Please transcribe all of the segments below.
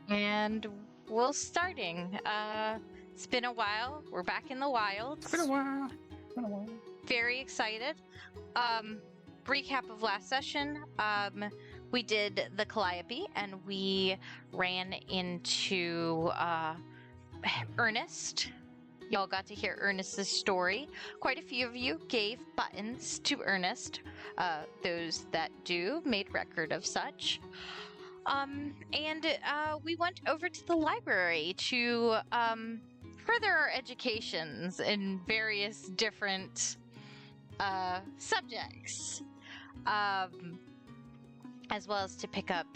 And we're starting. It's been a while. We're back in the wilds. It's been a while. Very excited. Recap of last session. We did the Calliope and we ran into Ernest. Y'all got to hear Ernest's story. Quite a few of you gave buttons to Ernest. Those that do made record of such. And we went over to the library to further our educations in various different subjects, as well as to pick up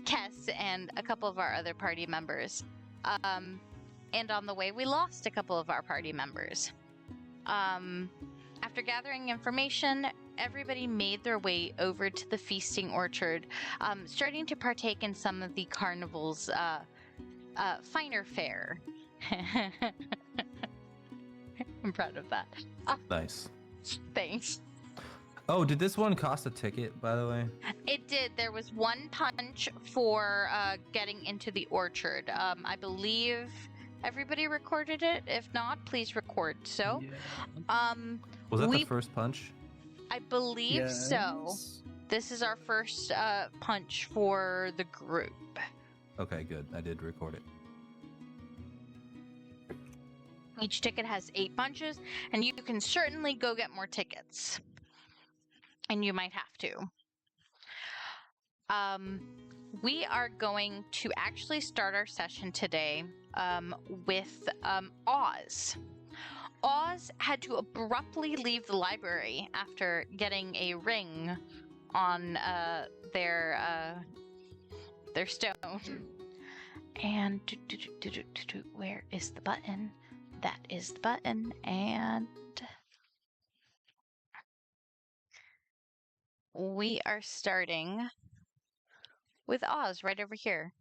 Kess and a couple of our other party members. And on the way, we lost a couple of our party members. After gathering information, everybody made their way over to the feasting orchard, starting to partake in some of the carnival's finer fare. I'm proud of that. Nice. Thanks. Oh, did this one cost a ticket, by the way? It did. There was one punch for getting into the orchard. I believe everybody recorded it. If not, please record. So, yeah. Was that the first punch? I believe so. This is our first punch for the group. Okay, good. I did record it. Each ticket has 8 punches, and you can certainly go get more tickets. And you might have to. We are going to actually start our session today with Oz. Oz had to abruptly leave the library after getting a ring on their stone. And where is the button? That is the button, and we are starting with Oz right over here.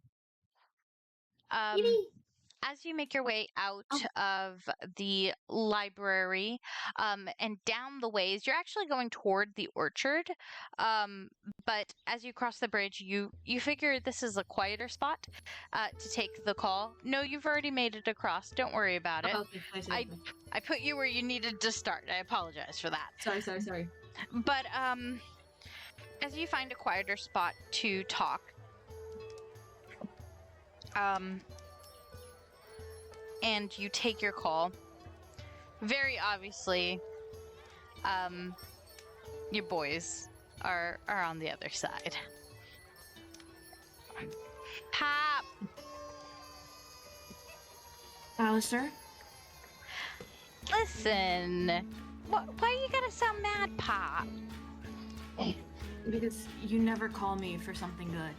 As you make your way out of the library and down the ways, you're actually going toward the orchard. But as you cross the bridge, you figure this is a quieter spot to take the call. No, you've already made it across. Don't worry about it. Okay. I put you where you needed to start. I apologize for that. Sorry. But as you find a quieter spot to talk, and you take your call, very obviously, your boys are on the other side. Pop! Alistair? Listen, why you gotta sound mad, Pop? Because you never call me for something good.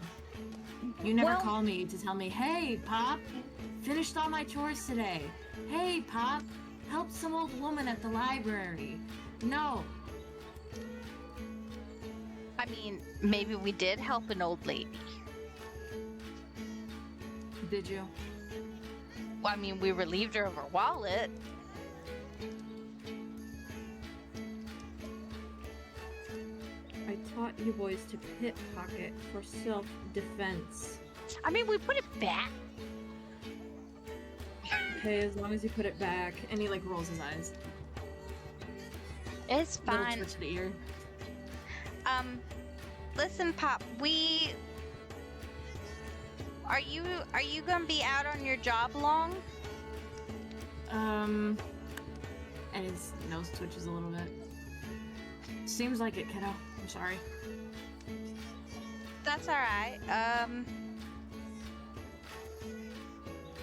You never call me to tell me, hey, Pop, finished all my chores today. Hey, Pop, helped some old woman at the library. No. I mean, maybe we did help an old lady. Did you? Well, I mean, we relieved her of her wallet. I taught you boys to pickpocket for self-defense. I mean, we put it back. Okay, as long as you put it back. And he, rolls his eyes. It's fine. Little twitch of the ear. Listen, Pop, Are you gonna be out on your job long? And his nose twitches a little bit. Seems like it, kiddo. I'm sorry. That's alright.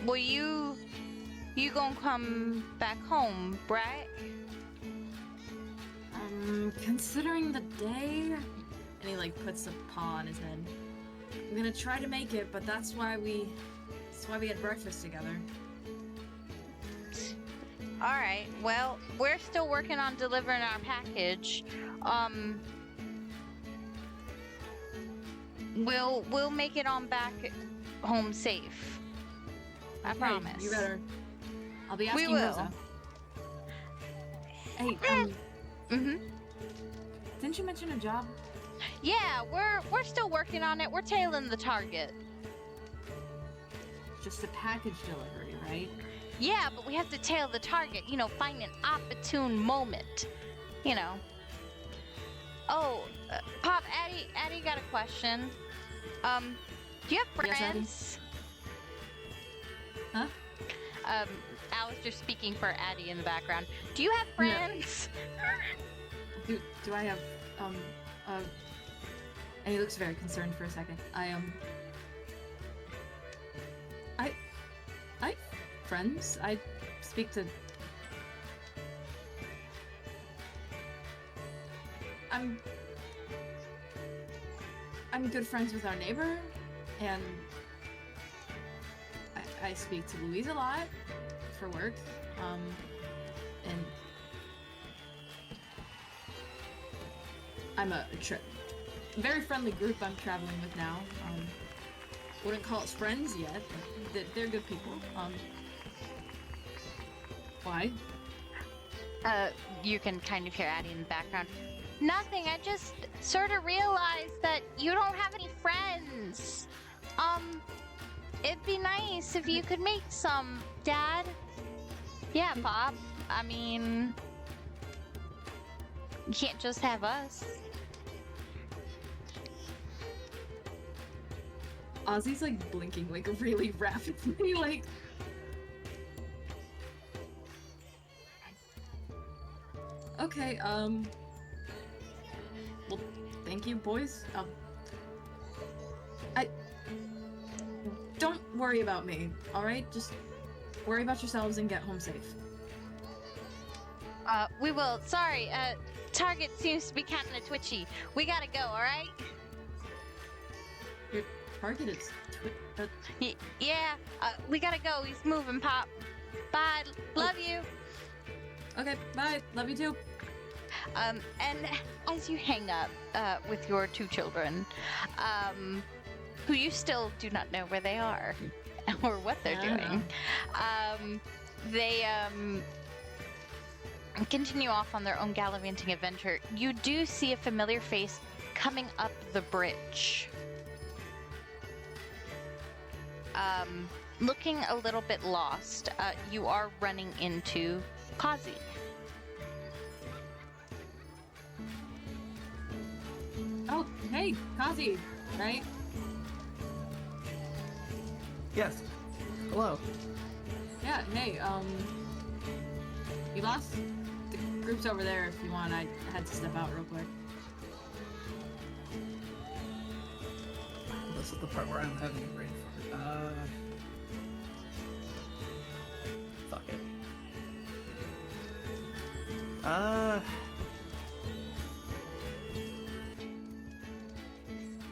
Well, you gonna come back home, right? Considering the day, and he puts a paw on his head. I'm gonna try to make it, but that's why we had breakfast together. Alright, well, we're still working on delivering our package. We'll make it on back home safe. I promise. You better. I'll be asking We will. Rosa. Hey, Mm-hmm. didn't you mention a job? Yeah, we're still working on it. We're tailing the target. Just a package delivery, right? Yeah, but we have to tail the target. You know, find an opportune moment. You know. Oh, Pop, Addie got a question. Do you have friends? Yes, huh? Alistair speaking for Addie in the background. Do you have friends? No. Do I have, and he looks very concerned for a second. I friends. I speak to. I'm good friends with our neighbor, and I speak to Louise a lot for work, and I'm a very friendly group I'm traveling with now. Wouldn't call us friends yet, but they're good people. Why? You can kind of hear Addie in the background. Nothing, I just sort of realized that you don't have any friends. It'd be nice if you could make some, Dad. Yeah, Pop. I mean, you can't just have us. Ozzie's like blinking like really rapidly, like. Okay, well, thank you, boys. Don't worry about me, alright? Just worry about yourselves and get home safe. We will. Sorry, target seems to be kind of twitchy. We gotta go, alright? Your target is yeah, we gotta go. He's moving, Pop. Bye. Love you. Okay, bye. Love you too. And as you hang up with your two children, who you still do not know where they are or what they're doing, they continue off on their own gallivanting adventure. You do see a familiar face coming up the bridge. Looking a little bit lost, you are running into Ozzie. Oh, hey, Ozzie, right? Yes. Hello. Yeah, hey, you lost? The group's over there if you want. I had to step out real quick. This is the part where I'm having a brain fart. Fuck it.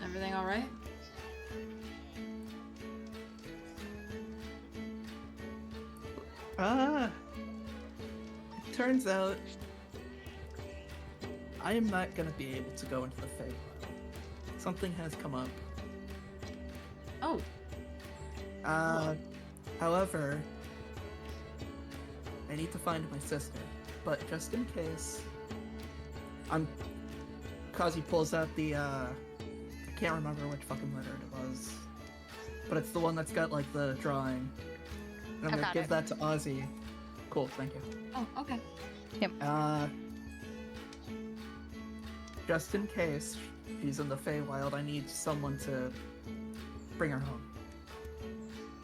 Everything all right? It turns out I am not gonna be able to go into the Feywild. Something has come up. Oh. However, I need to find my sister, but just in case, Kazi pulls out the, I can't remember which fucking letter it was, but it's the one that's got, like, the drawing. And I'm gonna give that to Ozzie. Cool, thank you. Oh, okay. Yep. Just in case she's in the Feywild, I need someone to bring her home.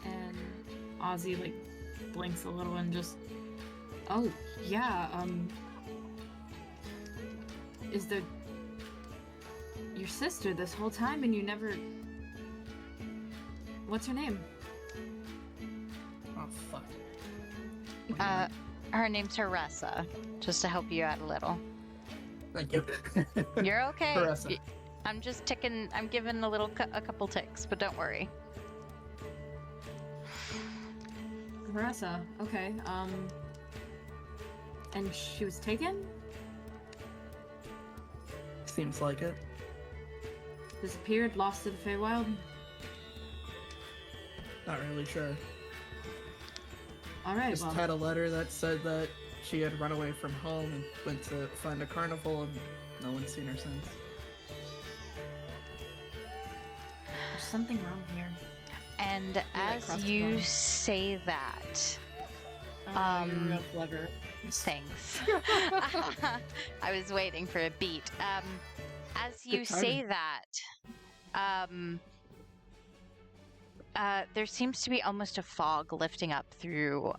And Ozzie, like, blinks a little and just... Oh, yeah, is there... your sister this whole time and you never... What's her name? Oh, fuck. Her name's Haressa, just to help you out a little. Thank you. You're okay. Haressa. I'm just ticking, I'm giving a couple ticks, but don't worry. Haressa, okay, and she was taken? Seems like it. Disappeared, lost to the Feywild? Not really sure. Alright, Just well... had a letter that said that she had run away from home and went to find a carnival and no one's seen her since. something wrong here. And as you say that, you're real clever. Thanks. I was waiting for a beat. As you say that, there seems to be almost a fog lifting up through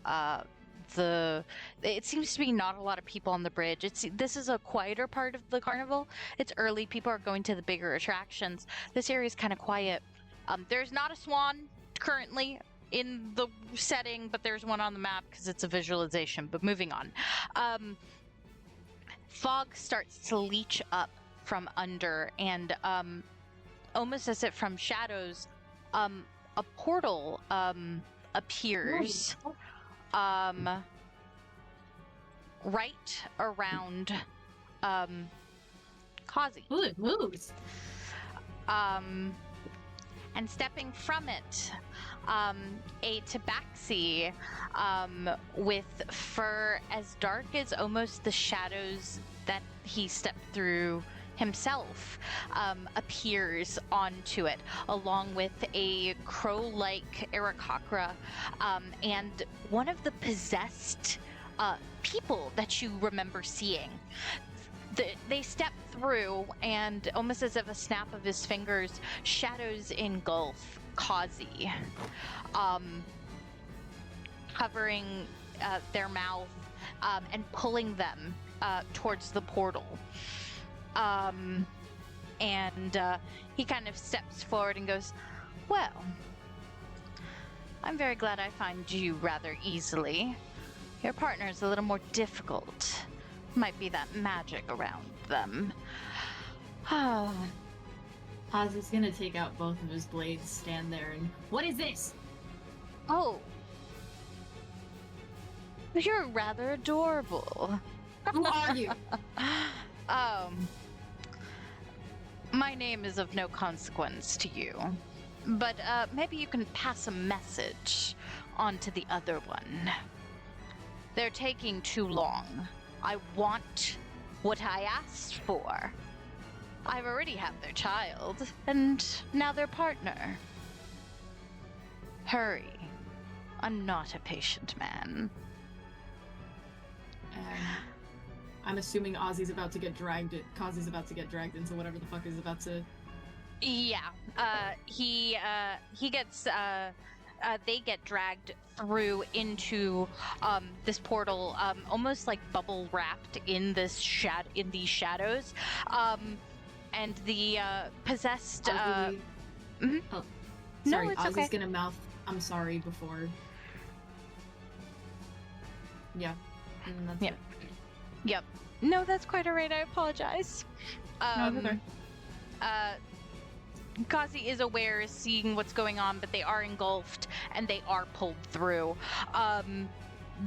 it seems to be not a lot of people on the bridge. This is a quieter part of the carnival. It's early. People are going to the bigger attractions. This area is kind of quiet. There's not a swan currently in the setting, but there's one on the map because it's a visualization. But moving on. Fog starts to leach up from under, and almost as if from shadows, a portal appears right around Ozzie. Ooh, it moves. And stepping from it, a tabaxi with fur as dark as almost the shadows that he stepped through himself appears onto it, along with a crow-like Aarakocra and one of the possessed people that you remember seeing. They step through, and almost as if a snap of his fingers, shadows engulf Ozzie, covering their mouth and pulling them towards the portal. And he kind of steps forward and goes, "Well, I'm very glad I find you rather easily. Your partner's a little more difficult. Might be that magic around them." Ozzie's gonna take out both of his blades, stand there, and what is this? Oh, you're rather adorable. Who are you? My name is of no consequence to you, but maybe you can pass a message on to the other one. They're taking too long. I want what I asked for. I've already had their child, and now their partner. Hurry. I'm not a patient man. I'm assuming Ozzie's about to get dragged. Ozzy's about to get dragged into whatever the fuck is about to. Yeah. He gets. They get dragged through into this portal, almost like bubble wrapped in these shadows, and the possessed. Ozzie... Mm-hmm. Oh, sorry. No, it's Ozzie's okay. gonna mouth "I'm sorry" before. Yeah. And that's it. Yep. No, that's quite alright. I apologize. No, it's okay. Ozzie is aware, seeing what's going on, but they are engulfed and they are pulled through.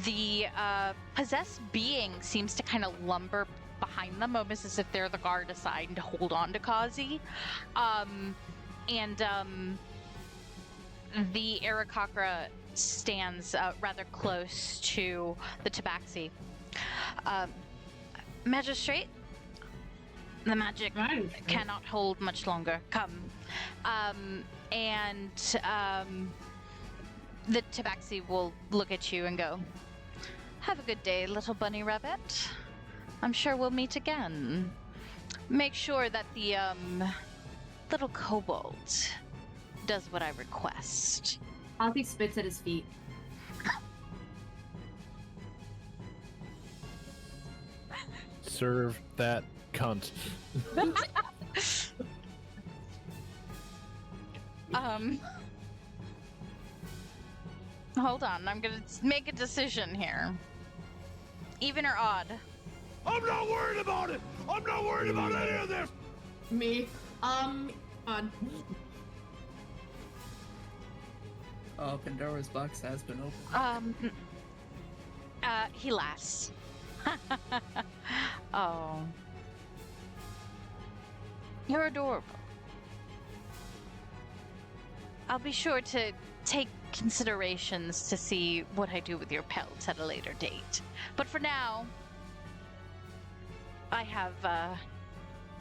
The possessed being seems to kind of lumber behind them, almost as if they're the guard assigned to hold on to Ozzie. The Aarakocra stands rather close to the tabaxi. Magistrate, the magic cannot hold much longer. Come. The tabaxi will look at you and go, "Have a good day, little bunny rabbit. I'm sure we'll meet again. Make sure that the little kobold does what I request." Ozzie spits at his feet. Serve that cunt. Hold on, I'm gonna make a decision here. Even or odd? I'm not worried about it! I'm not worried about any of this! Me. On. Oh, Pandora's box has been opened. He laughs. Oh. You're adorable. I'll be sure to take considerations to see what I do with your pelt at a later date. But for now, I have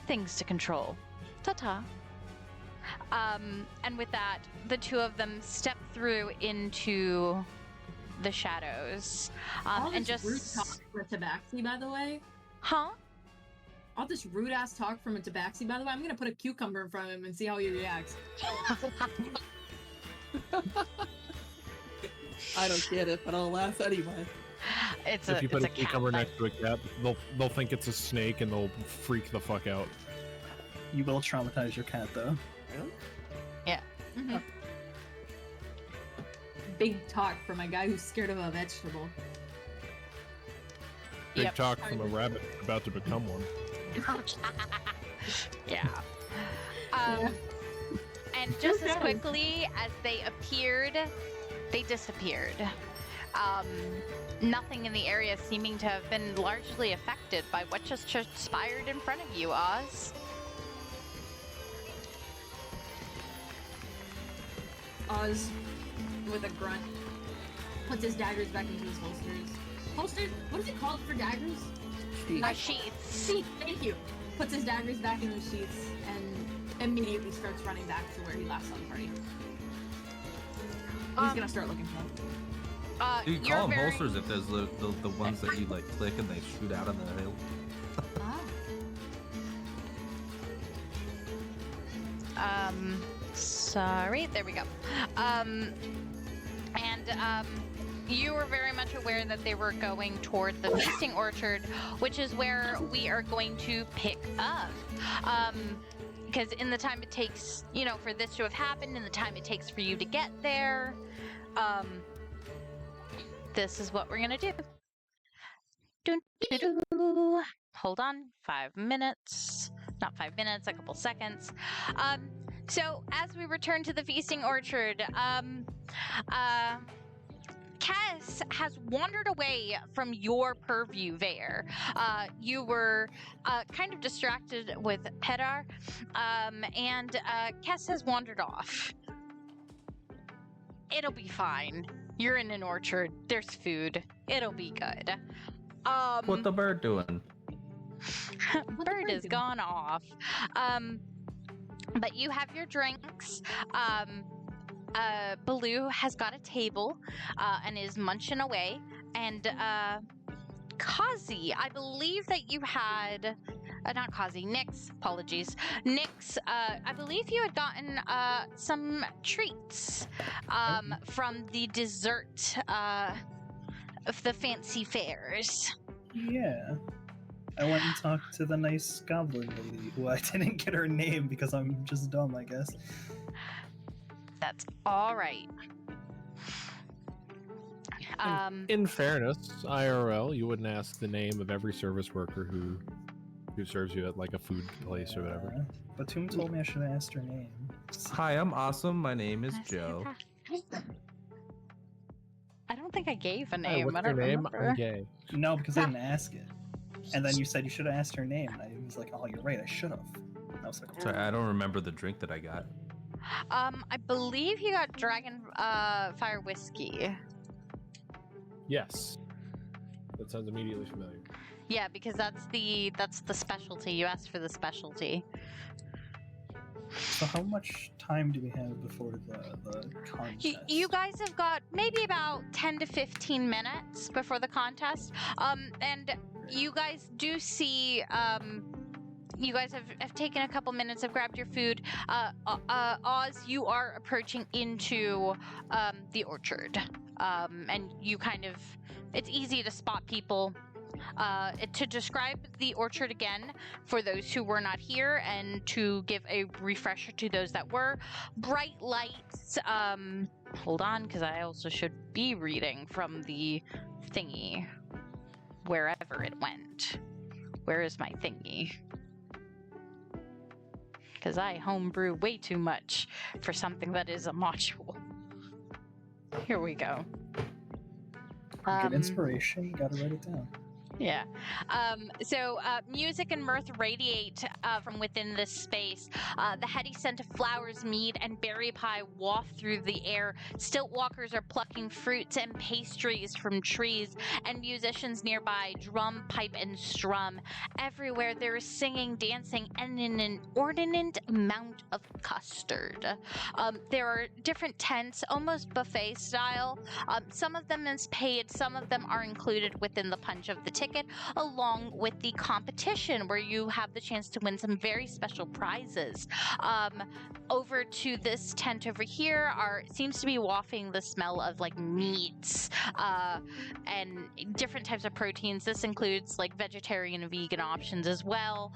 things to control. Ta-ta. And with that, the two of them step through into the shadows. And just rude talk for a tabaxi, by the way. Huh? All this rude ass talk from a tabaxi, by the way. I'm gonna put a cucumber in front of him and see how he reacts. I don't get it, but I'll laugh anyway. If you put a cucumber next to a cat, they'll think it's a snake and they'll freak the fuck out. You will traumatize your cat, though. Really? Yeah. Mm-hmm. Big talk from a guy who's scared of a vegetable. Big talk from a rabbit about to become one. Yeah. And just as quickly as they appeared, they disappeared. Nothing in the area seeming to have been largely affected by what just transpired in front of you, Oz. Oz, with a grunt, puts his daggers back into his holsters. Holsters? What is it called for daggers? Sheaths. Sheath, thank you. Puts his daggers back in his sheaths and immediately starts running back to where he last saw the party. He's gonna start looking for them. You call them holsters if there's the ones that you like click and they shoot out on the hill. Sorry, there we go. You were very much aware that they were going toward the feasting orchard, which is where we are going to pick up. Because in the time it takes, for this to have happened, in the time it takes for you to get there, this is what we're gonna do. Hold on, 5 minutes. Not 5 minutes, a couple seconds. So as we return to the feasting orchard, Kess has wandered away from your purview, Vaer. You were kind of distracted with Paeder, and Kess has wandered off. It'll be fine. You're in an orchard. There's food. It'll be good. What the bird doing? Bird has gone off. But you have your drinks. Baloo has got a table and is munching away. And Kazi, I believe that you had... not Kazi, Nyx, apologies. Nyx, I believe you had gotten some treats from the dessert of the fancy fairs. Yeah. I went and talked to the nice goblin lady, who I didn't get her name because I'm just dumb, I guess. That's all right. In fairness, IRL, you wouldn't ask the name of every service worker who serves you at like a food place or whatever. But Toom told me I should have asked her name. Hi, I'm awesome. My name is Joe. I don't think I gave a Hi, name. what's I don't your name? remember. I'm gay. No, because I didn't ask it. And then you said you should have asked her name. And I was like, oh, you're right, I should have. I was like, Sorry, I don't remember the drink that I got. I believe you got Dragon Fire Whiskey. Yes. That sounds immediately familiar. Yeah, because that's the specialty. You asked for the specialty. So how much time do we have before the contest? You guys have got maybe about 10 to 15 minutes before the contest. And you guys do see, you guys have taken a couple minutes, have grabbed your food. Oz, you are approaching into the orchard. And you kind of, it's easy to spot people. To describe the orchard again for those who were not here and to give a refresher to those that were, bright lights. Hold on, because I also should be reading from the thingy wherever it went. Where is my thingy? Because I homebrew way too much for something that is a module. Here we go. Good inspiration, you gotta write it down. Yeah. Music and mirth radiate from within this space. The heady scent of flowers, mead, and berry pie waft through the air. Stilt walkers are plucking fruits and pastries from trees, and musicians nearby drum, pipe, and strum. Everywhere there is singing, dancing, and an inordinate amount of custard. There are different tents, almost buffet style. Some of them is paid, some of them are included within the punch of the ticket, along with the competition where you have the chance to win some very special prizes. Over to this tent over here seems to be wafting the smell of like meats and different types of proteins. This includes like vegetarian and vegan options as well.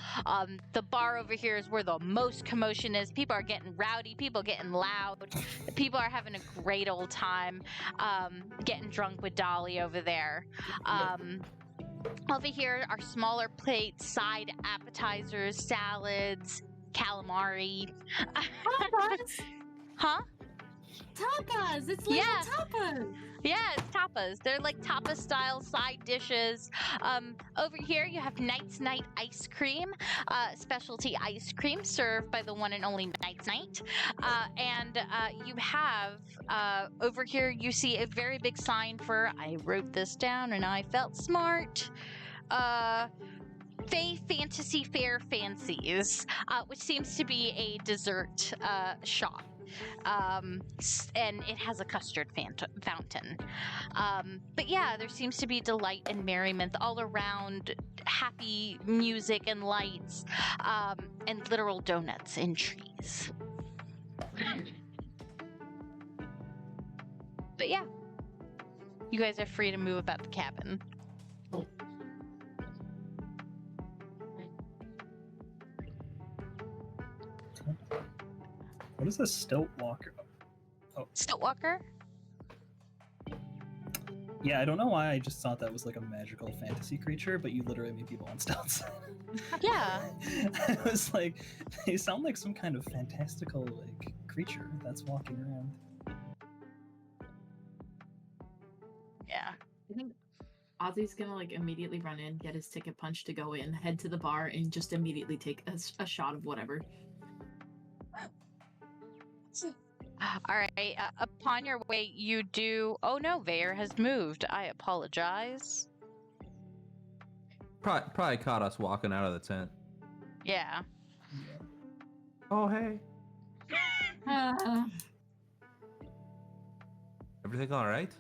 The bar over here is where the most commotion is. People are getting rowdy, people getting loud, people are having a great old time getting drunk with Dolly over there. Over here are smaller plates, side appetizers, salads, calamari. Tapas! Huh? Tapas! It's like tapas! Yeah, it's tapas. They're like tapas style side dishes. Over here you have Knight's Night ice cream, specialty ice cream served by the one and only Knight's Night. And you have over here you see a very big sign for, I wrote this down and I felt smart. Fae Fantasy Fair Fancies, which seems to be a dessert shop. And it has a custard fountain. But yeah, there seems to be delight and merriment all around, happy music and lights, and literal donuts in trees. But yeah, you guys are free to move about the cabin. What is a stilt walker? Oh. Stilt walker? Yeah, I don't know why I just thought that was like a magical fantasy creature, but you literally meet people on stilts. Yeah. I was like, they sound like some kind of fantastical like creature that's walking around. Yeah. I think Ozzie's gonna like immediately run in, get his ticket punched to go in, head to the bar, and just immediately take a shot of whatever. All right. Upon your way, you do. Oh no, Vaer has moved. I apologize. Probably caught us walking out of the tent. Yeah. Oh hey. Everything all right?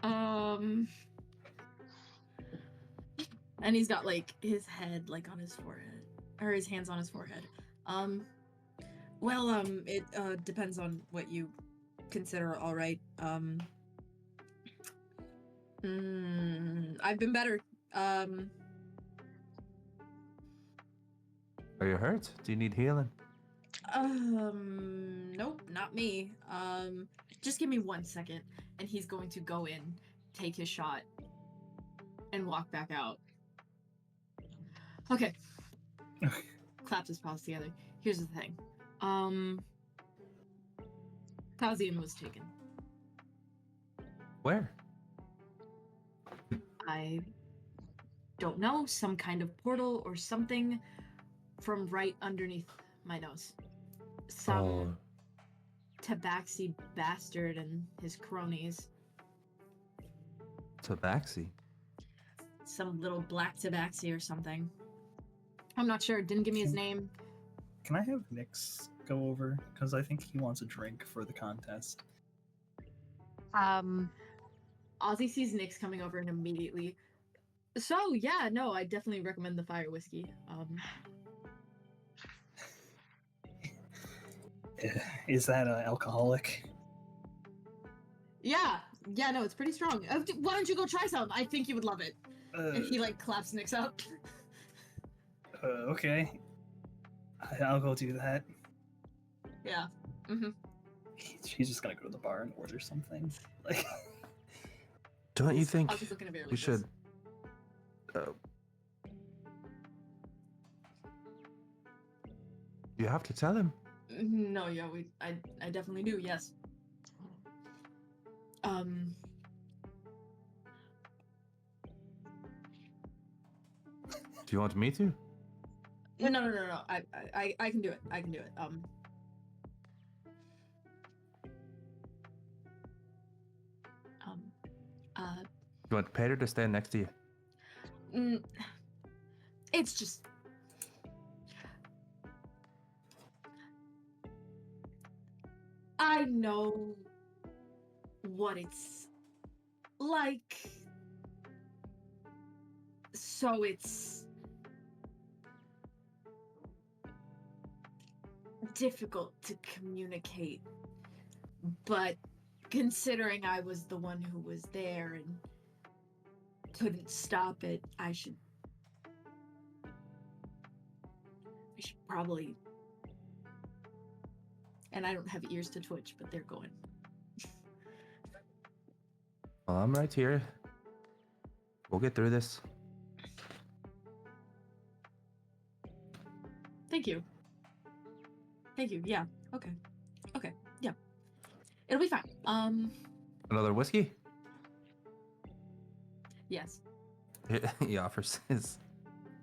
And he's got like his head like on his forehead, or his hands on his forehead. Well, it depends on what you consider all right. I've been better. Are you hurt? Do you need healing? Nope, not me. Just give me 1 second, and he's going to go in, take his shot, and walk back out. Okay. Claps his paws together. Here's the thing. Pausian was taken. Where? I don't know, some kind of portal or something from right underneath my nose. Some tabaxi bastard and his cronies. Tabaxi? Some little black tabaxi or something. I'm not sure. Didn't give me his name. Can I have Nyx go over? Because I think he wants a drink for the contest. Ozzie sees Nyx coming over and immediately. So, yeah, no, I definitely recommend the fire whiskey. Is that alcoholic? Yeah, no, it's pretty strong. Why don't you go try some? I think you would love it. And he, like, claps Nyx up. Okay. I'll go do that. Yeah. Mm-hmm. She's just gonna go to the bar and order something. Like, don't you think we should? You have to tell him. No, yeah, I definitely do. Yes. Do you want me to? No. I can do it. I can do it. You want Paeder to stand next to you? It's just. I know what it's like. So it's difficult to communicate. But considering I was the one who was there and couldn't stop it, I should probably. And I don't have ears to twitch, but they're going. Well, I'm right here. We'll get through this. Thank you. Thank you. Yeah. Okay. Okay. Yeah. It'll be fine. Another whiskey? Yes. He offers his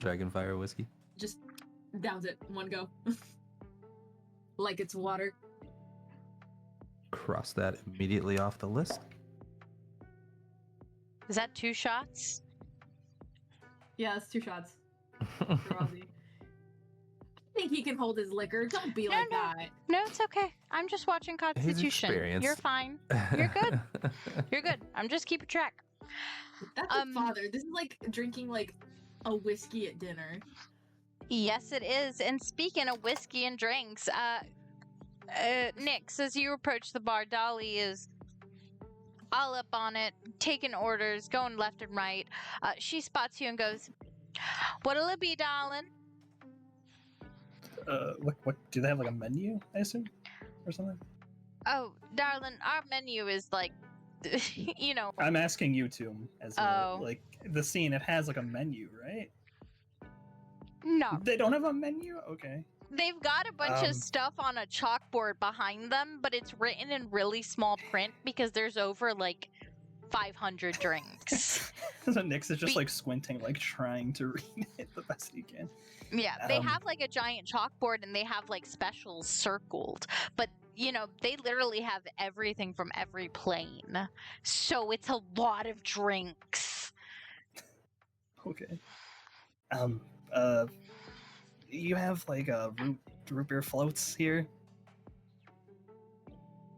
Dragonfire whiskey. Just downs it in one go. Like it's water. Cross that immediately off the list. Is that 2 shots? Yeah, it's 2 shots. For Ozzie. I think he can hold his liquor. Don't be like that. No, it's okay. I'm just watching Constitution. experienced. You're fine. You're good. You're good. I'm just keeping track. That's a father. This is like drinking like a whiskey at dinner. Yes, it is. And speaking of whiskey and drinks, Nix, as you approach the bar, Dolly is all up on it, taking orders, going left and right. She spots you and goes, "What'll it be, darling?" What? Do they have like a menu? I assume, or something. Oh, darling, our menu is like, you know. I'm asking you two, as like the scene. It has like a menu, right? No. They don't have a menu? Okay. They've got a bunch of stuff on a chalkboard behind them, but it's written in really small print because there's over like 500 drinks. So Nix is just like squinting, like trying to read it the best he can. Yeah, they have like a giant chalkboard and they have like specials circled, but you know, they literally have everything from every plane. So it's a lot of drinks. Okay. You have like root beer floats here?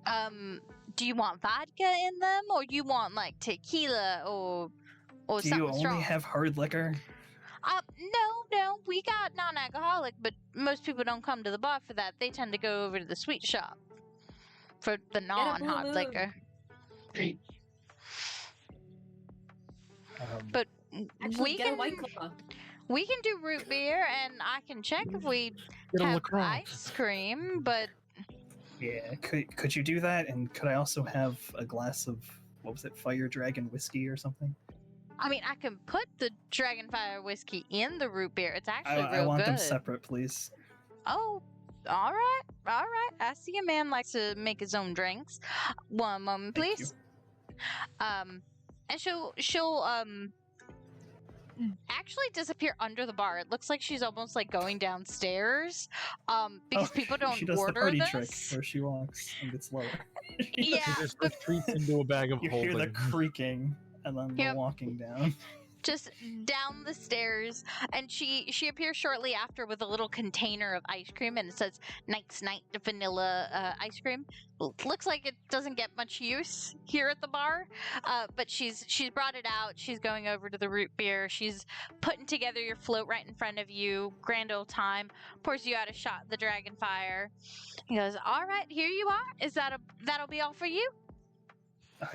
Do you want vodka in them, or you want like tequila or Do something you only strong? have hard liquor? No, we got non-alcoholic, but most people don't come to the bar for that. They tend to go over to the sweet shop for the non-hard liquor. But Actually, get a White Claw. we can do root beer, and I can check if we have ice cream, but Yeah, could you do that? And could I also have a glass of, what was it, Fire Dragon whiskey or something? I mean, I can put the Dragonfire whiskey in the root beer. It's actually real good. I want them separate, please. Oh, all right. I see a man likes to make his own drinks. One moment, Thank please. And she'll actually disappear under the bar. It looks like she's almost like going downstairs. Because people don't she does order the party this. trick where she walks and gets lower. Yeah, She just retreats into a bag of You holding. hear the creaking and then the walking down. just down the stairs, and she appears shortly after with a little container of ice cream, and it says Night's Night vanilla ice cream. Looks like it doesn't get much use here at the bar, but she's brought it out. She's going over to the root beer. She's putting together your float right in front of you. Grand old time. Pours you out a shot of the Dragonfire. He goes, "All right, here you are. Is that'll be all for you?"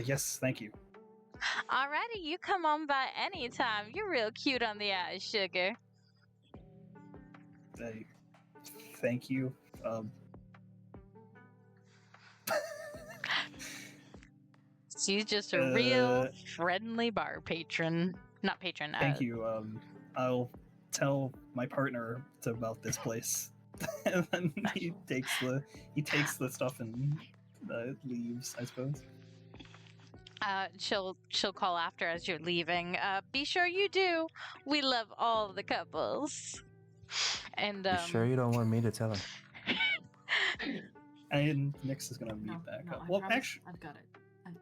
Yes, thank you. Alrighty, you come on by anytime. You're real cute on the eyes, sugar. Thank you. She's just a real friendly bar patron. Not patron. Thank you. I'll tell my partner about this place. And then he takes the stuff and leaves, I suppose. She'll call after as you're leaving. Be sure you do. We love all the couples. And You sure you don't want me to tell her? And Nyx is gonna meet back up. Well, actually, I've got it.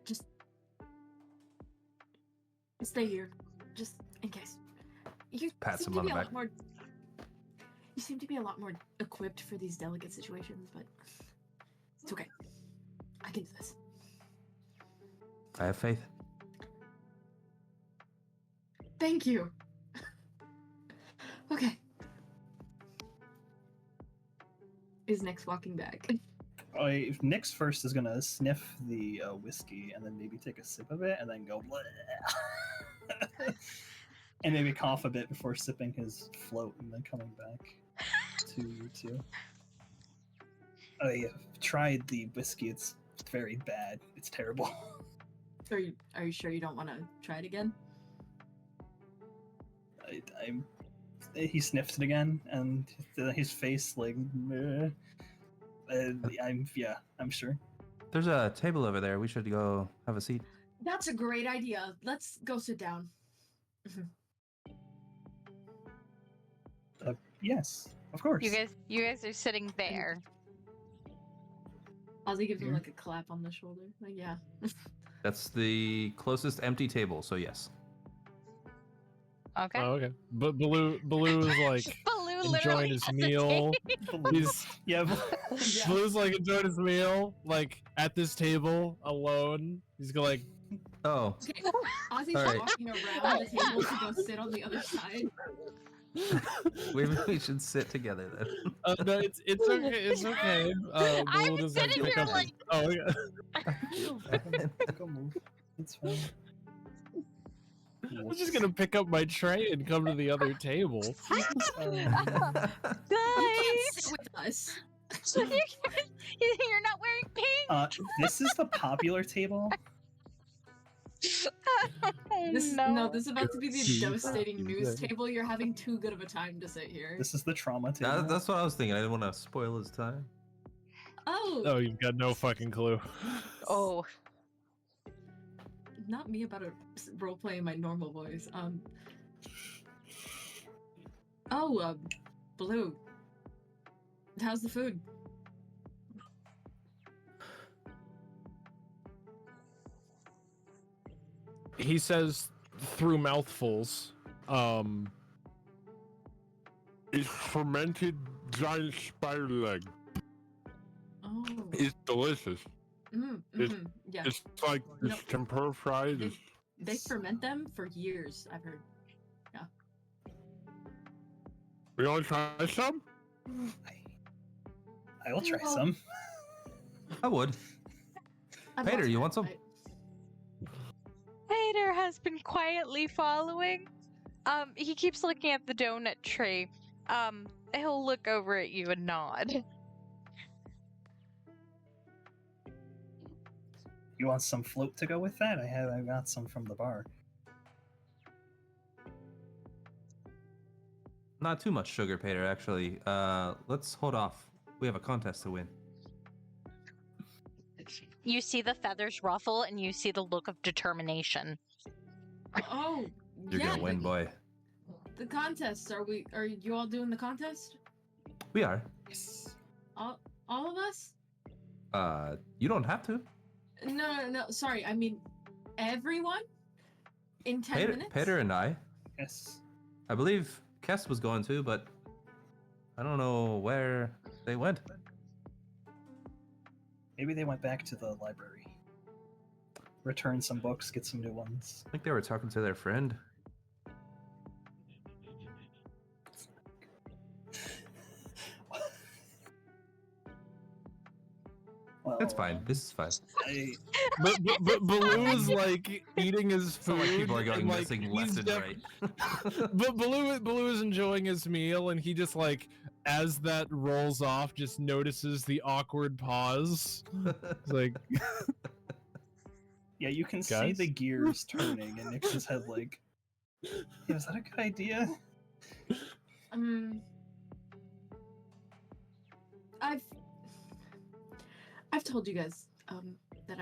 Just stay here, just in case. You Pat seem him to on be the a back. lot more. You seem to be a lot more equipped for these delicate situations, but it's okay. I can do this. I have faith. Thank you. Okay. Is Nyx walking back? Nyx first is gonna sniff the whiskey and then maybe take a sip of it and then go bleh. And maybe cough a bit before sipping his float and then coming back to you two. I have tried the whiskey. It's very bad. It's terrible. Are you sure you don't want to try it again? He sniffed it again, and his face like. Meh. I'm sure. There's a table over there. We should go have a seat. That's a great idea. Let's go sit down. Yes, of course. You guys are sitting there. Ozzie gives him Here. like a clap on the shoulder. Like, yeah. That's the closest empty table, so yes. Okay. Oh, okay. But Baloo is like Baloo enjoying literally his hesitates. meal. He's Yeah. Baloo's like enjoying his meal, like at this table alone. He's going like, Oh, Okay. Ozzie's All right. walking around the table to go sit on the other side. maybe we should sit together then. no, it's okay. It's okay. Baloo I'm doesn't sitting pick here up. like- Oh yeah. Go move. It's fine. I'm just gonna pick up my tray and come to the other table. You can't Guys, sit with us. you're not wearing pink. This is the popular table. This no. this is about to be the See, devastating news exactly. table. You're having too good of a time to sit here. This is the trauma table. That's what I was thinking. I didn't want to spoil his time. Oh, Oh, you've got no fucking clue. Oh, not me about a role play in my normal voice. Blue. How's the food? He says through mouthfuls, It's fermented giant spider leg. Oh, It's delicious. It's- yeah. It's like No. it's tempura fried. They, they ferment them for years. I've heard. You want to try some? I will try Well, some. I would. I've Paeder, lost you my want some? appetite. Hator has been quietly following. He keeps looking at the donut tray. He'll look over at you and nod. You want some float to go with that? I got some from the bar. Not too much sugar, Paeder, actually. Let's hold off. We have a contest to win. You see the feathers ruffle, and you see the look of determination. Oh, You're yeah. gonna win, boy. The contest. Are you all doing the contest? We are. All of us? You don't have to. No. Sorry. I mean, everyone. In 10 minutes. Paeder and I. Yes. I believe Kess was going to, but I don't know where they went. Maybe they went back to the library. Return some books, get some new ones. I think they were talking to their friend. Well, That's fine. This is fine. but Baloo's like eating his So food. like people are going and, like, missing he's left and def- right. But Baloo is enjoying his meal, and he just like, as that rolls off, just notices the awkward pause. It's like, yeah, you can see Guys? the gears turning, and Nyx's head like, yeah, is that a good idea? I've told you guys that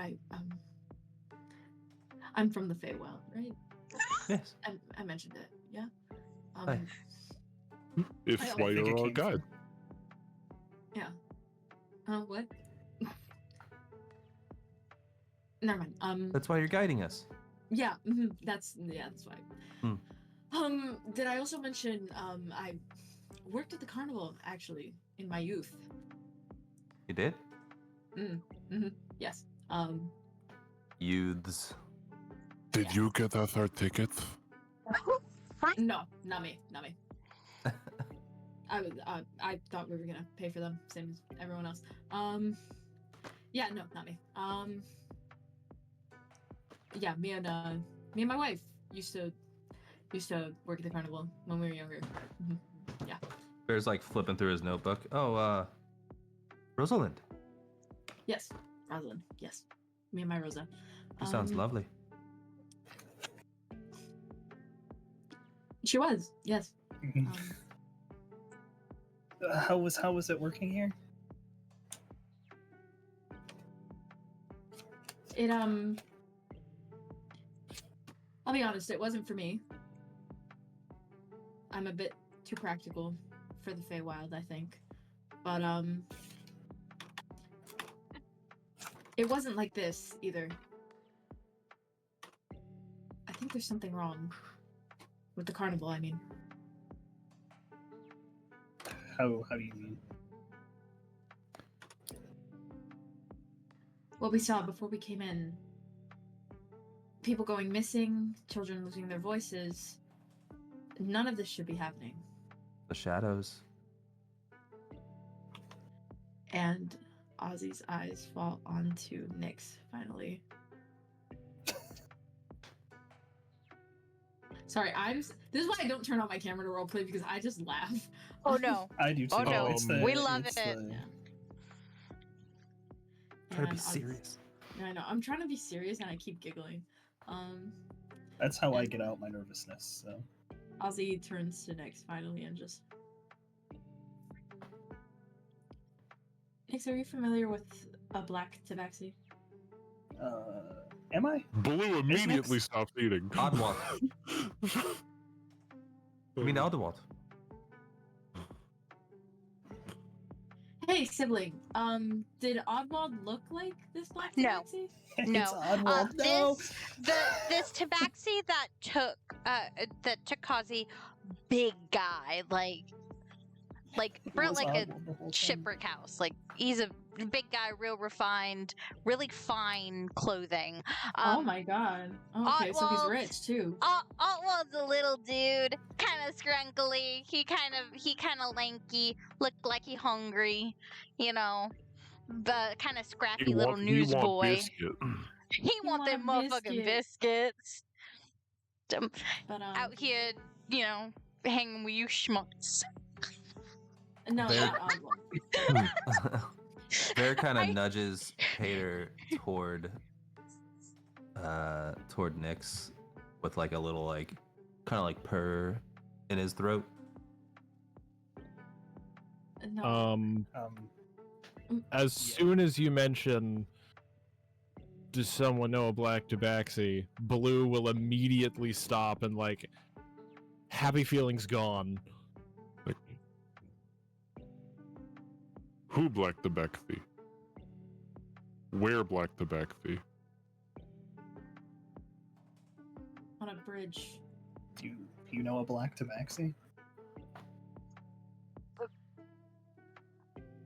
I'm from the Feywild, right? Yes. I mentioned it. Yeah. Hi. It's I why think you're it our came guide. Yeah. What? Never mind. That's why you're guiding us. Yeah. That's why. Did I also mention I worked at the carnival actually in my youth? You did? Yes. Youths. Did you get us our tickets? No, not me. I thought we were gonna pay for them, same as everyone else. Yeah, no, not me. Yeah, me and my wife used to work at the carnival when we were younger. Yeah. Bear's like flipping through his notebook. Oh, Rosalind. Yes, Rosalind. Yes, me and my Rosa. She sounds lovely. She was. Yes. How was it working here? It I'll be honest, it wasn't for me. I'm a bit too practical for the Feywild, I think. But it wasn't like this either. I think there's something wrong with the carnival, I mean. How do you mean? What we saw before we came in, people going missing, children losing their voices, none of this should be happening. The shadows. And Ozzie's eyes fall onto Nyx, finally. Sorry, this is why I don't turn on my camera to roleplay, because I just laugh. Oh no. I do too. Oh no. We love it's it. Try to be And serious. I know. I'm trying to be serious and I keep giggling. That's how I get out my nervousness. So. Ozzie turns to Nyx finally and just. Nyx, are you familiar with a black tabaxi? Am I? Blue immediately stops eating. Oddwalt. You mean Oddwalt? Hey, sibling. Did Oddwald look like this black No. tabaxi? No. It's Oddwald. No. This tabaxi that took Ozzie, big guy, like built was like Oddwald the whole a time? shipwreck house. Like he's a big guy, real refined, really fine clothing. Oh my god. Okay, so he's Oddwald- rich too. Oddwald's a little dude, kind of scrunkly. He kind of lanky, looked like he hungry, you know. The kind of scrappy little newsboy. He want them motherfucking biscuits. But Out here, you know, hanging with you schmucks. no, Bear- not Oddwald. Bear kind of nudges Paeder toward Nyx with like a little like kind of like purr in his throat. No. As soon as you mention, does someone know a black tabaxi, Blue will immediately stop and like, happy feelings gone. Like, who black tabaxi? Where black tabaxi? On a bridge. Do you know a black tabaxi?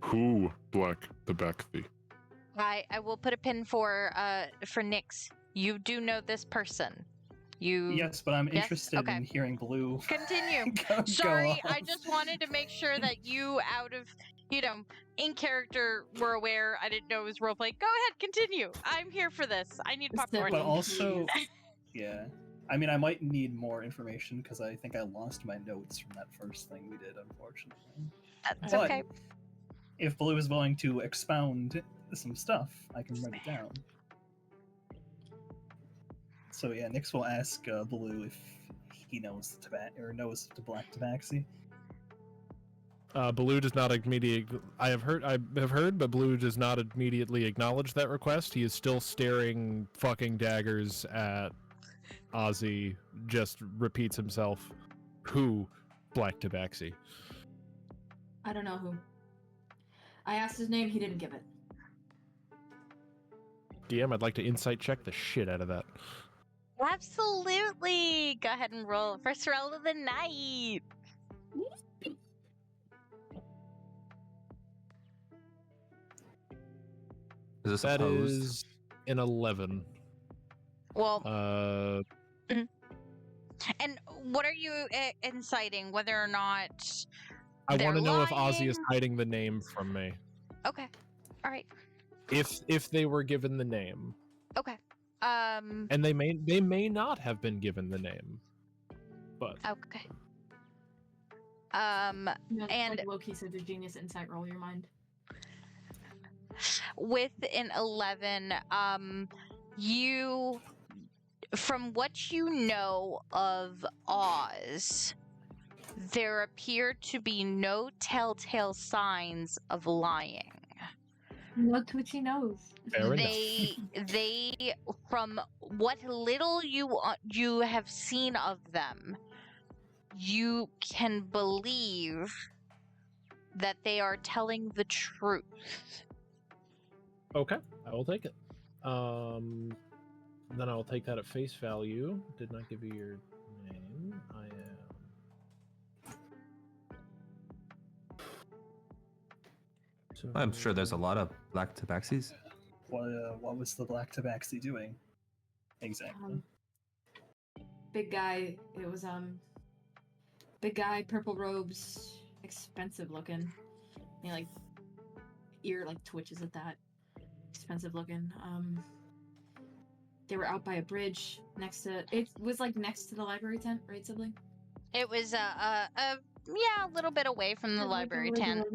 Who black tabaxi? I will put a pin for Nyx. You do know this person. You Yes, but I'm Yes? interested Okay. in hearing Blue. Continue. go Sorry, I off. just wanted to make sure that you, out of, you know, in character, were aware. I didn't know it was roleplay. Go ahead, continue. I'm here for this. I need popcorn. But also, yeah. I mean, I might need more information because I think I lost my notes from that first thing we did, unfortunately. That's But okay. if Blue is willing to expound some stuff, I can write it down. So yeah, Nyx will ask Blue if he knows the knows the black tabaxi. Blue does not immediately. I have heard, but Blue does not immediately acknowledge that request. He is still staring fucking daggers at Ozzie. Just repeats himself. Who? Black Tabaxi. I don't know who. I asked his name, he didn't give it. DM, I'd like to insight check the shit out of that. Absolutely! Go ahead and roll. First roll of the night! Is this That opposed? is an 11. Well, Uh, and what are you inciting? Whether or not I they're want to know if Ozzie is lying? hiding the name from me. Okay. All right. If they were given the name, Okay. and they may not have been given the name, but Okay. No, And- like Loki said, the genius insight roll your mind. With an 11, you, from what you know of Oz, there appear to be no telltale signs of lying. No twitchy nose. fair enough. They, from what little you have seen of them, you can believe that they are telling the truth. Okay, I will take it. Then I will take that at face value. Did not give you your name. I am. So I'm sure there's a lot of black tabaxis. What was the Black Tabaxi doing? Exactly. Big guy. It was big guy, purple robes, expensive looking. He like ear like twitches at that. Expensive looking. They were out by a bridge next to. It was like next to the library tent, right, sibling? It was yeah, a little bit away from the library tent.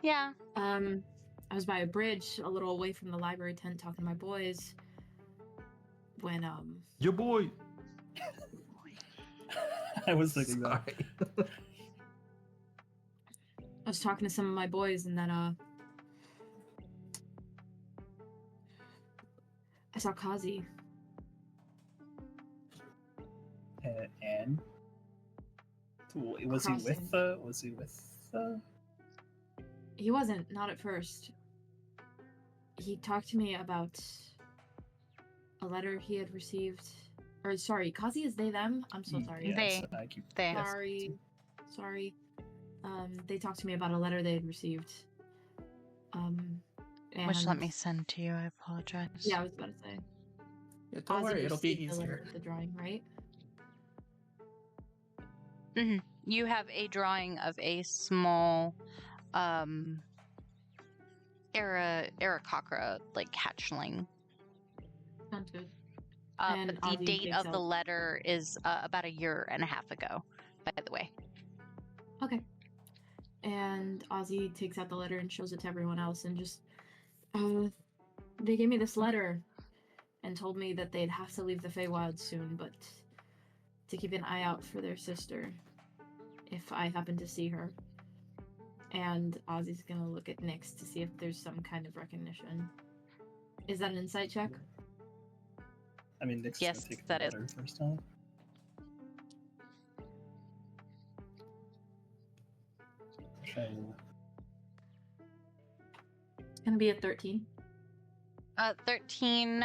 Yeah. I was by a bridge, a little away from the library tent, talking to my boys. When Your boy. I was thinking that. Sorry. I was talking to some of my boys, and then I saw Kazi. And was he with Crossing. was he with He wasn't, not at first. He talked to me about a letter he had received. Or sorry, Kazi is they them? I'm so sorry. Yes, They. I keep- They. Sorry. They talked to me about a letter they had received. Which let and- me send to you. I apologize. Yeah, I was about to say. Yeah, don't worry, it'll be received the letter easier. with the drawing, right? You have a drawing of a small, Arakakra, like hatchling. Sounds good. But And the Ozzie date takes of the out- letter is about 1.5 years ago, by the way. Okay. And Ozzie takes out the letter and shows it to everyone else, and just they gave me this letter and told me that they'd have to leave the Feywild soon, but to keep an eye out for their sister if I happen to see her. And Ozzie's gonna look at Nyx to see if there's some kind of recognition. Is that an insight check? I mean, Nick's Yes, gonna take that the is. letter first time. It's gonna be a 13. 13.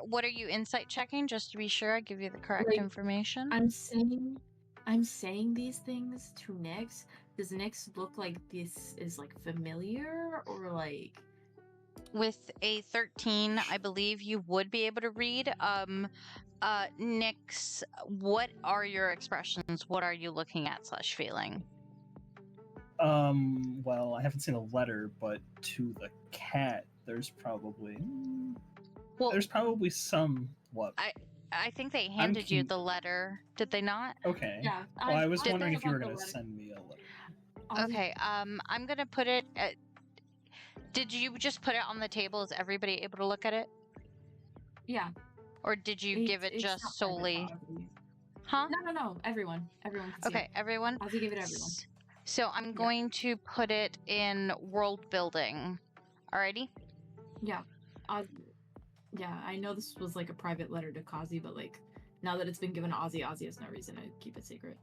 What are you insight checking? Just to be sure, I give you the correct Like, information. I'm saying these things to Nyx. Does Nyx look like this is like familiar or like? With a 13, I believe you would be able to read. Nyx, what are your expressions? What are you looking at / feeling? Well, I haven't seen a letter, but to the cat, there's probably somewhat. I think they handed you con- the letter. Did they not? Okay. Yeah. Well, I was I'll wondering think if you were about gonna the letter. send me a letter. Ozzie- Okay. I'm gonna put it. Did you just put it on the table? Is everybody able to look at it, Yeah. or did you give it It's just not private, solely? Ozzie. Huh? No. Everyone can see Okay, it. everyone. Ozzie gave it to everyone. So I'm going to put it in world building. Alrighty? Yeah. Yeah, I know this was like a private letter to Kazi, but like now that it's been given to Ozzie, Ozzie has no reason to keep it secret.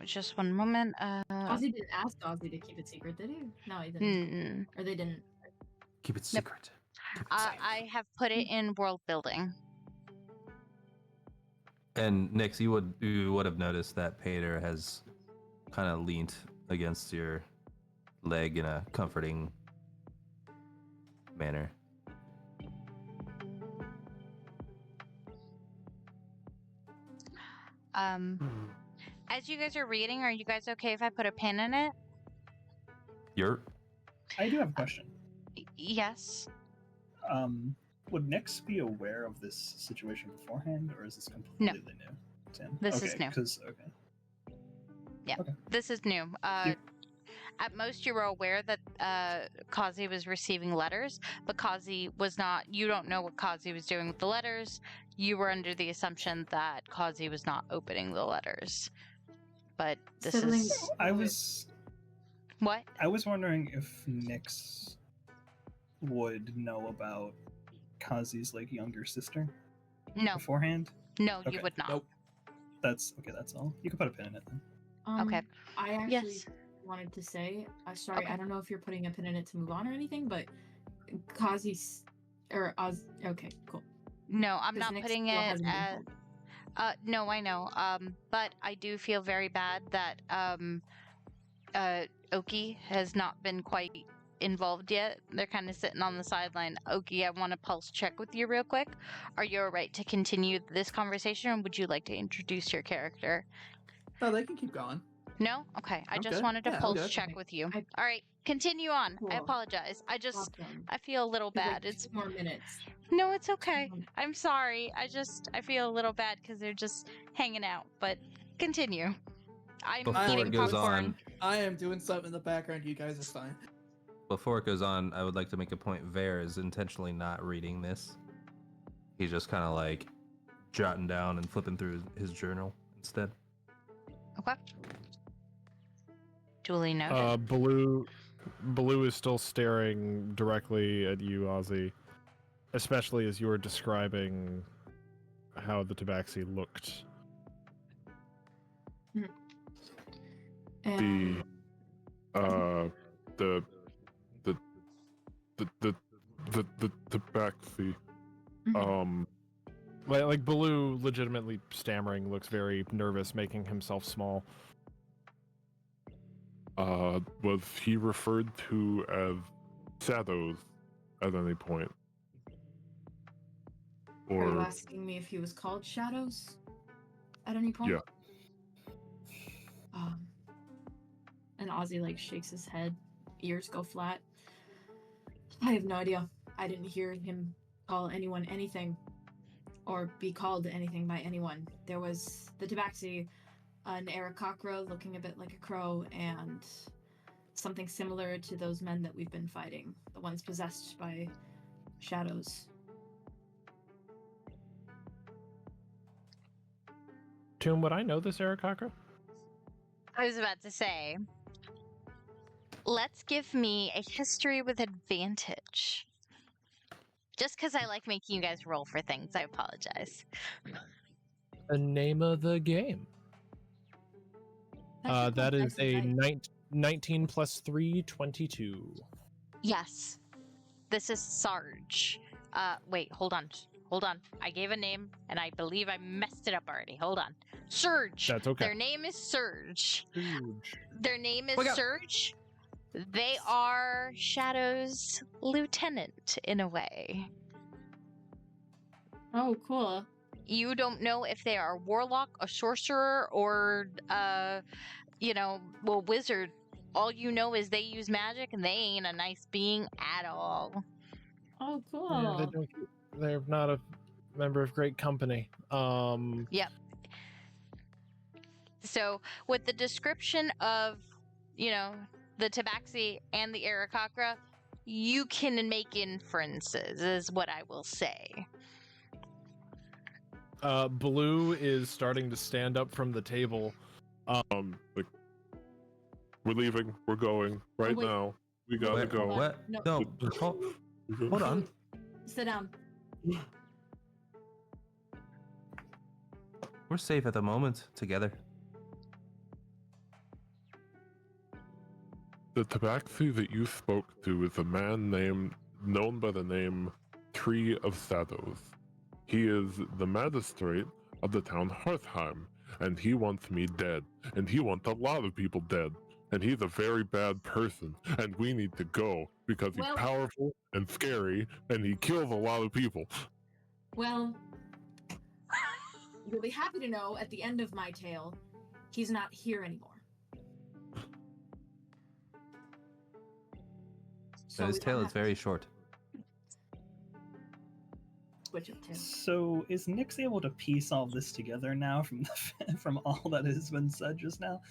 Just one moment. Ozzie didn't ask Ozzie to keep it secret, did he? No, he didn't. Or they didn't. Keep it secret. Keep it safe. I have put it in world building. And Nix, you would have noticed that Paeder has kind of leaned against your leg in a comforting manner. As you guys are reading, are you guys okay if I put a pin in it? I do have a question. Yes. Would Nix be aware of this situation beforehand, or is this completely new? Sam? This is new. Yeah, Okay. This is new. At most, you were aware that Kazi was receiving letters, but Kazi was not. You don't know what Kazi was doing with the letters. You were under the assumption that Kazi was not opening the letters. But this is. What? I was wondering if Nix would know about Kazi's like younger sister. No. Beforehand. No, Okay. you would not. Nope. That's okay. That's all. You can put a pin in it then. Okay. I actually Yes. wanted to say, sorry, Okay. I don't know if you're putting a pin in it to move on or anything, but Kazi's or Oz. Okay, cool. No, I'm 'Cause not Nix putting still it hasn't been as. told. No, I know. But I do feel very bad that Oaky has not been quite involved yet. They're kind of sitting on the sideline. Oaky, I want to pulse check with you real quick. Are you alright to continue this conversation, or would you like to introduce your character? No, they can keep going. No? Okay. I I'm just good. wanted to Yeah, I'm pulse good. check with you. I- Alright, continue on. I Cool. apologize. Awesome. I feel a little There's, bad. like, It's 2 more minutes. No, it's okay. Um, I'm sorry. I feel a little bad because they're just hanging out, but continue. I'm Before eating it goes popcorn. on, I am doing something in the background. You guys are fine. Before it goes on, I would like to make a point. Vaer is intentionally not reading this. He's just kind of like jotting down and flipping through his journal instead. Okay. Duly noted. Blue is still staring directly at you, Ozzie, especially as you were describing how the tabaxi looked. and The tabaxi. Mhm. Like Blue, legitimately stammering, looks very nervous, making himself small. Was he referred to as shadows at any point? Are you Or asking me if he was called Shadows at any point? Yeah. And Ozzie like shakes his head, ears go flat. I have no idea. I didn't hear him call anyone anything, or be called anything by anyone. There was the tabaxi, an Aarakocra looking a bit like a crow, and something similar to those men that we've been fighting, the ones possessed by shadows. Tomb, would I know this Aarakocra? I was about to say, let's give me a history with advantage. Just because I like making you guys roll for things, I apologize. The name of the game. That is a 19 plus 3, 22. Yes. This is Sarge. Wait, hold on. I gave a name, and I believe I messed it up already. Hold on. Surge. That's okay. Their name is Surge. Huge. Their name is Look out. Surge. They are Shadow's lieutenant, in a way. Oh, cool. You don't know if they are a warlock, a sorcerer, or, wizard. All you know is they use magic, and they ain't a nice being at all. Oh, cool. Yeah, they're not a member of great company. Yep. So, with the description of, the tabaxi and the Aarakocra, you can make inferences, is what I will say. Blue is starting to stand up from the table Like, we're leaving. We're going right wait. now. We gotta Wait, go. what? No. No, hold on. Sit down. We're safe at the moment together. The tabaxi that you spoke to is a man known by the name Tree of Shadows. He is the magistrate of the town Hearthheim, and he wants me dead, and he wants a lot of people dead, and he's a very bad person, and we need to go because he's Well- powerful and scary, and he kills a lot of people. Well, you'll be happy to know at the end of my tale, he's not here anymore. So His we tail don't is very short. switch of tail. So is Nyx able to piece all this together now from from all that has been said just now?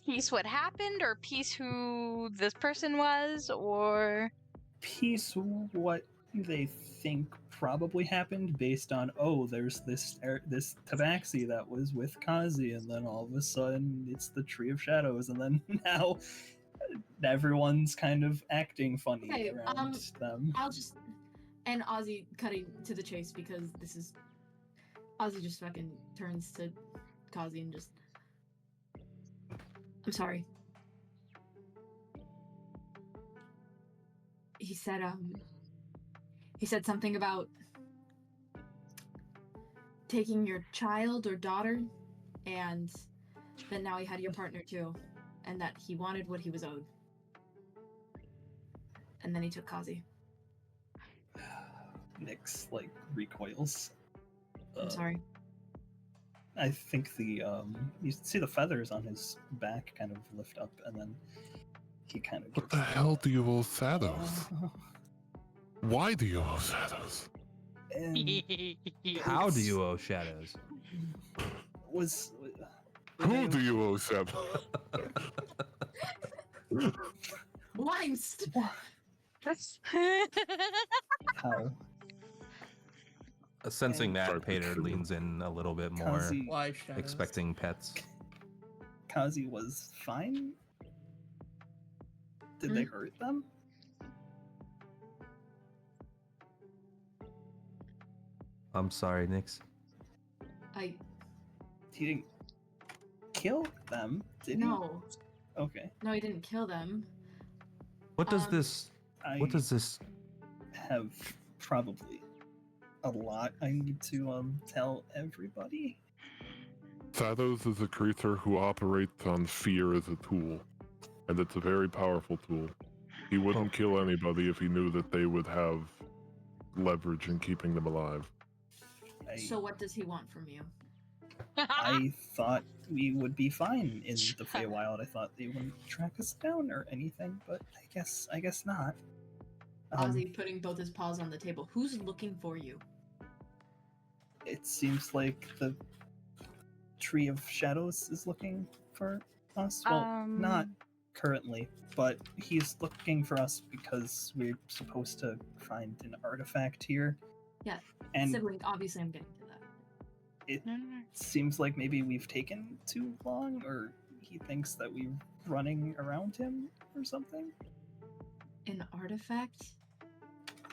Piece what happened, or piece who this person was, or Piece what they think probably happened based on, there's this tabaxi that was with Kazi, and then all of a sudden it's the Tree of Shadows, and then now everyone's kind of acting funny Okay, around them. I'll just and Ozzie cutting to the chase because this is Ozzie just fucking turns to Kazi and just I'm sorry. He said something about taking your child or daughter, and then now he had your partner too, and that he wanted what he was owed. And then he took Kazi. Nyx recoils. I'm sorry. I think you see the feathers on his back kind of lift up, and then he kind of. What the hell do you owe Shadows? Why do you owe Shadows? How do you owe Shadows? Who do you owe Shadows? Limest. How? Sensing And- that, Sorry, Paeder Paeder. leans in a little bit more, Kazi, Why shadows? expecting pets. Kazi was fine. Did they hurt them? I'm sorry, Nyx. He didn't kill them, did No, he? Okay. no, he didn't kill them. What does Um, this? What does this? Have probably a lot I need to tell everybody. Shadows is a creature who operates on fear as a tool, and it's a very powerful tool. He wouldn't kill anybody if he knew that they would have leverage in keeping them alive. So what does he want from you? I thought we would be fine in the Feywild. I thought they wouldn't track us down or anything, but I guess not. Ozzie putting both his paws on the table. Who's looking for you? It seems like the Tree of Shadows is looking for us. Well, not currently, but he's looking for us because we're supposed to find an artifact here. Yeah, and sibling. Obviously, I'm getting to that. it seems like maybe we've taken too long, or he thinks that we're running around him or something. An artifact?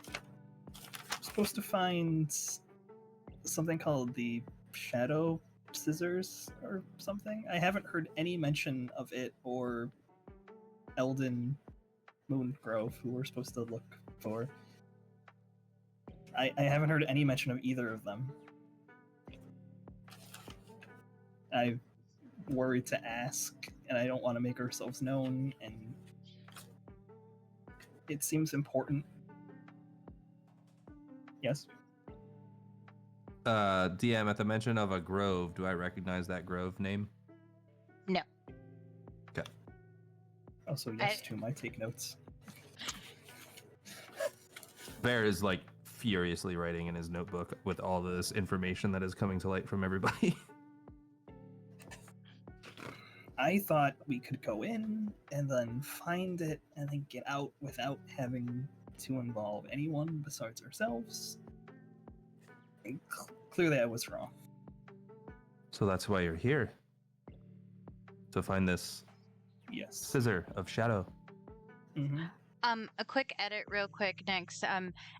We're supposed to find something called the Shadow Scissors or something. I haven't heard any mention of it or Elden Moongrove, who we're supposed to look for. I haven't heard any mention of either of them. I'm worried to ask, and I don't want to make ourselves known, and it seems important. Yes? DM, at the mention of a grove, do I recognize that grove name? No. Okay. Also, yes, to my take notes. Vaer is furiously writing in his notebook with all this information that is coming to light from everybody. I thought we could go in and then find it and then get out without having to involve anyone besides ourselves. And clearly I was wrong. So that's why you're here. to find this Yes. scissor of shadow. Mm-hmm. A quick edit, real quick. Next,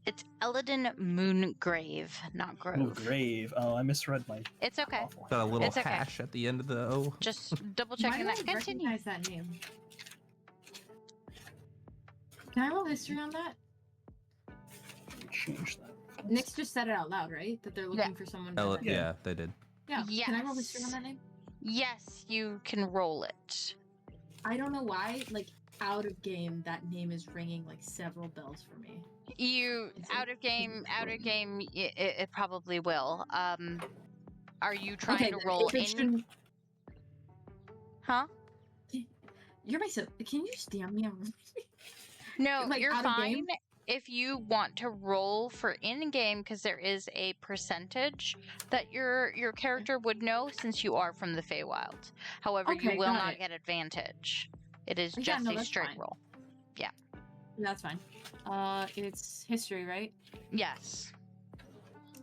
it's Eladin Moongrave, not Grove. Oh, grave. Oh, I misread my. It's okay. Awful. Got a little It's okay. hash at the end of the O. Just double Why checking do that. I Continue. recognize that name? Can I roll history on that? Change that. Nick's just said it out loud, right? That they're looking for someone. Yeah. that- Yeah, they did. Yeah. Can I roll history on that name? Yes, you can roll it. I don't know why. Like out of game, that name is ringing like several bells for me. You Is out it- of game. It probably will. Are you trying Okay, to then roll if it in? shouldn't- Huh? You're my so. Can you just DM me? No, Like, you're out of fine game? if you want to roll for in-game, because there is a percentage that your character would know since you are from the Feywild. However, Okay, you will got not it. get advantage. It is Yeah, just no, a that's straight fine. roll. That's fine. It's history, right? Yes.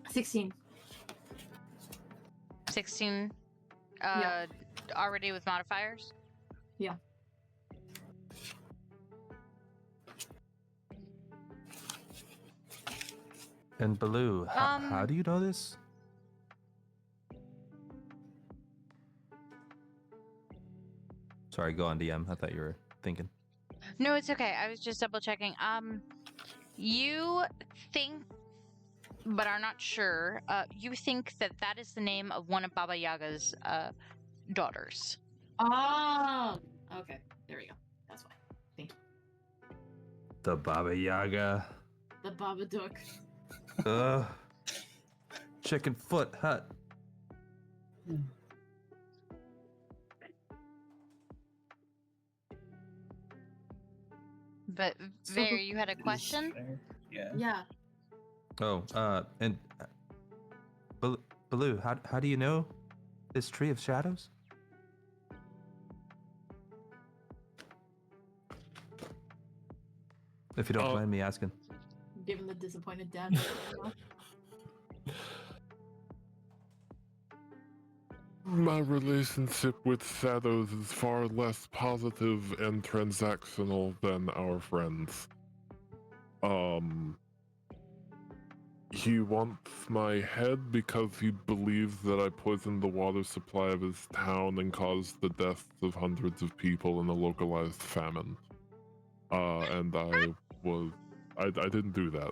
16. 16. Yeah. Already with modifiers. Yeah. And Baloo, how do you know this? Sorry, go on, DM. I thought you were thinking. No, it's okay. I was just double checking. You think, but are not sure. You think that that is the name of one of Baba Yaga's daughters. Oh. Okay. There we go. That's why. Thank you. The Baba Yaga. The Babadook. Chicken foot hut. But So Vaer, the- you had a question? Yeah. Yeah. Oh, and Baloo, how do you know this tree of shadows? If you don't Oh. mind me asking. Given the disappointed dad. My relationship with shadows is far less positive and transactional than our friends. He wants my head because he believes that I poisoned the water supply of his town and caused the deaths of hundreds of people in a localized famine. And I didn't do that.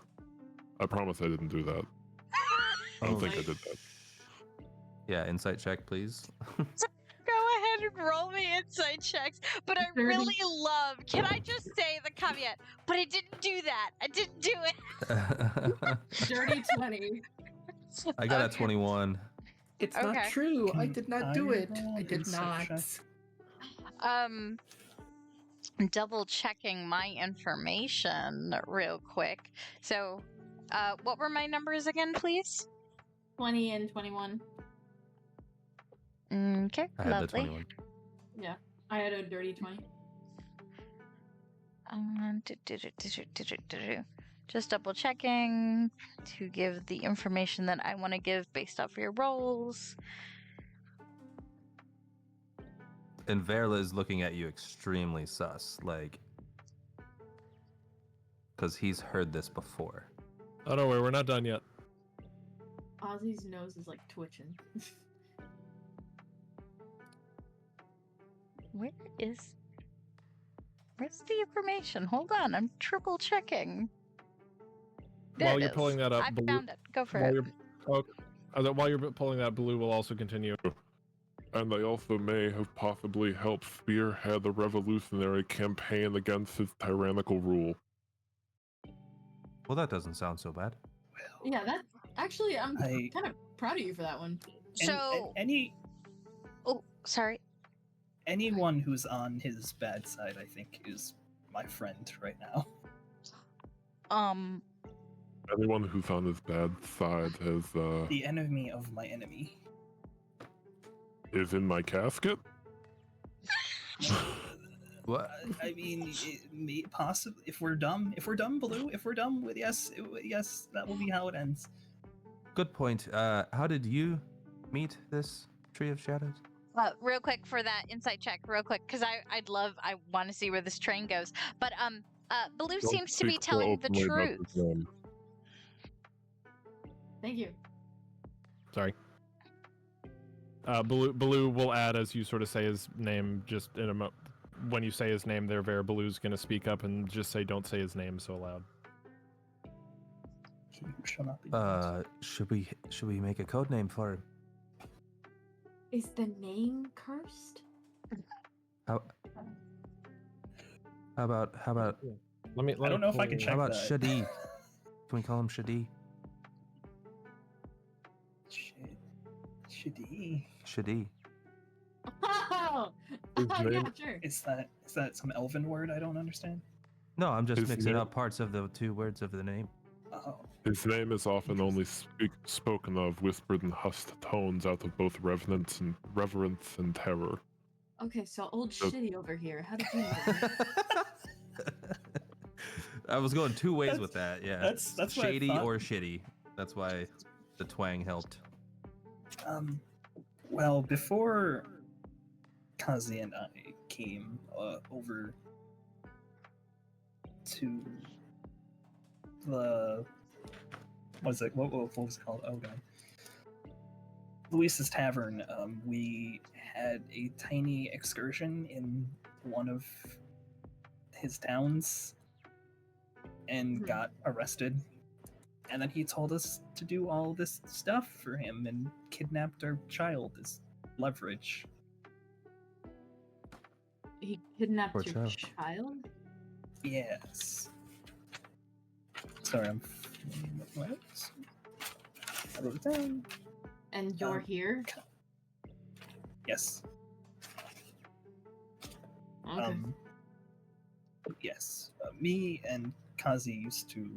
I promise I didn't do that. I don't think I did that. Yeah, insight check, please. Go ahead and roll me insight checks. But I 30. really love, can I just say the caveat? But I didn't do that. I didn't do it. Dirty 20. I got a Okay. 21. It's Okay. not true. I Can did not I do it. roll I did insight not. check? Double checking my information real quick. So, what were my numbers again, please? 20 and 21. Okay, I had the lovely. 21. Yeah. I had a dirty 20. Just double checking to give the information that I want to give based off your rolls. And Verla is looking at you extremely sus, like, because he's heard this before. Oh, don't worry, we're not done yet. Ozzie's nose is like twitching. Where's the information? Hold on, I'm triple checking. There While it you're is. pulling that up, I Baloo- found it. Go for While it. you're, while you're pulling that, Blue will also continue. And I also may have possibly helped spearhead a revolutionary campaign against his tyrannical rule. Well, that doesn't sound so bad. Yeah, that actually, I'm I- kind of proud of you for that one. So, oh, sorry. Anyone who's on his bad side, I think, is my friend right now. Anyone who's on his bad side The enemy of my enemy. is in my casket. What? I mean, it may possibly, if we're dumb, Blue, if we're dumb with yes, that will be how it ends. Good point. How did you meet this tree of shadows? Real quick for that insight check, real quick, because I want to see where this train goes. But Baloo Don't seems to be speak so telling the openly about truth. his name. Thank you. Sorry. Baloo will add as you sort of say his name. Just in a when you say his name, there, Vaer, Baloo's gonna speak up and just say, "Don't say his name so loud." He shall not be named. Should we make a code name for him? Is the name cursed? How about Let me. I don't know if I can pull- check how about that. Shadi? Can we call him Shadi? Shadi. Shadi. Oh, His yeah, name- sure. Is that some elven word I don't understand? No, I'm just His mixing name- up parts of the two words of the name. Oh, His name is often only spoken of, whispered in hushed tones out of both reverence and terror. Okay, so old So- shitty over here. How did you know that? I was going two ways That's- with that. Yeah, that's what I shady thought. or shitty. That's why the twang helped. Well, before Kazi and I came over to the what was it? What was it called? Oh god, Luis's Tavern. We had a tiny excursion in one of his towns and got arrested. And then he told us to do all this stuff for him and kidnapped our child as leverage. He kidnapped Poor your child. child? Yes. Sorry, I'm. What? I wrote it down. And you're here? Yes. Okay. Yes. Me and Kazi used to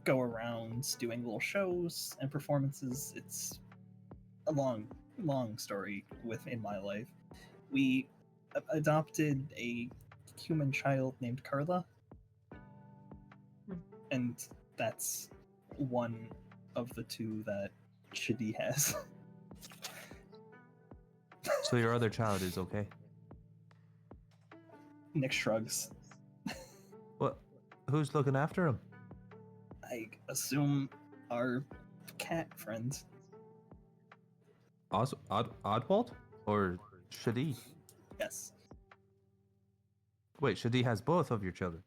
go around doing little shows and performances. It's a long story within my life. We adopted a human child named Carla, and that's one of the two that Shadi has. So your other child is okay. Nick shrugs. What? Who's looking after him? I assume our cat friend. Oddwald or Shadi? Yes. Wait, Shadi has both of your children.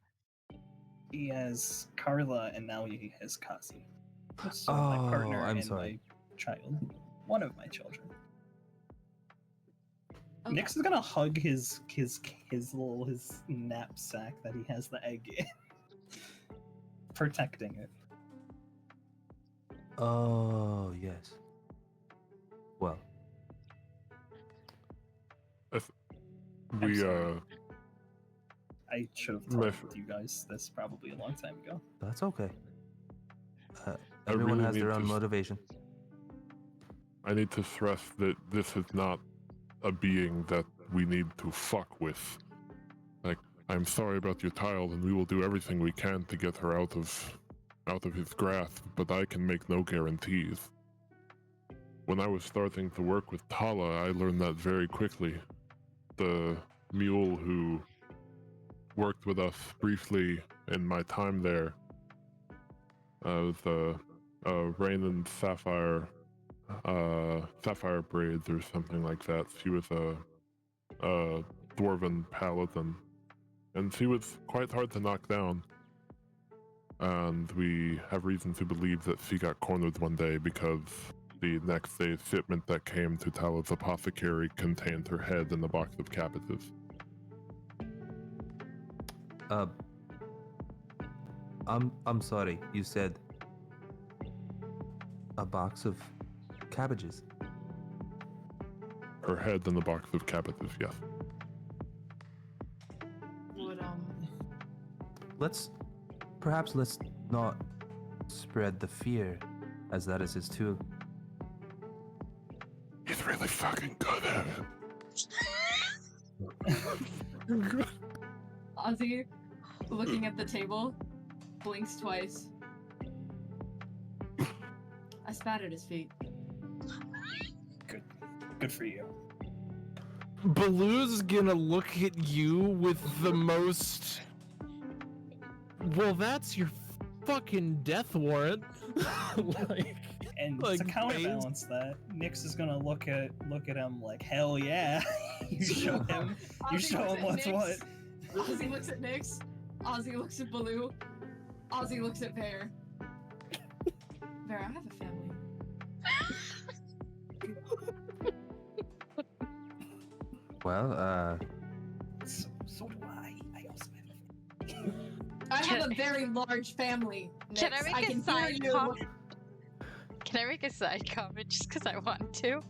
He has Carla, and now he has Kazi. So Oh, my partner I'm and sorry. my child. One of my children. Okay. Nick's is gonna hug his knapsack that he has the egg in. Protecting it. Oh, yes. Well, We sorry. I should have told Murf- you guys this probably a long time ago. that's okay. I Everyone really has their need own to motivation. I need to stress that this is not a being that we need to fuck with. Like, I'm sorry about your child, and we will do everything we can to get her out of his grasp, but I can make no guarantees. When I was starting to work with Tala, I learned that very quickly. The mule who worked with us briefly in my time there, the Rain and Sapphire braids or something like that. She was a dwarven paladin, and she was quite hard to knock down. And we have reason to believe that she got cornered one day because the next day's shipment that came to Tala's apothecary contained her head in a box of cabbages. I'm sorry. You said a box of cabbages. Her head in a box of cabbages, yes. Would Perhaps let's not spread the fear, as that is his tool. He's really fucking good at it. Ozzie, looking at the table, blinks twice. I spat at his feet. Good for you. Baloo's gonna look at you with the most. Well, that's your fucking death warrant. And like, to counterbalance that, Nyx is gonna look at him like, hell yeah. You show him what's what. Ozzie looks at Nyx. Ozzie looks at Baloo. Ozzie looks at Vaer. Vaer, I have a family. Well, So do I. I also have a family. I have a very large family. Nyx. Can I make a can side hear you. comment? Can I make a side comment just because I want to?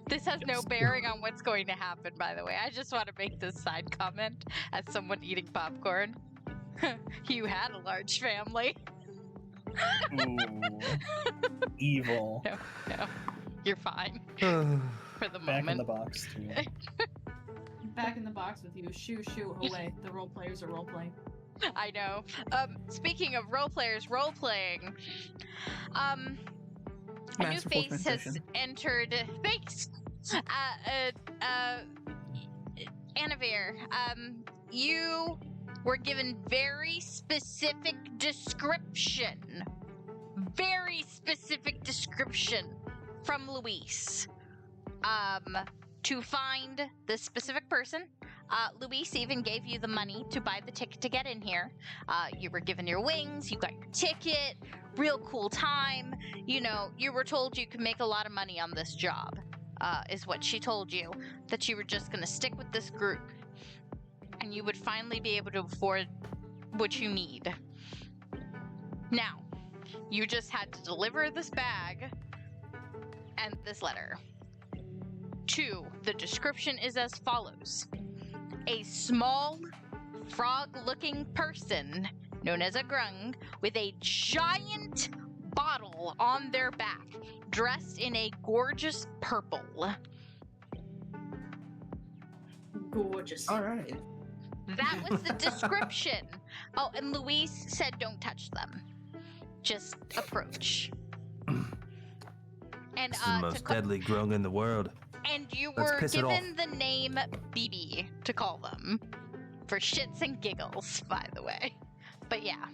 This has no bearing on what's going to happen, by the way. I just want to make this side comment as someone eating popcorn. You had a large family. Ooh. Evil. No. You're fine. For the Back moment. in the box, too. Back in the box with you. Shoo, away. The role players are role playing. I know. Speaking of role players role playing, a new Masterful face has transition. entered. Thanks, Annavere. You were given very specific description from Luis. To find this specific person. Luis even gave you the money to buy the ticket to get in here. You were given your wings, you got your ticket, real cool time. You know, you were told you could make a lot of money on this job, is what she told you. That you were just gonna stick with this group. And you would finally be able to afford what you need. Now, you just had to deliver this bag and this letter. 2, the description is as follows. A small, frog-looking person, known as a grung, with a giant bottle on their back, dressed in a gorgeous purple. Gorgeous. Alright. That was the description. Oh, and Luis said don't touch them. Just approach. And this is the most deadly grung in the world. And you Let's were piss it given the name BB to call them. For shits and giggles, by the way. But yeah.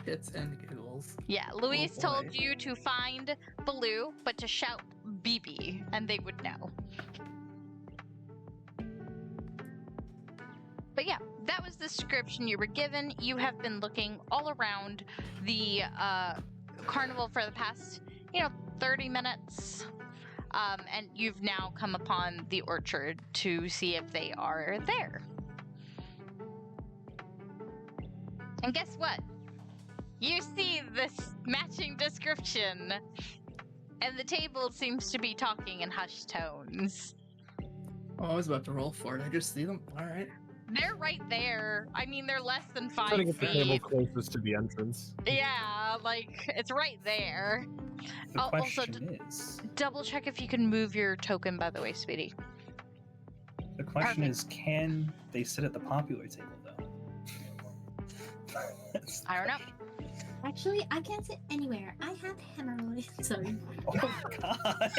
Shits and giggles. Yeah, Luis boy. told you to find Baloo, but to shout BB, and they would know. But yeah, that was the description you were given. You have been looking all around the carnival for the past, 30 minutes. And you've now come upon the orchard to see if they are there. And guess what? You see this matching description. And the table seems to be talking in hushed tones. Oh, I was about to roll for it. I just see them. Alright. They're right there. I mean, they're less than 5 Trying to get the table feet. closest to the entrance. Yeah, it's right there. The Also, question is... double check if you can move your token, by the way, Speedy. The question Perfect. is, can they sit at the popular table, though? I don't know. Actually, I can't sit anywhere. I have hemorrhoids. Sorry. Oh, God.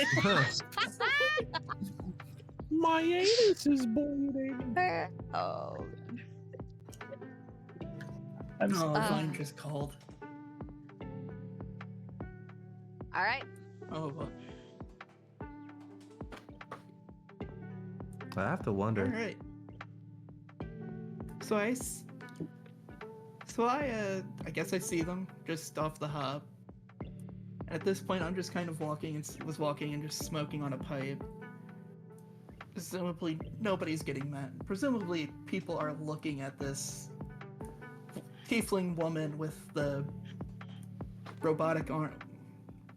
My anus is bleeding. Oh. I'm No, sorry. mine just called. All right. Oh, well. I have to wonder. Alright. So I guess I see them just off the hub. At this point, I'm just kind of walking and just smoking on a pipe. Presumably, nobody's getting mad. Presumably, people are looking at this tiefling woman with the robotic arm.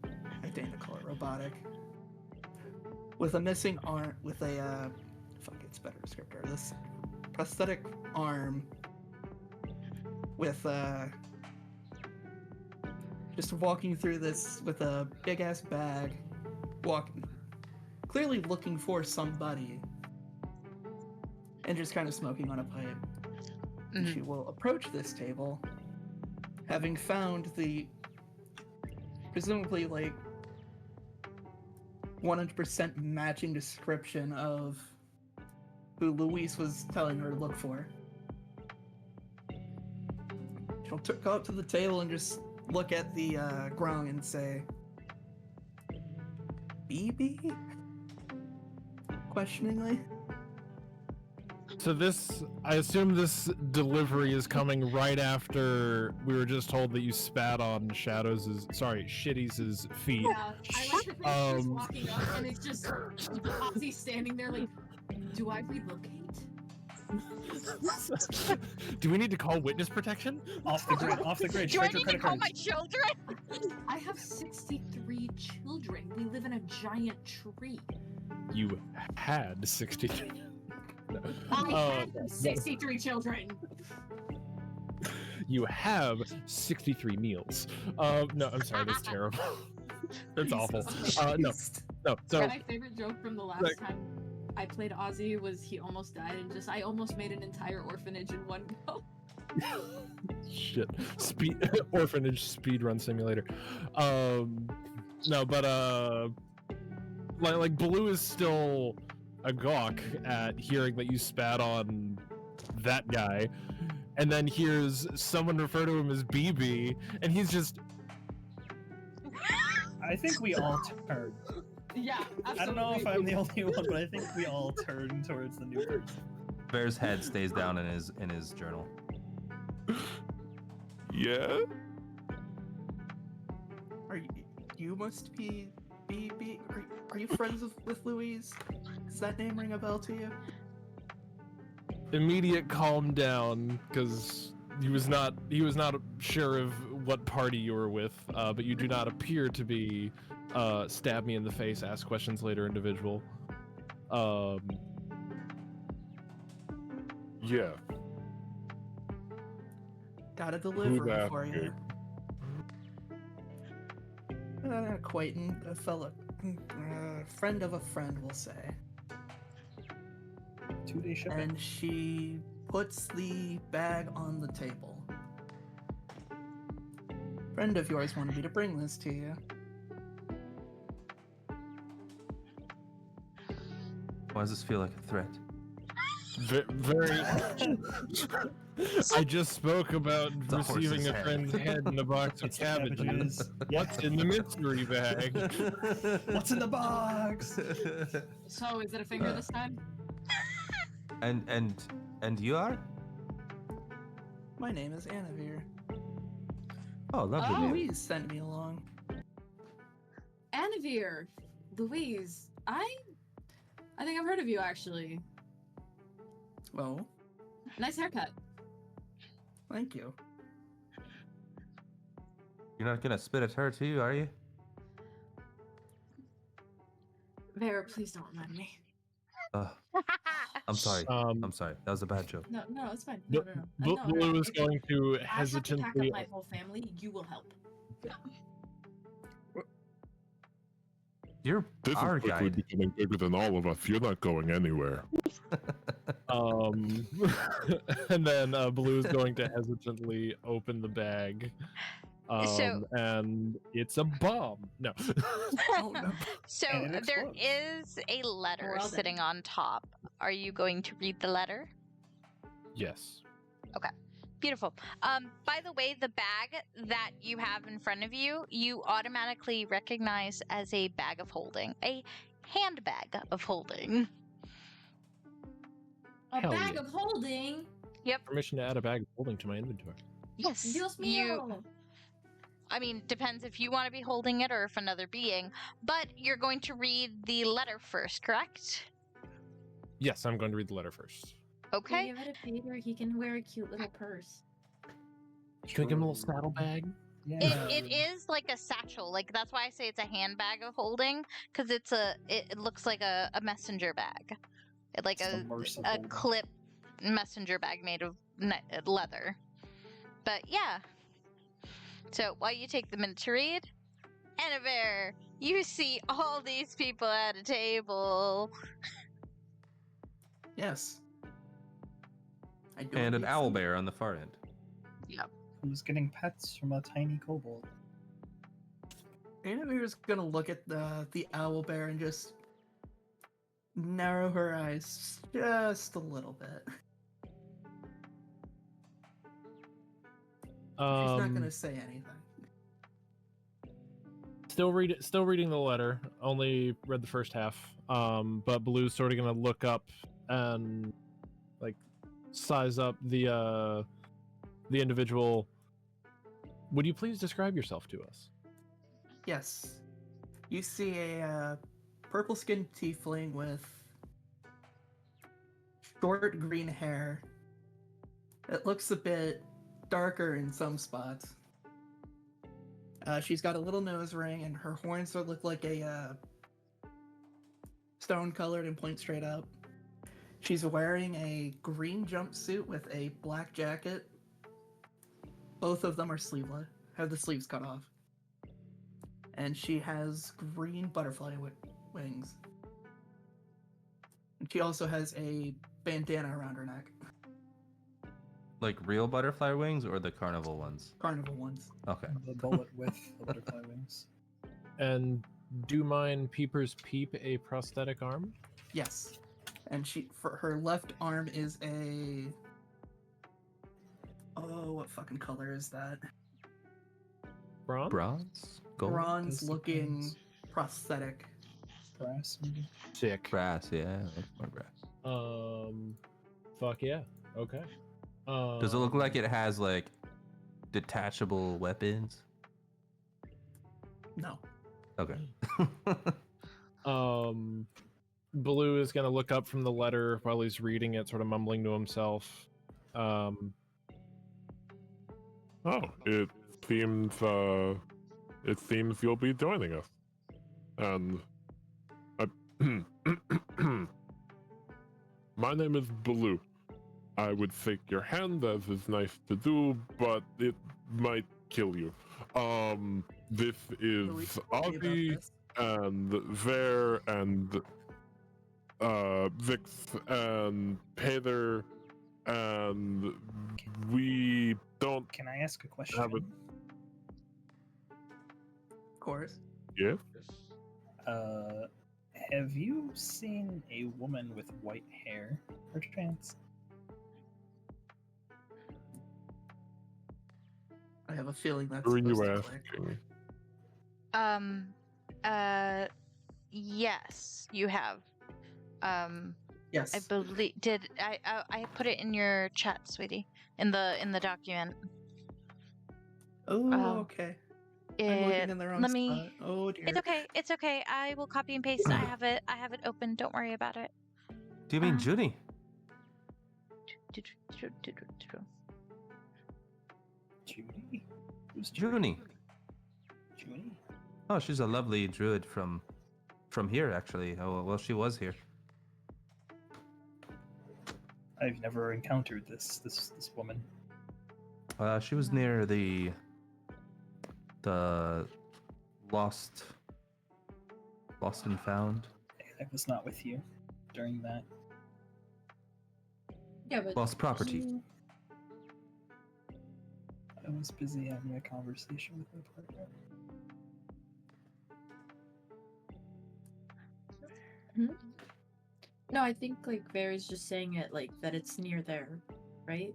I think to call it robotic. With a missing arm, with a it's better descriptor. This prosthetic arm with just walking through this with a big ass bag, clearly looking for somebody, and just kind of smoking on a pipe. Mhm. She will approach this table, having found the presumably 100% matching description of who Louise was telling her to look for. She'll go up to the table and just look at the Grung and say, "BB?" Questioningly. So I assume this delivery is coming right after we were just told that you spat on Shitty's feet. Yeah, I like to think she's walking up and it's just Ozzie standing there like, do I relocate? Do we need to call witness protection? Off the grid. Do I Straight to need to credit call cards. my children? I have 63 children. We live in a giant tree. You had 60. No. I have 63 children. You have 63 meals. No, I'm sorry, that's terrible. That's awful. No. So My favorite joke from the last time I played Ozzie was he almost died and I almost made an entire orphanage in one go. Shit. Orphanage speedrun simulator. No, but like Blue is still agawk at hearing that you spat on that guy, and then hears someone refer to him as BB, and he's just. I think we all turned. Yeah, absolutely. I don't know if I'm the only one, but I think we all turned towards the new person. Bear's head stays down in his journal. Yeah? You must be BB? Are you friends with Louise? Does that name ring a bell to you? Immediate calm down, because he was not sure of what party you were with, but you do not appear to be stab me in the face, ask questions later individual. Yeah. Got a delivery that for you. An acquaintance, a fellow, friend of a friend, we'll say. 2-day shipping. And she puts the bag on the table. Friend of yours wanted me to bring this to you. Why does this feel like a threat? Very. I just spoke about It's a receiving horse's a head. friend's head in a box of cabbages. Cabbages. What's in the mystery bag? What's in the box? So, is it a finger this time? And you are? My name is Annavere. Oh, lovely. name. Louise sent me along. Annavere, Louise, I think I've heard of you actually. Well, Nice haircut. thank you. You're not gonna spit at her too, are you? Vaer, please don't remind me. I'm sorry. Um, I'm sorry. That was a bad joke. No, it's fine. No. Blue is If going to I have to pack up hesitantly. my whole family, you will help. You're This our is quickly guide. becoming bigger than all of us. You're not going anywhere. And then Blue is going to hesitantly open the bag. And it's a bomb. No. Oh, no. So And it there explodes. is a letter Well then. sitting on top. Are you going to read the letter? Yes. Beautiful. By the way, the bag that you have in front of you, you automatically recognize as a bag of holding, a handbag of holding. A Hell bag yeah. of holding. Permission to add a bag of holding to my inventory. Yes. Dios You, mío. I mean, depends if you want to be holding it or if another being, but you're going to read the letter first, correct? Yes, I'm going to read the letter first. Okay. Give it to Paeder. He can wear a cute little purse. Can I give him a little saddlebag? Yeah. It is like a satchel. Like that's why I say it's a handbag of holding, because it looks like a messenger bag, like It's a submersible. clip messenger bag made of leather. But yeah. So while you take the minute to read, Annavere, you see all these people at a table. Yes. I do And an indeed owl see. bear on the far end. Who's getting pets from a tiny kobold? Annavere's gonna look at the owl bear and just narrow her eyes just a little bit. She's not gonna say anything. Still reading the letter. Only read the first half. But Blue's sort of gonna look up and like size up the individual. Would you please describe yourself to us? Yes. You see a purple-skinned tiefling with short green hair. It looks a bit darker in some spots. She's got a little nose ring, and her horns look like a stone-colored and point straight up. She's wearing a green jumpsuit with a black jacket. Both of them are sleeveless, have the sleeves cut off. And she has green butterfly wings. And she also has a bandana around her neck. Like real butterfly wings or the carnival ones? Carnival ones. Okay. The bullet with the butterfly wings. And do mine peepers peep a prosthetic arm? Yes. And for her left arm is a... Oh, what fucking color is that? Bronze? Bronze? Gold? Bronze-looking prosthetic. Brass, maybe? Sick. Brass, yeah. That's more brass. Fuck yeah. Okay. Does it look like it has like detachable weapons? No. Okay. Blue is gonna look up from the letter while he's reading it, sort of mumbling to himself. Oh, it seems you'll be joining us. And my name is Blue. I would shake your hand, as is nice to do, but it might kill you. This is Ozzie and Vaer and Vix and Paeder, and we don't Can I ask a question? have it. Of course. Yeah? Have you seen a woman with white hair, perchance? I have a feeling that's Who are you supposed to click. asking? Yes, you have. Yes. I believe I put it in your chat, sweetie, in the document. Oh, okay. I'm looking in the wrong let me. spot. Oh dear. It's okay. It's okay. I will copy and paste. I have it. I have it open. Don't worry about it. Do you mean Junie? Judy? Who's Junie. Judy? Oh, she's a lovely druid from here, actually. Oh, well, she was here. I've never encountered this woman. She was near the lost and found. I was not with you during that. Yeah, but Lost property. I was busy having a conversation with my partner. no, I think like Vaer's just saying it like that it's near there, right?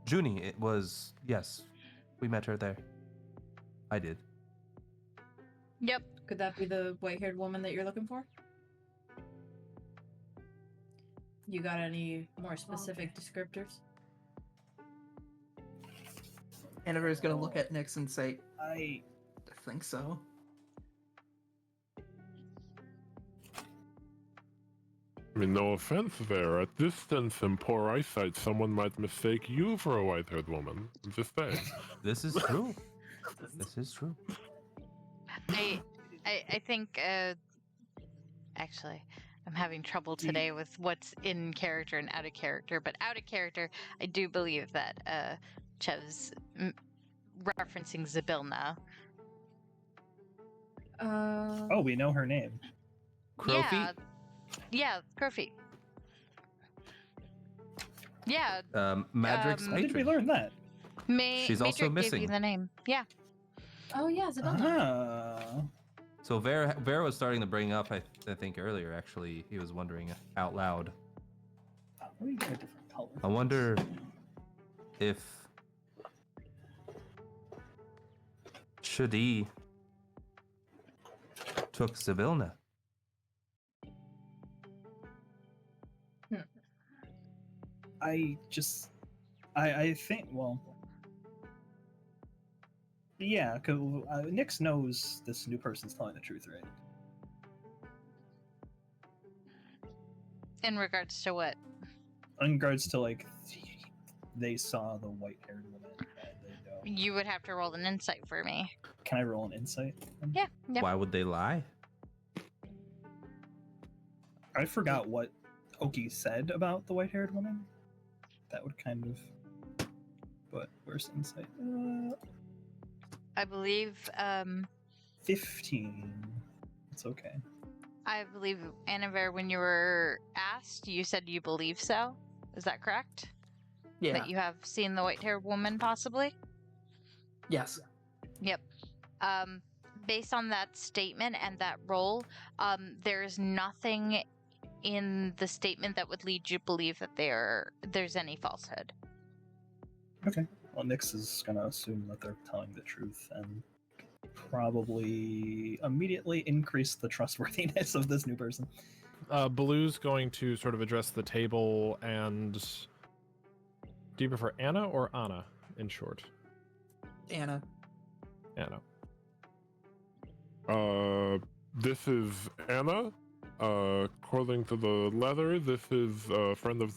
Junie, it was, yes. We met her there. I did. Yep. Could that be the white-haired woman that you're looking for? You got any more specific descriptors? Annavere's gonna look at Nyx and say, I I think so. I mean, no offense there. At distance and poor eyesight, someone might mistake you for a white-haired woman. I'm just saying. This is true. This is true. I think actually I'm having trouble today with what's in character and out of character, but out of character I do believe that Chev's referencing Zybilna. Oh, we know her name. Crowfeet? Yeah, Crowfeet. Yeah. Madrix When did we Patron. learn that? She's She's also Madrick missing. gave you the name. Yeah. Oh yeah, Isabella. So Vaer was starting to bring up, I think earlier actually, he was wondering out loud. Let me get a different color. I wonder if Shadi took Sibilna. I think, well, yeah, because Nyx knows this new person's telling the truth, right? In regards to what? In regards to, like, they saw the white-haired woman, and they know. You would have to roll an insight for me. Can I roll an insight? Yeah. Why would they lie? I forgot what Oaky said about the white-haired woman. That would kind of... But where's insight? I believe, 15. It's okay. I believe, Annavere, when you were asked, you said you believe so. Is that correct? Yeah. That you have seen the white-haired woman, possibly? Yes. Yep. Based on that statement and that roll, there's nothing in the statement that would lead you to believe that there's any falsehood. Okay. Well, Nyx is going to assume that they're telling the truth and probably immediately increase the trustworthiness of this new person. Blue's going to sort of address the table and... Do you prefer Anna or Anna, in short? Anna. Anna. This is Anna. According to the letter, this is a friend of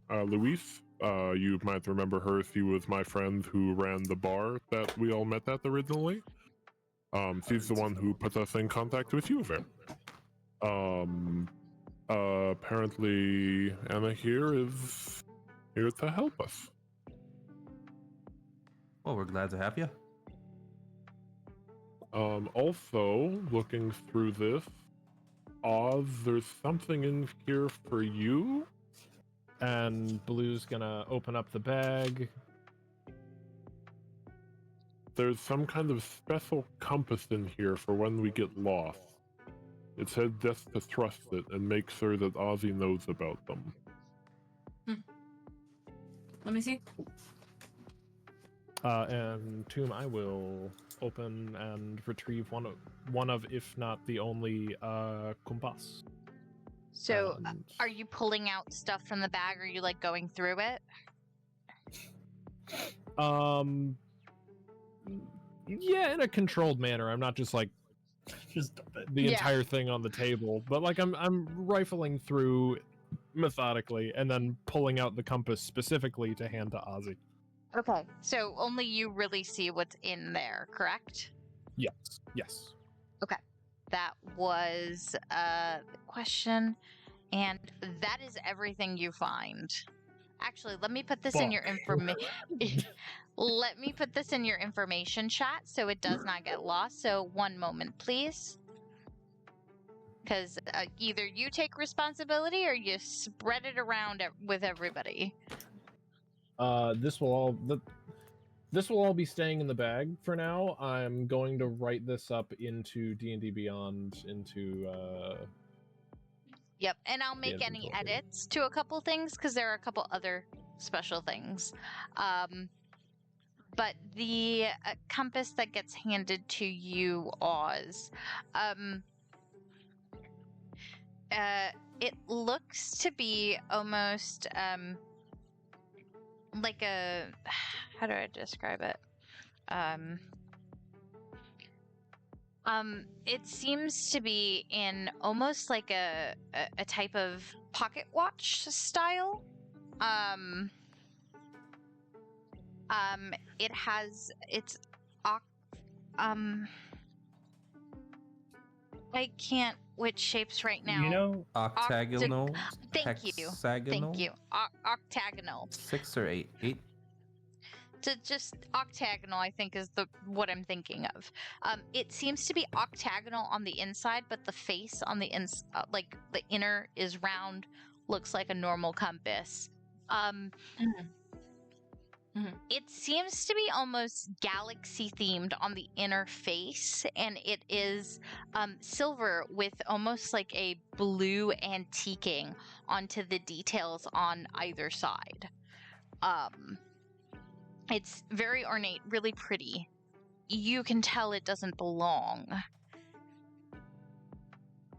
Luis. You might remember her. She was my friend who ran the bar that we all met at originally. She's the one who put us in contact with you, Vaer. Apparently Anna here is here to help us. Well, we're glad to have you. Also, looking through this, Oz, there's something in here for you. And Blue's gonna open up the bag. There's some kind of special compass in here for when we get lost. It said just to trust it and make sure that Ozzie knows about them. Let me see. And Tomb, I will open and retrieve one of, if not the only, compass. So, are you pulling out stuff from the bag, or are you, like, going through it? Yeah, in a controlled manner. I'm not just, like, Just dump it. the entire thing on the table, but, like, I'm rifling through methodically and then pulling out the compass specifically to hand to Ozzie. Okay. So, only you really see what's in there, correct? Yes. Okay. That was the question, and that is everything you find. Actually, let me put this in your Let me put this in your information chat so it does not get lost. So, one moment, please. Because either you take responsibility or you spread it around with everybody. This will all be staying in the bag for now. I'm going to write this up into D&D Beyond into Yep, and I'll make any edits to a couple things because there are a couple other special things. But the compass that gets handed to you, Oz, it looks to be almost like a, how do I describe it? It seems to be in almost like a type of pocket watch style. It has I can't which shapes right now. You know, Octagonal. Thank you. Octagonal. 6 or 8? 8. Just octagonal, I think, is what I'm thinking of. It seems to be octagonal on the inside, but the face on the like the inner is round, looks like a normal compass. It seems to be almost galaxy themed on the inner face, and it is silver with almost like a blue antiquing onto the details on either side. It's very ornate, really pretty. You can tell it doesn't belong,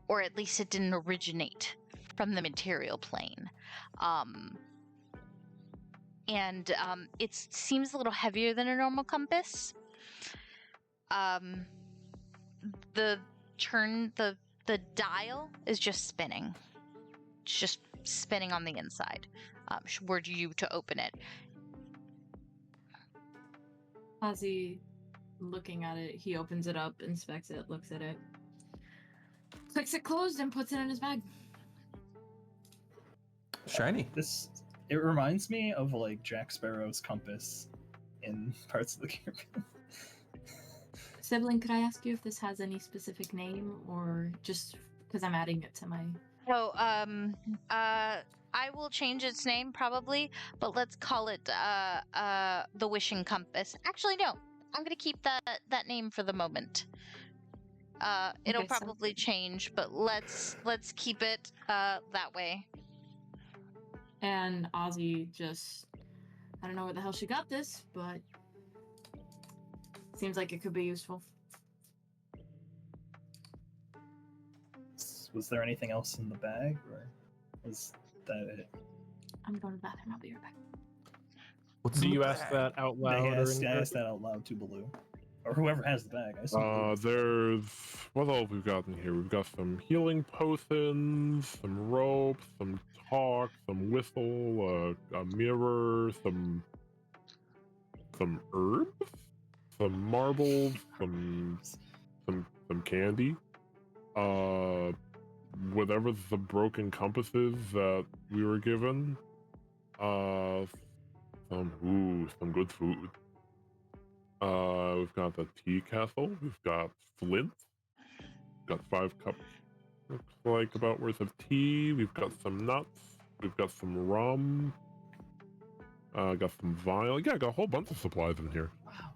or at least it didn't originate from the material plane. And it seems a little heavier than a normal compass. The dial is just spinning. It's just spinning on the inside. Were you to open it? Ozzie, looking at it, he opens it up, inspects it, looks at it, clicks it closed, and puts it in his bag. Shiny. It reminds me of like Jack Sparrow's compass in parts of the Caribbean. Sibling, could I ask you if this has any specific name, or just because I'm adding it to my... Oh, I will change its name probably, but let's call it the Wishing Compass. Actually, no, I'm gonna keep that name for the moment. It'll probably change, but let's keep it that way. And Ozzie just, I don't know where the hell she got this, but seems like it could be useful. Was there anything else in the bag, or was that it? I'm going to the bathroom. I'll be right back. Do you ask that out loud? I asked that out loud to Baloo. Or whoever has the bag. I assume There's... What all we've got in here? We've got some healing potions, some rope, some talk, some whistle, a mirror, some herbs, some marbles, some candy. Whatever the broken compasses that we were given. Some good food. We've got the tea castle. We've got flint. Got 5 cups. Looks like about worth of tea. We've got some nuts. We've got some rum. Got some vial. Yeah, got a whole bunch of supplies in here. Wow.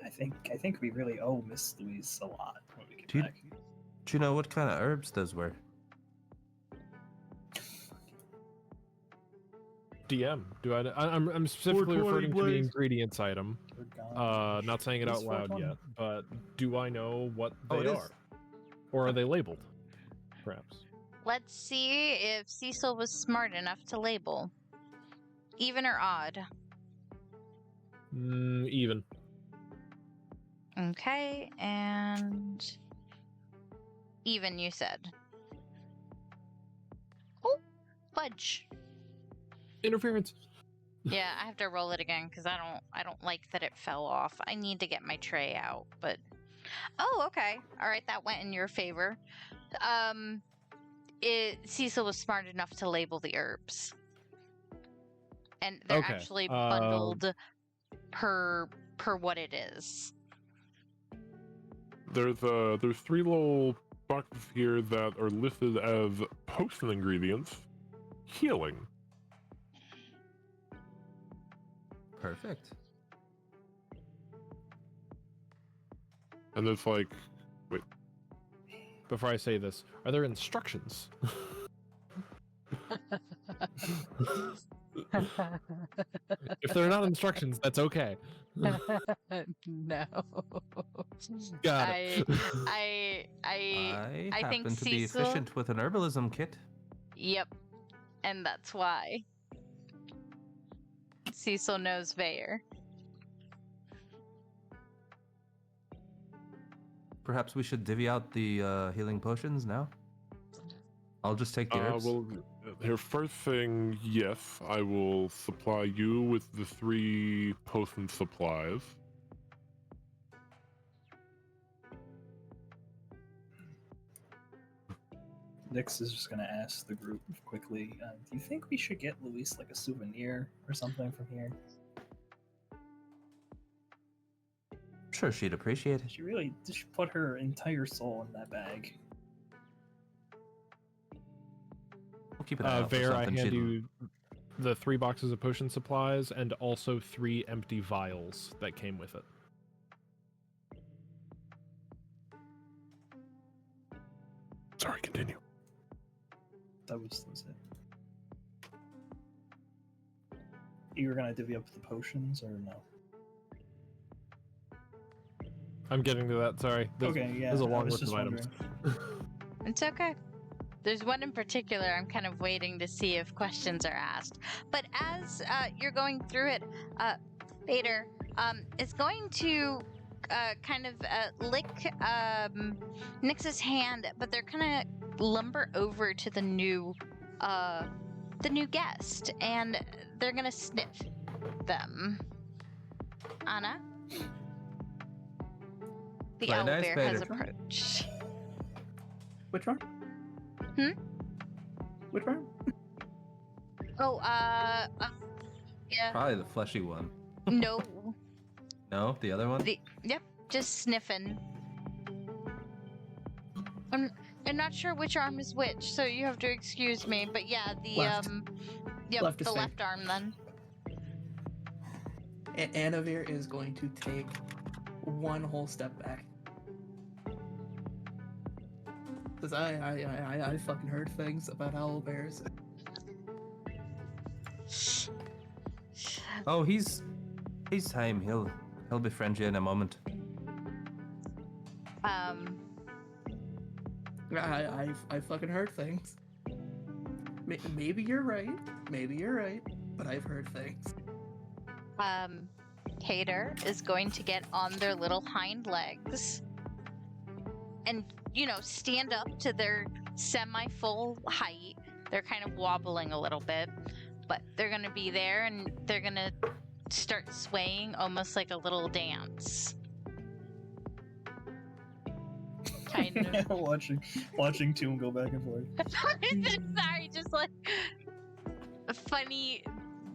I think we really owe Miss Louise a lot when we get back. Do you know what kind of herbs those were? DM. I'm specifically referring to the ingredients item. Not saying it out loud yet, but do I know what they are? Or are they labeled? Perhaps. Let's see if Cecil was smart enough to label. Even or odd? Even. Okay, and even, you said. Oh, fudge. Interference. Yeah, I have to roll it again because I don't like that it fell off. I need to get my tray out, but oh, okay. All right, that went in your favor. Cecil was smart enough to label the herbs, and they're actually bundled per what it is. There's 3 little boxes here that are listed as potion ingredients. Healing. Perfect. And it's like, wait. Before I say this, are there instructions? If they're not instructions, that's okay. No. Got it. I think happen to Cecil... be efficient with an herbalism kit. Yep, and that's why Cecil knows Vaer. Perhaps we should divvy out the healing potions now? I'll just take the herbs. Well, here, first thing, yes, I will supply you with the 3 potion supplies. Nyx is just going to ask the group quickly, do you think we should get Louise like a souvenir or something from here? I'm sure she'd appreciate it. She put her entire soul in that bag. We'll keep an eye out for Vaer, I something hand she'd you the 3 boxes of potion supplies and also 3 empty vials that came with it. Sorry, continue. That was it. You were gonna divvy up the potions or no? I'm getting to that, sorry. Okay, yeah. There's a I long was list of just items. It's okay. There's one in particular I'm kind of waiting to see if questions are asked. But as you're going through it, Paeder is going to kind of lick Nyx's hand, but they're kind of lumber over to the new guest, and they're gonna sniff them. Anna? The Play nice, owlbear has Paeder. approached. Which one? Which one? Oh, yeah. Probably the fleshy one. No. No, the other one. Yep, just sniffing. I'm not sure which arm is which, so you have to excuse me. But yeah, the Left. yep, Left is the safe. left arm then. Annavere is going to take one whole step back. Because I fucking heard things about owlbears. Oh, he's time. He'll befriend you in a moment. I fucking heard things. Maybe you're right. Maybe you're right. But I've heard things. Hator is going to get on their little hind legs and, stand up to their semi-full height. They're kind of wobbling a little bit, but they're going to be there and they're going to start swaying almost like a little dance. Kind of. watching Toon go back and forth. Sorry, just like funny,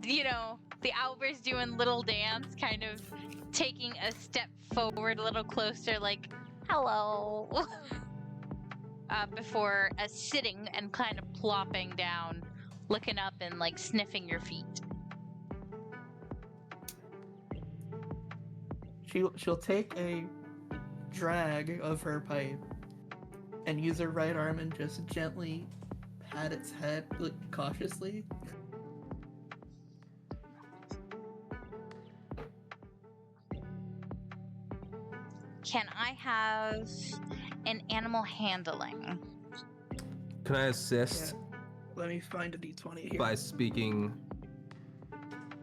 the owlbear's doing little dance, kind of taking a step forward a little closer, like, hello, before sitting and kind of plopping down, looking up and like sniffing your feet. She'll take a drag of her pipe and use her right arm and just gently pat its head, like, cautiously. Can I have an animal handling? Can I assist Let me find a d20 here. by speaking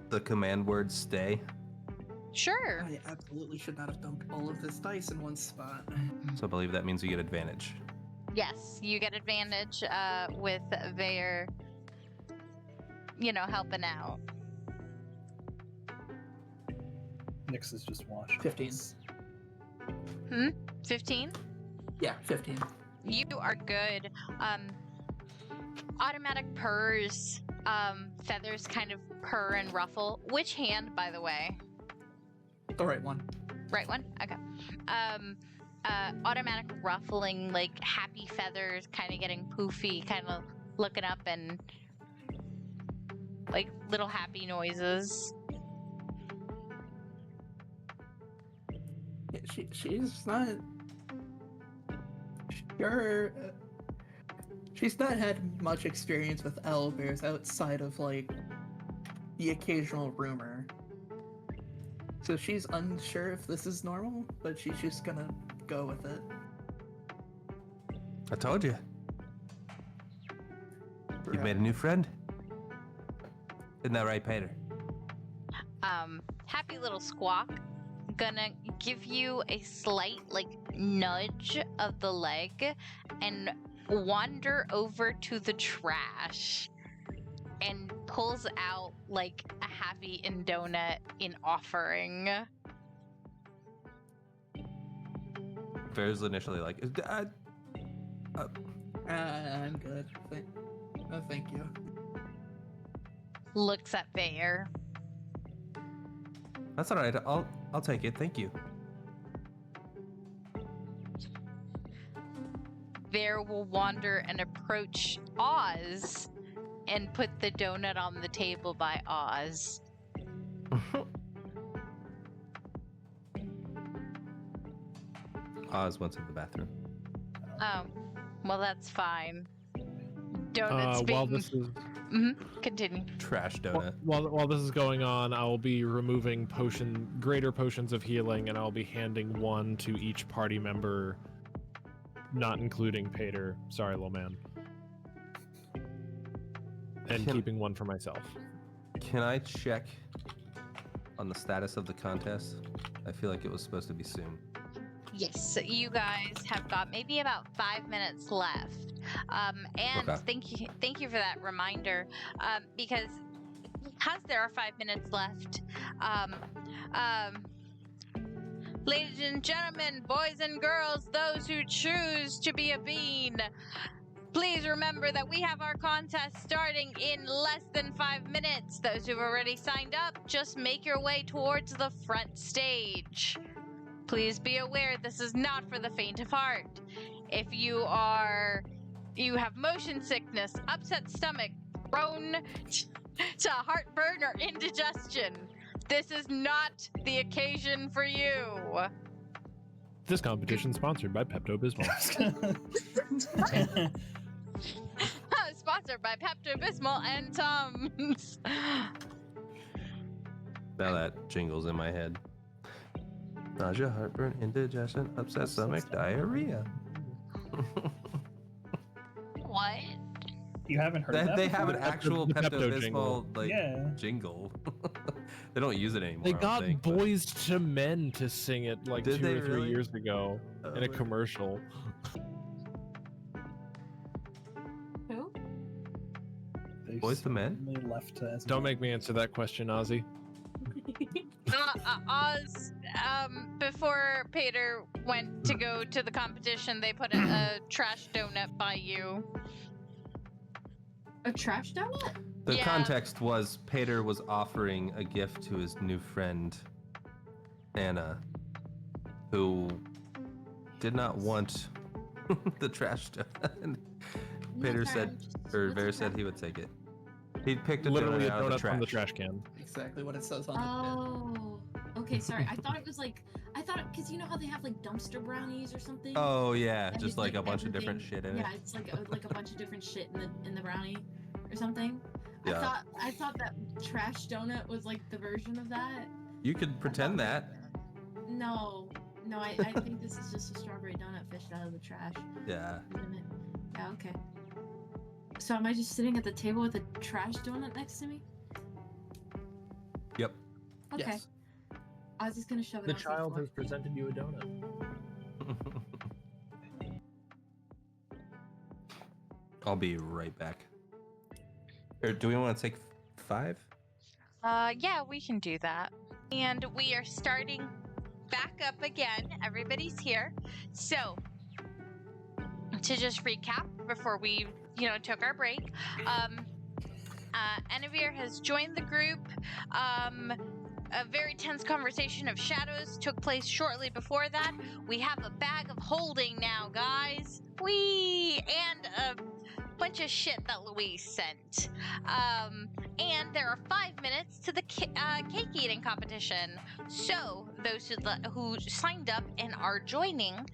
the command word "stay"? Sure. I absolutely should not have dumped all of this dice in one spot. So I believe that means you get advantage. Yes, you get advantage with Vaer, helping out. Nyx is just watching. 15. 15? Yeah, 15. You are good. Automatic purrs, feathers kind of purr and ruffle. Which hand, by the way? The right one. Right one? Okay. Automatic ruffling, like happy feathers kind of getting poofy, kind of looking up and like little happy noises. Yeah, she's not sure. She's not had much experience with owlbears outside of like the occasional rumor. So she's unsure if this is normal, but she's just gonna go with it. I told you. You made a new friend. Isn't that right, Paeder? Happy little squawk. Gonna give you a slight like nudge of the leg and wander over to the trash and pulls out like a happy donut in offering. Vaer's initially like, I'm good. Thank you. Looks at Vaer. that's all right. I'll take it. Thank you. Vaer will wander and approach Oz and put the donut on the table by Oz. Oz went to the bathroom. Oh, well, that's fine. Donuts being... While this is Continue. Trash donut. while this is going on, I will be removing greater potions of healing, and I'll be handing one to each party member, not including Paeder. Sorry, little man. And keeping one for myself. Can I check on the status of the contest? I feel like it was supposed to be soon. Yes, you guys have got maybe about 5 minutes left. And Okay. thank you for that reminder. Because there are 5 minutes left, ladies and gentlemen, boys and girls, those who choose to be a bean, please remember that we have our contest starting in less than 5 minutes. Those who've already signed up, just make your way towards the front stage. Please be aware this is not for the faint of heart. If you have motion sickness, upset stomach, prone to heartburn or indigestion, this is not the occasion for you. This competition sponsored by Pepto-Bismol. Sponsored by Pepto-Bismol and Tums. Now that jingle's in my head. Nausea, heartburn, indigestion, upset stomach, diarrhea. What? You haven't heard that? They have before? an actual The Pepto Pepto-Bismol jingle. jingle. They don't use it anymore. They I don't got think, but- Boys to Men to sing it like Did 2 they or 3 really? years ago in a commercial. Who? They Boys to Men? certainly left as Don't make me answer that question, Ozzie. Oz, before Paeder went to go to the competition, they put a trash donut by you. A trash donut? The Yeah. context was Paeder was offering a gift to his new friend, Anna, who did not want the trash donut. Paeder said, or Vaer said he would take it. He picked a Literally donut a out of the donut from the trash. trash can. Exactly what it says on Oh, okay. Sorry, I thought it was like because you know how they have like dumpster brownies or something. Oh yeah, And just it's, like a bunch of different everything- shit in it. Yeah, it's like a bunch of different shit in the brownie or something. Yeah. I thought that trash donut was like the version of that. You could pretend that. No, I think this is just a strawberry donut fished out of the trash. Yeah. Isn't it? Yeah, okay. So am I just sitting at the table with a trash donut next to me? Yep. Okay. Yes. I was just gonna shove it The onto child floor. has presented you a donut. I'll be right back. Or do we want to take 5? Yeah, we can do that. And we are starting back up again. Everybody's here. So, to just recap before we, took our break, Annavere has joined the group. A very tense conversation of shadows took place shortly before that. We have a bag of holding now, guys. And a bunch of shit that Louise sent. And there are 5 minutes to the cake eating competition. So those who signed up and are joining,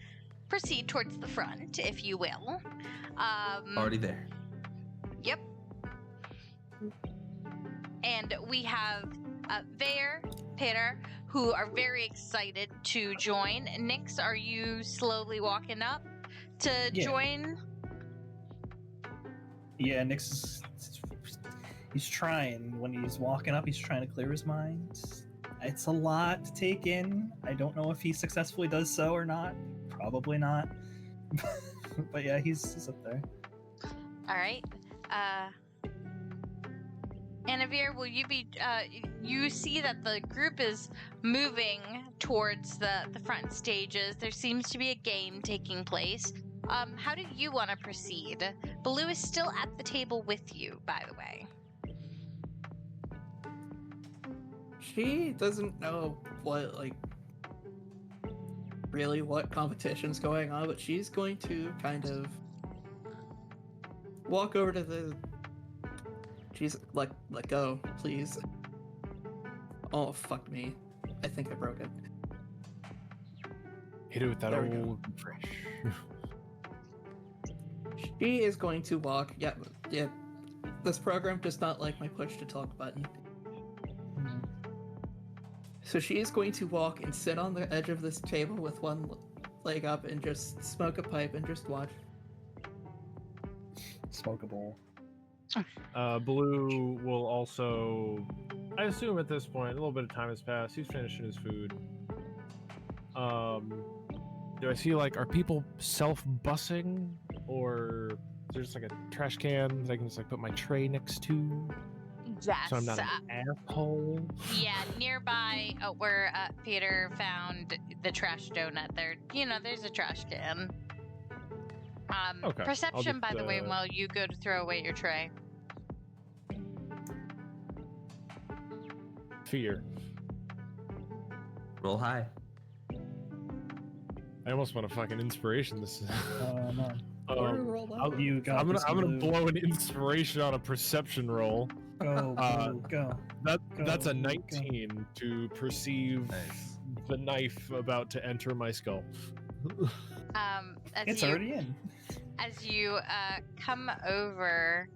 proceed towards the front, if you will. Already there. Yep. And we have Vaer, Paeder, who are very excited to join. Nyx, are you slowly walking up to join? Yeah, Nyx he's trying. When he's walking up, he's trying to clear his mind. It's a lot to take in. I don't know if he successfully does so or not. Probably not. But yeah, he's up there. All right. Annavere, will you be? You see that the group is moving towards the front stages. There seems to be a game taking place. How do you want to proceed? Blue is still at the table with you, by the way. She doesn't know what competition's going on, but she's going to kind of walk over to the Jesus, let go, please. Oh, fuck me. I think I broke it. Hit it with that There we go. old fresh. She is going to walk. Yeah. This program does not like my push to talk button. So she is going to walk and sit on the edge of this table with one leg up and just smoke a pipe and just watch. Smoke a bowl. Blue will also, I assume at this point, a little bit of time has passed. He's finishing his food. Do I see, like, are people self-bussing? Or is there just, like, a trash can that I can just, like, put my tray next to? Yes. So I'm not an asshole? Yeah, nearby where Paeder found the trash donut, there's a trash can. Okay, Perception, by the way, while you go to throw away your tray. Fear. Roll high. I almost want a fucking inspiration. This is. No. I'm gonna blow an inspiration on a perception roll. Go, go. That's a 19 to perceive the knife about to enter my skull. It's already in. As you come over,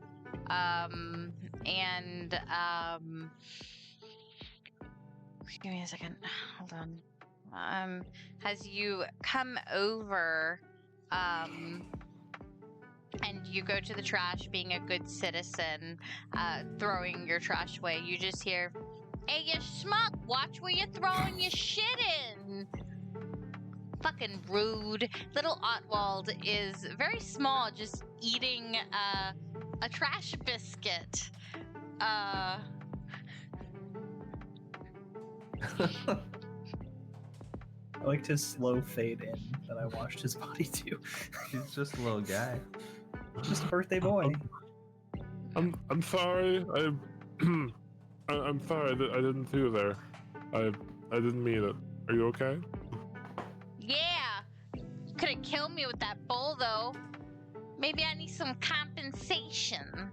give me a second. Hold on. As you come over, and you go to the trash, being a good citizen, throwing your trash away, you just hear, "Hey, you schmuck! Watch where you're throwing your shit in!" Fucking rude. Little Otwald is very small, just eating a trash biscuit. I liked his slow fade in that I watched his body do. He's just a little guy. Just a birthday boy. I'm sorry. I'm sorry that I didn't see you there. I didn't mean it. Are you okay? Yeah. Could've killed me with that bowl, though. Maybe I need some compensation.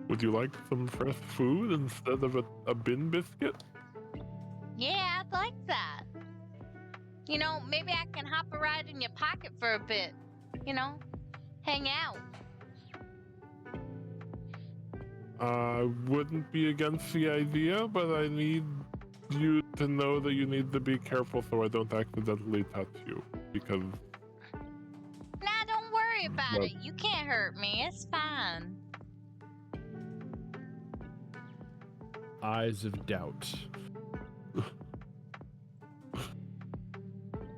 Would you like some fresh food instead of a bin biscuit? Yeah, I'd like that. Maybe I can hop a ride in your pocket for a bit. Hang out. I wouldn't be against the idea, but I need you to know that you need to be careful so I don't accidentally touch you, because... Nah, don't worry about it. You can't hurt me. It's fine. Eyes of doubt.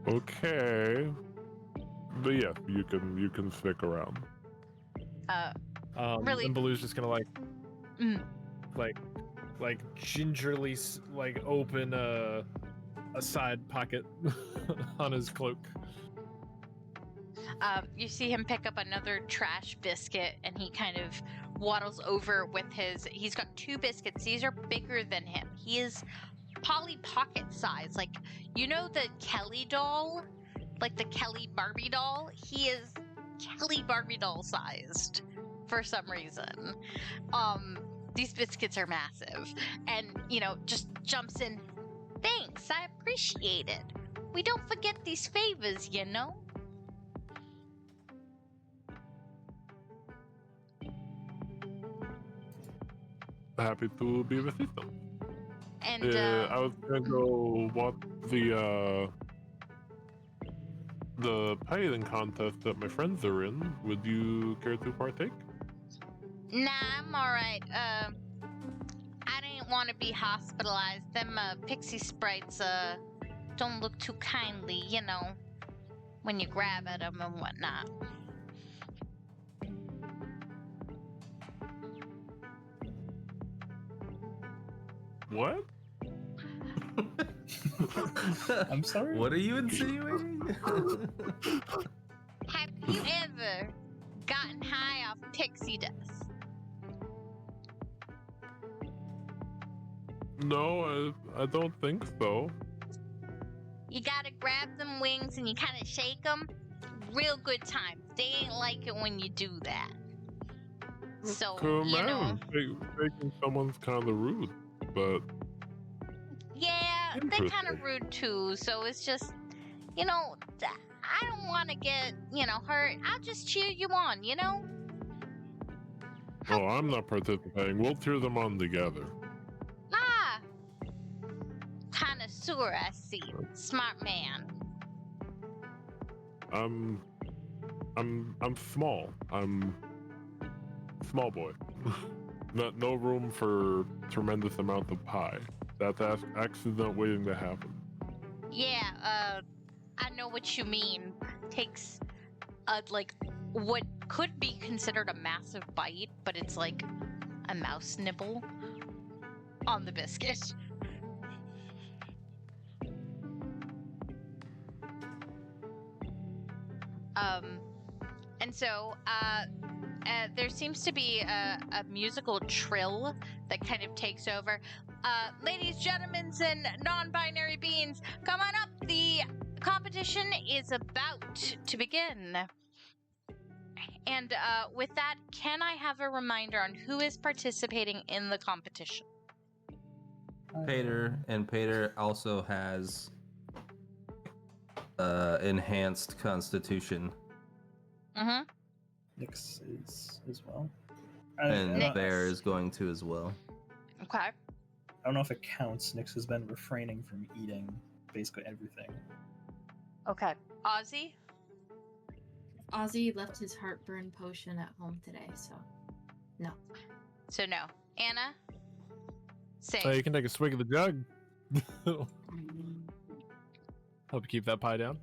Okay. But yeah, you can stick around. Really? And Baloo's just gonna like gingerly open a side pocket on his cloak. You see him pick up another trash biscuit, and he kind of waddles over with he's got 2 biscuits. These are bigger than him. He is Polly Pocket size. The Kelly doll? Like the Kelly Barbie doll? He is Kelly Barbie doll sized for some reason. These biscuits are massive. And, just jumps in. Thanks, I appreciate it. We don't forget these favors, Happy to be with you. And I was gonna go watch the painting contest that my friends are in. Would you care to partake? Nah, I'm alright. I didn't want to be hospitalized. Them pixie sprites don't look too kindly, when you grab at them and whatnot. What? I'm sorry? What are you insinuating? Have you ever gotten high off pixie dust? No, I don't think so. You gotta grab them wings and you kind of shake them. Real good times. They ain't like it when you do that. So, Could you know, imagine making someone's kind of rude, but yeah, they kind Interesting. of rude too. So it's just, you know, I don't want to get, hurt. I'll just cheer you on, you know? oh, I'm not participating. We'll cheer them on together. Ah! Connoisseur, I see. Smart man. I'm small. I'm small boy. No room for tremendous amount of pie. That's accident waiting to happen. Yeah, I know what you mean. Takes, like, what could be considered a massive bite, but it's like a mouse nibble on the biscuit. And so, there seems to be a musical trill that kind of takes over. Ladies, gentlemen, and non-binary beings, come on up. The competition is about to begin. And with that, can I have a reminder on who is participating in the competition? Paeder, and Paeder also has enhanced constitution. Mm-hmm. Nyx is as well. And Nyx. Vaer is going to as well. Okay. I don't know if it counts. Nyx has been refraining from eating basically everything. Okay. Ozzie? Ozzie left his heartburn potion at home today, so no. So no. Anna? Same. So you can take a swig of the jug. Help you keep that pie down.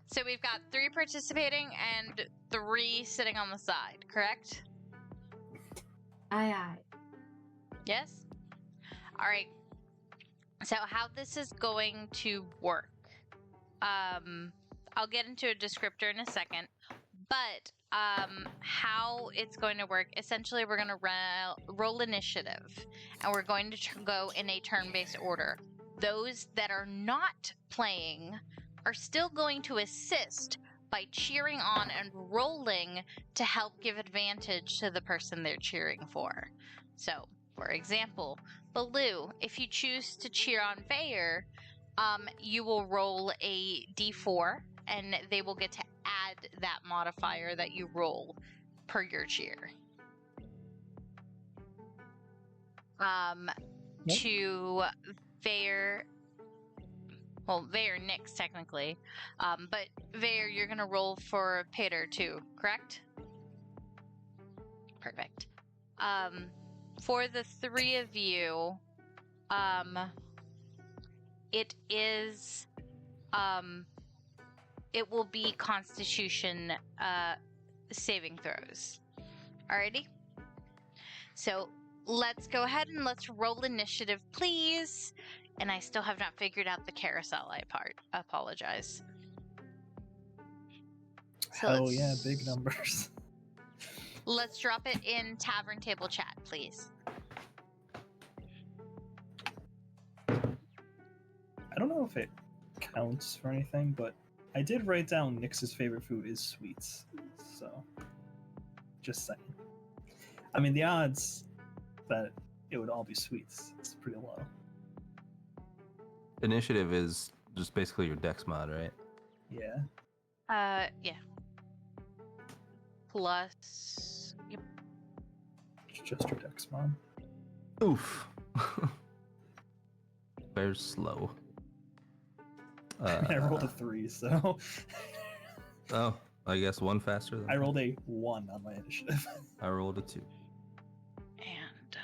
So we've got 3 participating and 3 sitting on the side, correct? Aye, aye. Yes? Alright. So how this is going to work. I'll get into a descriptor in a second. But how it's going to work, essentially we're going to roll initiative. And we're going to go in a turn-based order. Those that are not playing are still going to assist by cheering on and rolling to help give advantage to the person they're cheering for. So, for example, Baloo, if you choose to cheer on Vaer, you will roll a d4, and they will get to add that modifier that you roll per your cheer. To Vaer... Well, Vaer Nyx, technically. But Vaer, you're going to roll for Paeder, too, correct? Perfect. For the 3 of you, it is... it will be Constitution saving throws. Alrighty? So, let's go ahead and let's roll initiative, please. And I still have not figured out the carousel part. Apologize. So Hell yeah, big numbers. Let's drop it in Tavern Table chat, please. I don't know if it counts for anything, but I did write down Nyx's favorite food is sweets. So, just saying. I mean, the odds that it would all be sweets is pretty low. Initiative is just basically your dex mod, right? Yeah. Yeah. Plus... Yep. It's just your dex mod. Oof. Very slow. I rolled a 3, so... Oh, I guess 1 faster than I rolled a 1 on my initiative. I rolled a 2. And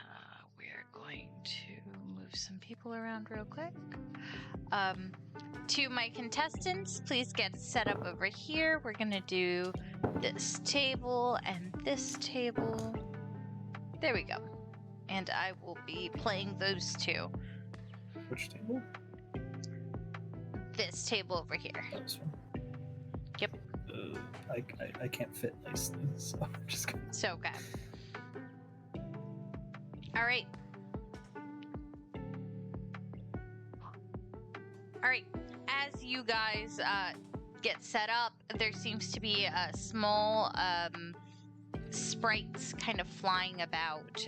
we're going to move some people around real quick. To my contestants, please get set up over here. We're gonna do this table and this table. There we go. And I will be playing those 2. Which table? This table over here. This one. Yep. I can't fit nicely, so I'm just gonna... So good. Alright. Alright. As you guys get set up, there seems to be a small sprites kind of flying about,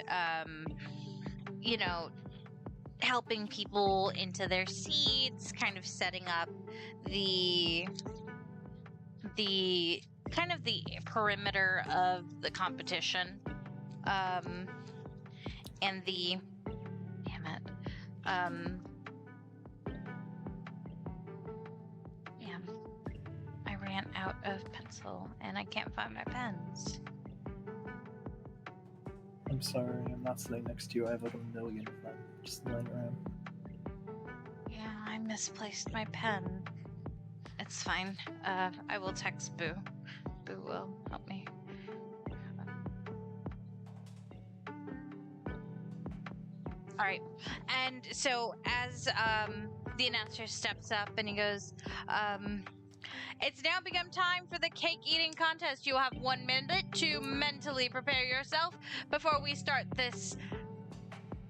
helping people into their seats, kind of setting up the kind of the perimeter of the competition, and the I ran out of pencil and I can't find my pens. I'm sorry, I'm not sitting next to you. I have like a million of them just laying around. Yeah, I misplaced my pen. It's fine. I will text Boo. Boo will help me. Alright, and so as the announcer steps up and he goes, it's now become time for the cake eating contest. You have 1 minute to mentally prepare yourself before we start this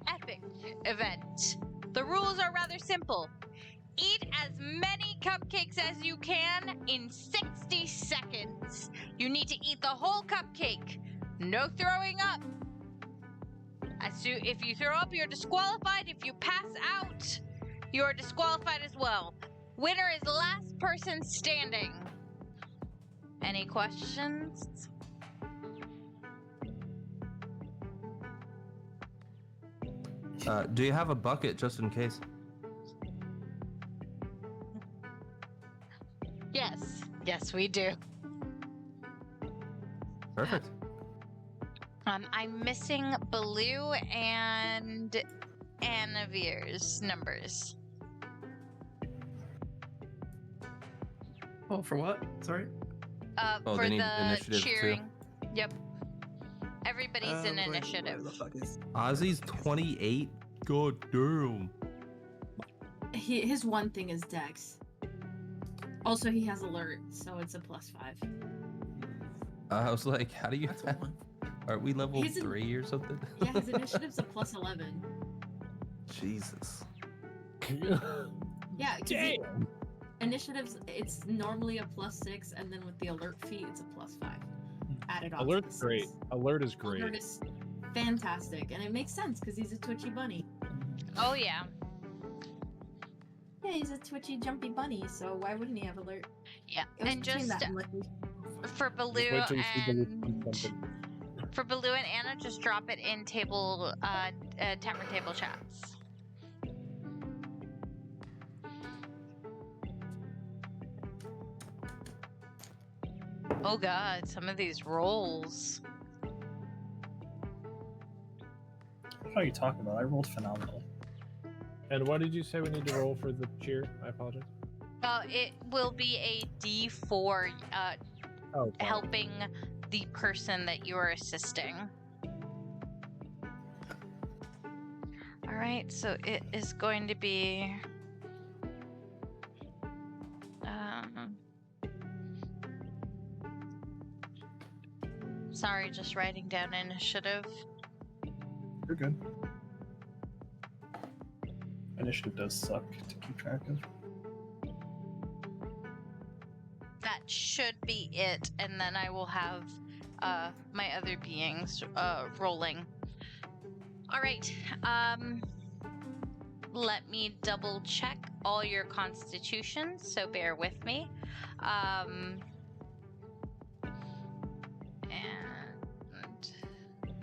epic event. The rules are rather simple. Eat as many cupcakes as you can in 60 seconds. You need to eat the whole cupcake. No throwing up. If you throw up, you're disqualified. If you pass out, you're disqualified as well. Winner is the last person standing. Any questions? Do you have a bucket just in case? Yes, we do. Perfect. I'm missing Baloo and Annavere's numbers. Oh, for what? Sorry. Oh, For they need the initiative too. cheering. Yep. Everybody's in Wait, initiative. where the fuck is? Ozzie's 28. God damn. His one thing is Dex. Also, he has alert, so it's a +5. I was like, how do you? That's one. Aren't we level He's in- 3 or something? Yeah, his initiative's a +11. Jesus. Yeah, 'cause Damn. initiatives, it's normally a +6, and then with the alert feat, it's a +5. Added on. Alert's great. Alert is great. Alert is fantastic, and it makes sense because he's a twitchy bunny. Oh yeah. Yeah, he's a twitchy, jumpy bunny, so why wouldn't he have alert? Yeah. It was And between just that and Lucky. for Baloo Wait till you see Baloo do and something. for Baloo and Anna, just drop it in tavern table chats. Oh god, some of these rolls. What are you talking about? I rolled phenomenally. And what did you say we need to roll for the cheer? I apologize. It will be a D4 Oh, fine. helping the person that you are assisting. Alright, so it is going to be sorry, just writing down initiative. You're good. Initiative does suck to keep track of. That should be it, and then I will have my other beings rolling. Alright, let me double check all your constitutions, so bear with me. And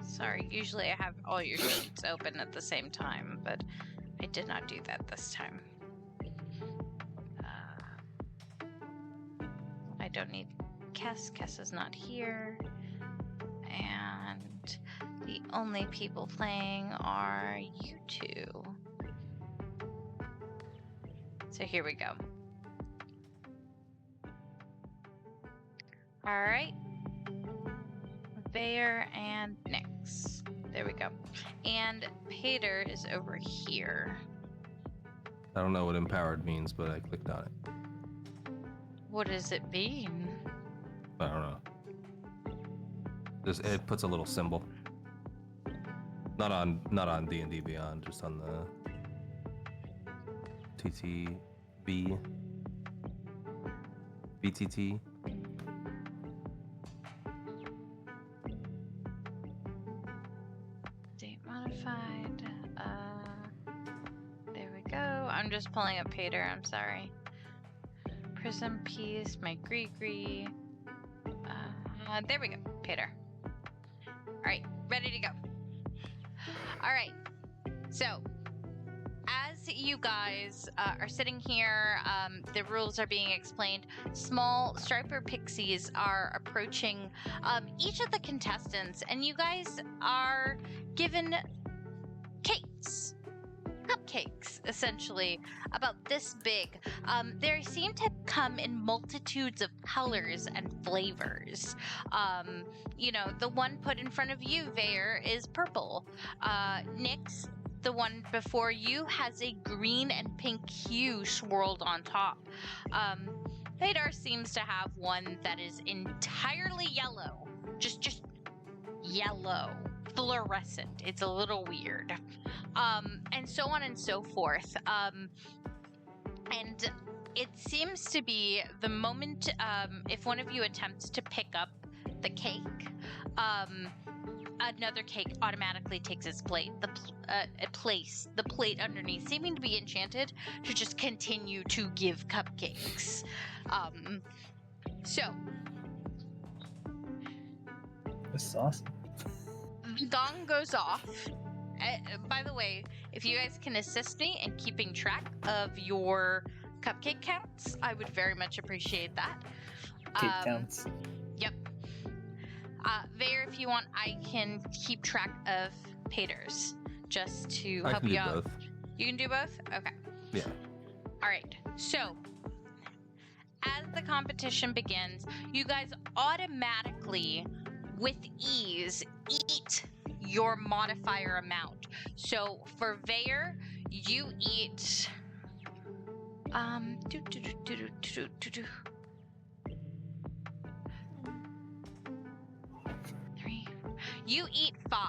sorry, usually I have all your sheets open at the same time, but I did not do that this time. I don't need Kess. Kess is not here. And the only people playing are you two. So here we go. Alright. Vaer and Nyx. There we go. And Paeder is over here. I don't know what empowered means, but I clicked on it. What does it mean? I don't know. It puts a little symbol. Not on D&D Beyond, just on the TTB. BTT. modified. There we go. I'm just pulling up Paeder. I'm sorry. Prism piece, my gree. There we go. Paeder. All right, ready to go. All right. So, as you guys are sitting here, the rules are being explained. Small striper pixies are approaching each of the contestants, and you guys are given cupcakes, essentially, about this big. They seem to come in multitudes of colors and flavors. The one put in front of you, Vaer, is purple. Nyx, the one before you, has a green and pink hue swirled on top. Paeder seems to have one that is entirely yellow. Just yellow. Fluorescent. It's a little weird. And so on and so forth. And it seems to be the moment if one of you attempts to pick up the cake, another cake automatically takes its plate. The plate underneath, seeming to be enchanted to just continue to give cupcakes. So This is awesome. the gong goes off. By the way, if you guys can assist me in keeping track of your cupcake counts, I would very much appreciate that. Cake counts. Yep. Vaer, if you want, I can keep track of Paeder's just to help you out. Both. You can do both? Okay. Yeah. All right. So, as the competition begins, you guys automatically, with ease, eat your modifier amount. So, for Vaer, you eat... You eat 5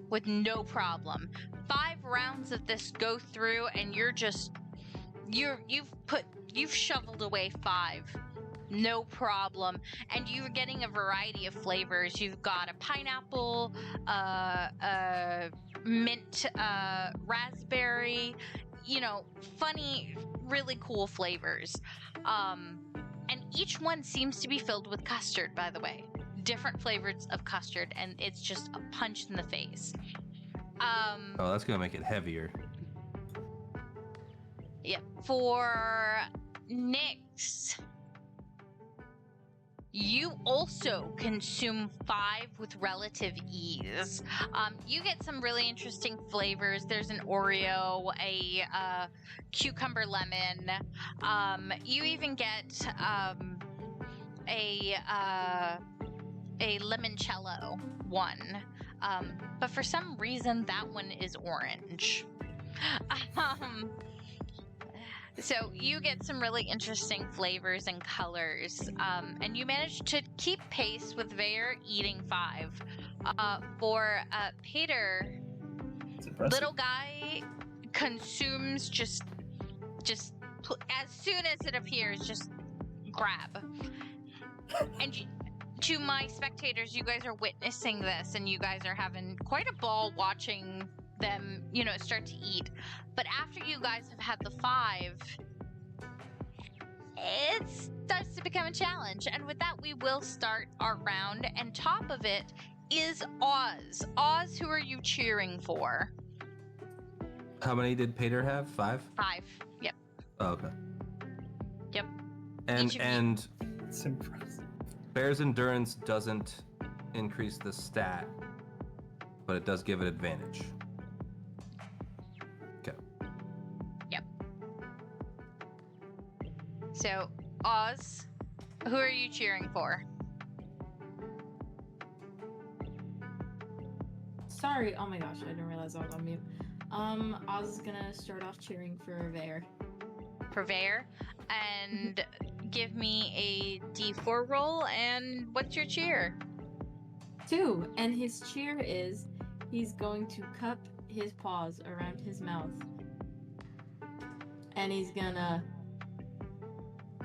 with no problem. 5 rounds of this go through, and you've shoveled away 5, no problem. And you're getting a variety of flavors. You've got a pineapple, mint, raspberry. Funny, really cool flavors. And each one seems to be filled with custard, by the way. Different flavors of custard, and it's just a punch in the face. That's gonna make it heavier. Yep. For Nyx, you also consume 5 with relative ease. You get some really interesting flavors. There's an Oreo, a cucumber lemon. You even get a limoncello one. But for some reason, that one is orange. So you get some really interesting flavors and colors, and you manage to keep pace with Vaer eating 5. For Paeder, little guy consumes just as soon as it appears, just grab. And to my spectators, you guys are witnessing this, and you guys are having quite a ball watching them, start to eat. But after you guys have had the 5, it starts to become a challenge. And with that, we will start our round. And top of it is Oz. Oz, who are you cheering for? How many did Paeder have? 5? 5. Yep. Oh, okay. Yep. And It's impressive. Vaer's endurance doesn't increase the stat, but it does give it advantage. Okay. Yep. So, Oz, who are you cheering for? Sorry, oh my gosh, I didn't realize I was on mute. Oz is gonna start off cheering for Vaer. For Vaer? And give me a D4 roll, and what's your cheer? 2, and his cheer is he's going to cup his paws around his mouth. And he's gonna...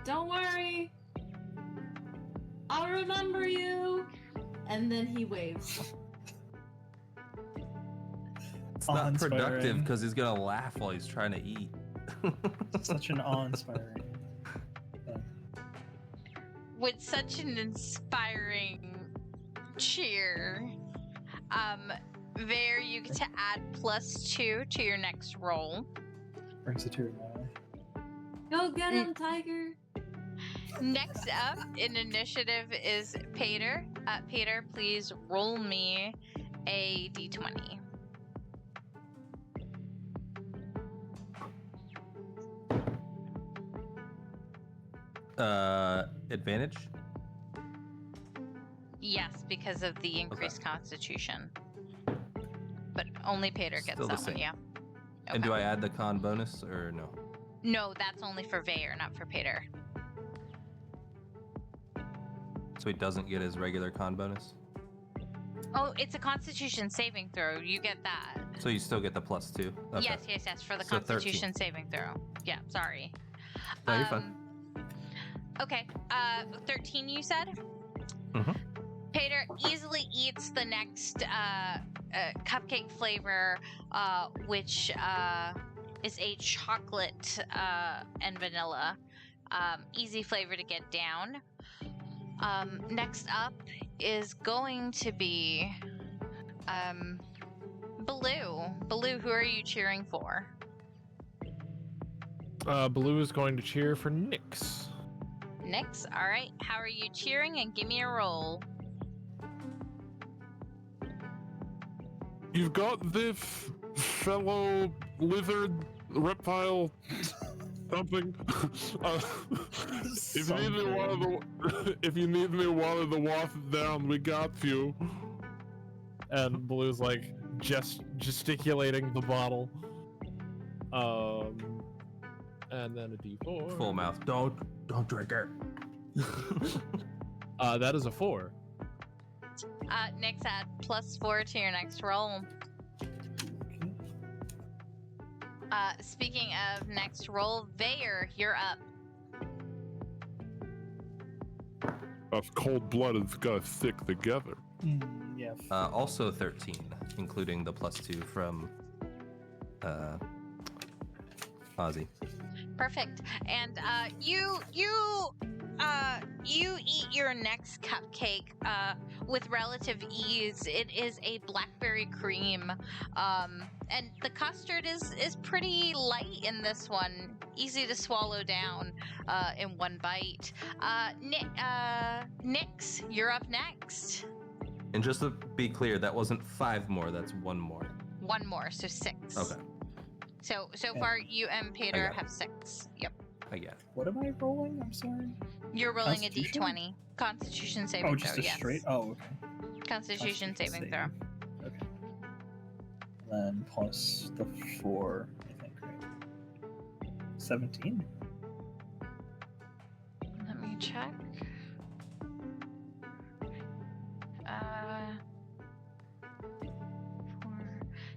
Don't worry! I'll remember you! And then he waves. It's not Awe-inspiring. productive because he's gonna laugh while he's trying to eat. Such an awe-inspiring. With such an inspiring cheer, Vaer, you get to add +2 to your next roll. Brings a tear to my eye. Go get him, Tiger. Next up in initiative is Paeder. Paeder, please roll me a d20. Advantage? Yes, because of the increased constitution. But only Paeder gets Still the that one, same. yeah. And do I add the con bonus or no? No, that's only for Vaer, not for Paeder. So he doesn't get his regular con bonus? Oh, it's a constitution saving throw. You get that. So you still get the +2? Okay. Yes, for the So 13. constitution saving throw. Yeah, sorry. No, you're fine. Okay, 13 you said? Mhm. Paeder easily eats the next cupcake flavor, which is a chocolate and vanilla. Easy flavor to get down. Next up is going to be Blue. Blue, who are you cheering for? Blue is going to cheer for Nyx. Nyx, alright. How are you cheering? And give me a roll. You've got this fellow lizard, reptile, something. If you need me water the wasp down, we got you. And Blue's like gesticulating the bottle. And then a D4. Full mouth. Don't drink it. That is a 4. Nyx, add +4 to your next roll. Speaking of next roll, Vaer, you're up. Us cold-blooded's gotta stick together. Yeah. Also 13, including the +2 from Ozzie. Perfect. And you eat your next cupcake with relative ease. It is a blackberry cream, and the custard is pretty light in this one. Easy to swallow down in one bite. Nyx, you're up next. And just to be clear, that wasn't 5 more, that's 1 more. 1 more, so 6. Okay, So far, you and Paeder have 6. Yep. I get it. What am I rolling? I'm sorry. You're rolling a Constitution? d20. Constitution saving Oh, throw, just a yes. straight. Oh, okay. Constitution saving throw. Okay. Then plus the 4, I think, right? 17. Let me check.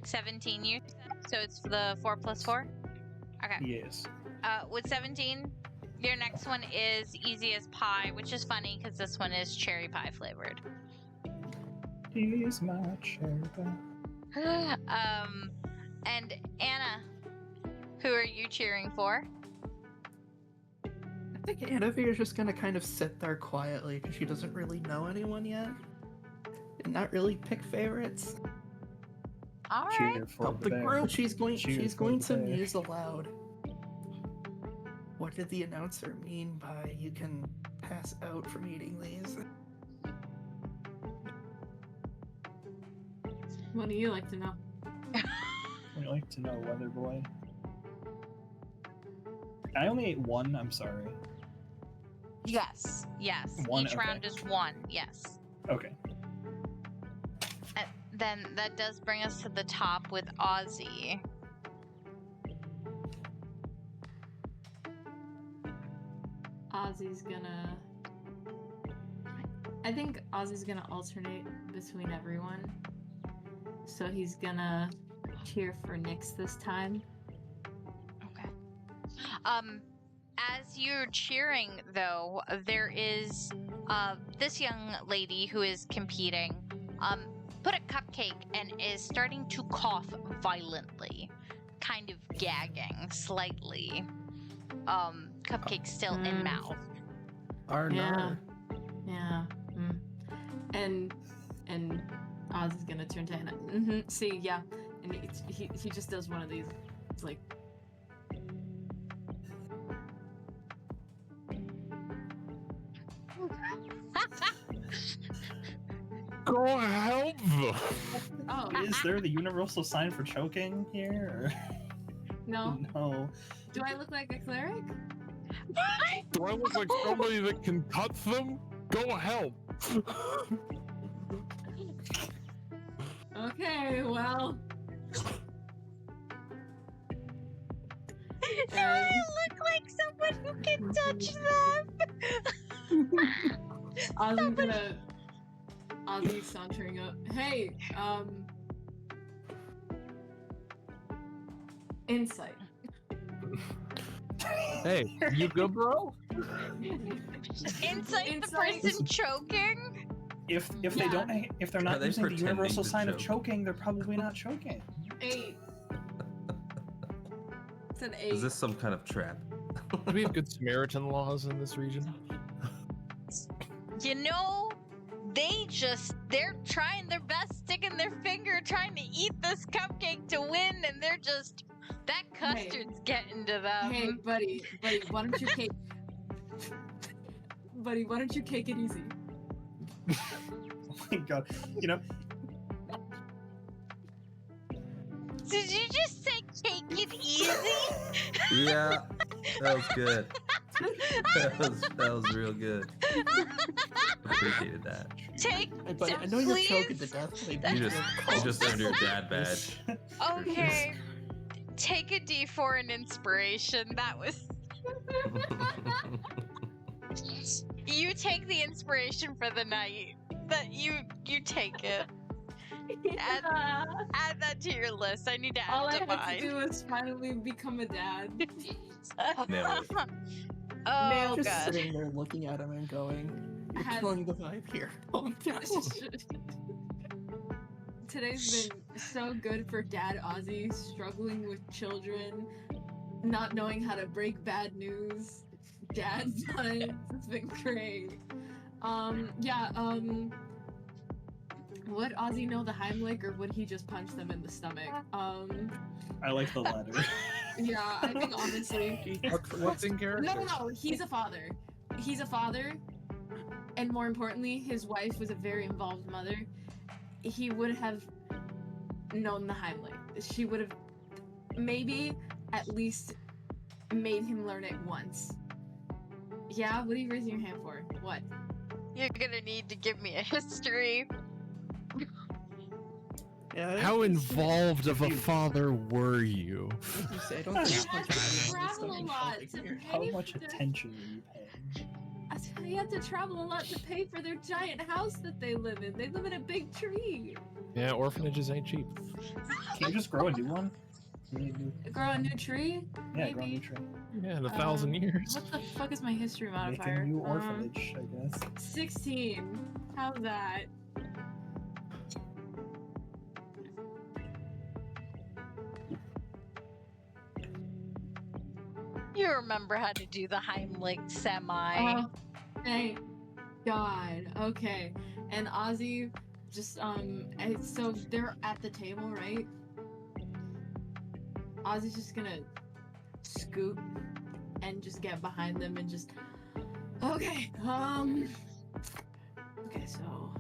17 you said? So it's the 4 + 4? Okay. Yes. With 17, your next one is easy as pie, which is funny because this one is cherry pie flavored. He's my cherry pie. And Anna, who are you cheering for? I think Annavere is just gonna kind of sit there quietly because she doesn't really know anyone yet. And not really pick favorites. All right. Cheer for Help the the bear. group. She's going Cheer for to the bear. muse aloud. What did the announcer mean by you can pass out from eating these? What do you like to know? Would you like to know, Weather Boy? I only ate 1, I'm sorry. Yes. One, Each okay. round is 1. Yes. Okay. Then that does bring us to the top with Ozzie. Ozzie's gonna... I think Ozzie's gonna alternate between everyone. So he's gonna cheer for Nyx this time. Okay. As you're cheering, though, there is this young lady who is competing. put a cupcake and is starting to cough violently, kind of gagging slightly. Cupcake still in mouth. Yeah. And Oz is gonna turn to Anna. See, yeah. And he just does one of these. It's like. Go help them. Oh. Is there the universal sign for choking here? Or... No. No. Do I look like a cleric? Do I look like somebody that can cut them? Go help. Okay, well. Do I look like someone who can touch them? Ozzie sauntering up. Hey, insight. Hey, you good, bro? Insight the person choking? If they're not they using the pretending universal to sign of choke? choking, they're probably not choking. 8. It's an 8. Is this some kind of trap? Do we have good Samaritan laws in this region? You know, they're trying their best, sticking their finger, trying to eat this cupcake to win, and they're just, that custard's getting to them. Hey, buddy, why don't you cake? Buddy, why don't you cake it easy? Oh my god. You know, Did you just say cake it easy? Yeah, that was good. That was real good. Appreciated that. Take, Hey, buddy, I know please. you're choking to death. But You just earned your dad badge. Okay. Take a D4 in inspiration. That was. You take the inspiration for the night. That you take it. Add that to your list. I need to add All I to had to mine. do was finally become a dad. Nailed it. Oh Nailed just god. sitting there looking at him and going, "You're Had- killing the vibe here." Calm down. Today's been so good for Dad Ozzie, struggling with children, not knowing how to break bad news. Dad times. It's been great. Would Ozzie know the Heimlich, or would he just punch them in the stomach? I like the latter. Yeah, I think honestly. What's in character? No, he's a father. He's a father, and more importantly, his wife was a very involved mother. He would have known the Heimlich. She would have maybe at least made him learn it once. Yeah, what are you raising your hand for? What? You're gonna need to give me a history. Yeah, How it's- involved of a father were you? like you say, I don't I think had to travel a lot to pay How for much their- attention are you paying? I said he had to travel a lot to pay for their giant house that they live in. They live in a big tree. Yeah, orphanages ain't cheap. Can you just grow a new one? Grow a new tree? Yeah, grow a new Maybe. tree. Yeah, in 1,000 years. What the fuck is my history Make a modifier? new orphanage, I guess. 16. How's that? You remember how to do the Heimlich semi. Oh, thank God. Okay. And Ozzie just and so they're at the table, right? Ozzie's just gonna scoot and just get behind them and just okay. Okay, so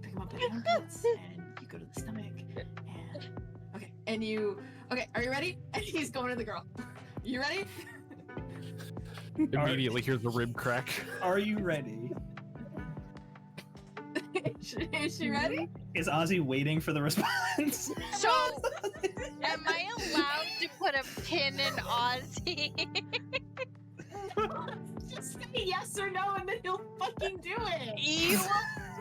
pick him up by the armpits and you go to the stomach and okay, and you okay, are you ready? And he's going to the girl. You ready? Immediately here's the rib crack. Are you ready? Is she ready? Is Ozzie waiting for the response? So, am I allowed to put a pin in Ozzie? Just say yes or no and then he'll fucking do it.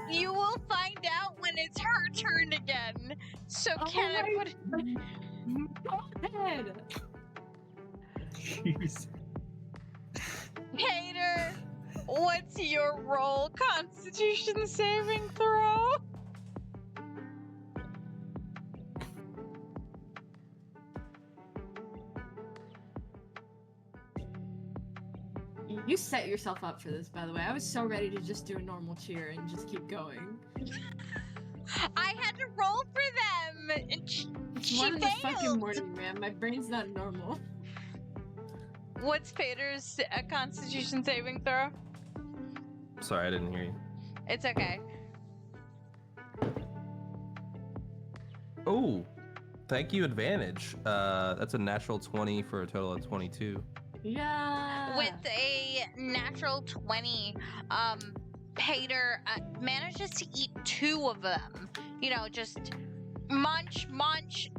You will find out when it's her turn again. So Oh can I my- put Go ahead. Jeez. Paeder, what's your roll? Constitution saving throw? You set yourself up for this, by the way. I was so ready to just do a normal cheer and just keep going. I had to roll for them. And she One in the fucking failed. morning, man. My brain's not normal. What's Paeder's Constitution saving throw? Sorry, I didn't hear you. It's okay. Oh, thank you, advantage. That's a natural 20 for a total of 22. Yeah. With a natural 20, Paeder manages to eat 2 of them. You know, just munch.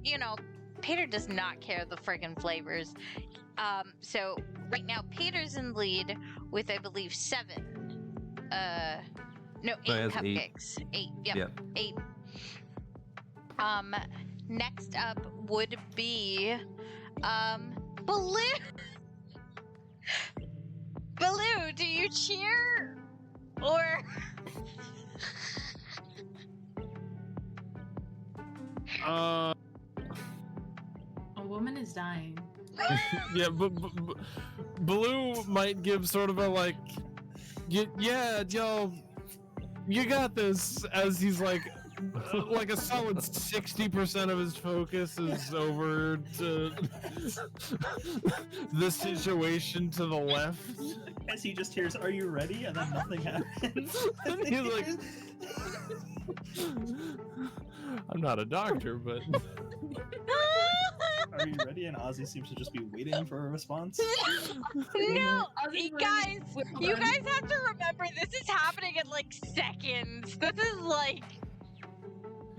You know, Paeder does not care the friggin' flavors. So right now, Paeder's in lead with, I believe, 7. No, 8 cupcakes. 8. Yep. 8. Next up would be, Baloo. Baloo, do you cheer? Or... A woman is dying. Yeah, but Blue might give sort of a like, yeah, yo, you got this, as he's like a solid 60% of his focus is over to the situation to the left. As he just hears, "Are you ready?" and then nothing happens. And he's like, I'm not a doctor, but... "Are you ready?" And Ozzie seems to just be waiting for a response. No, you guys have to remember this is happening in like seconds. This is like...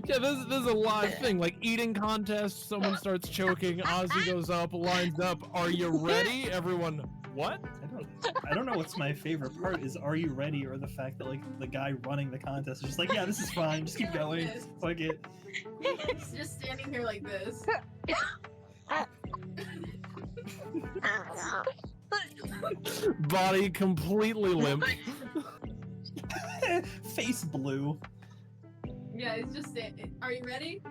Yeah, this is a live thing, like eating contest, someone starts choking, Ozzie goes up, lines up, "Are you ready?" Everyone, what? I don't know what's my favorite part, is "Are you ready?" or the fact that like the guy running the contest is just like, "Yeah, this is fine, just keep going, fuck it." He's just standing here like this. Body completely limp. Face blue. Yeah, he's just standing. Are you ready?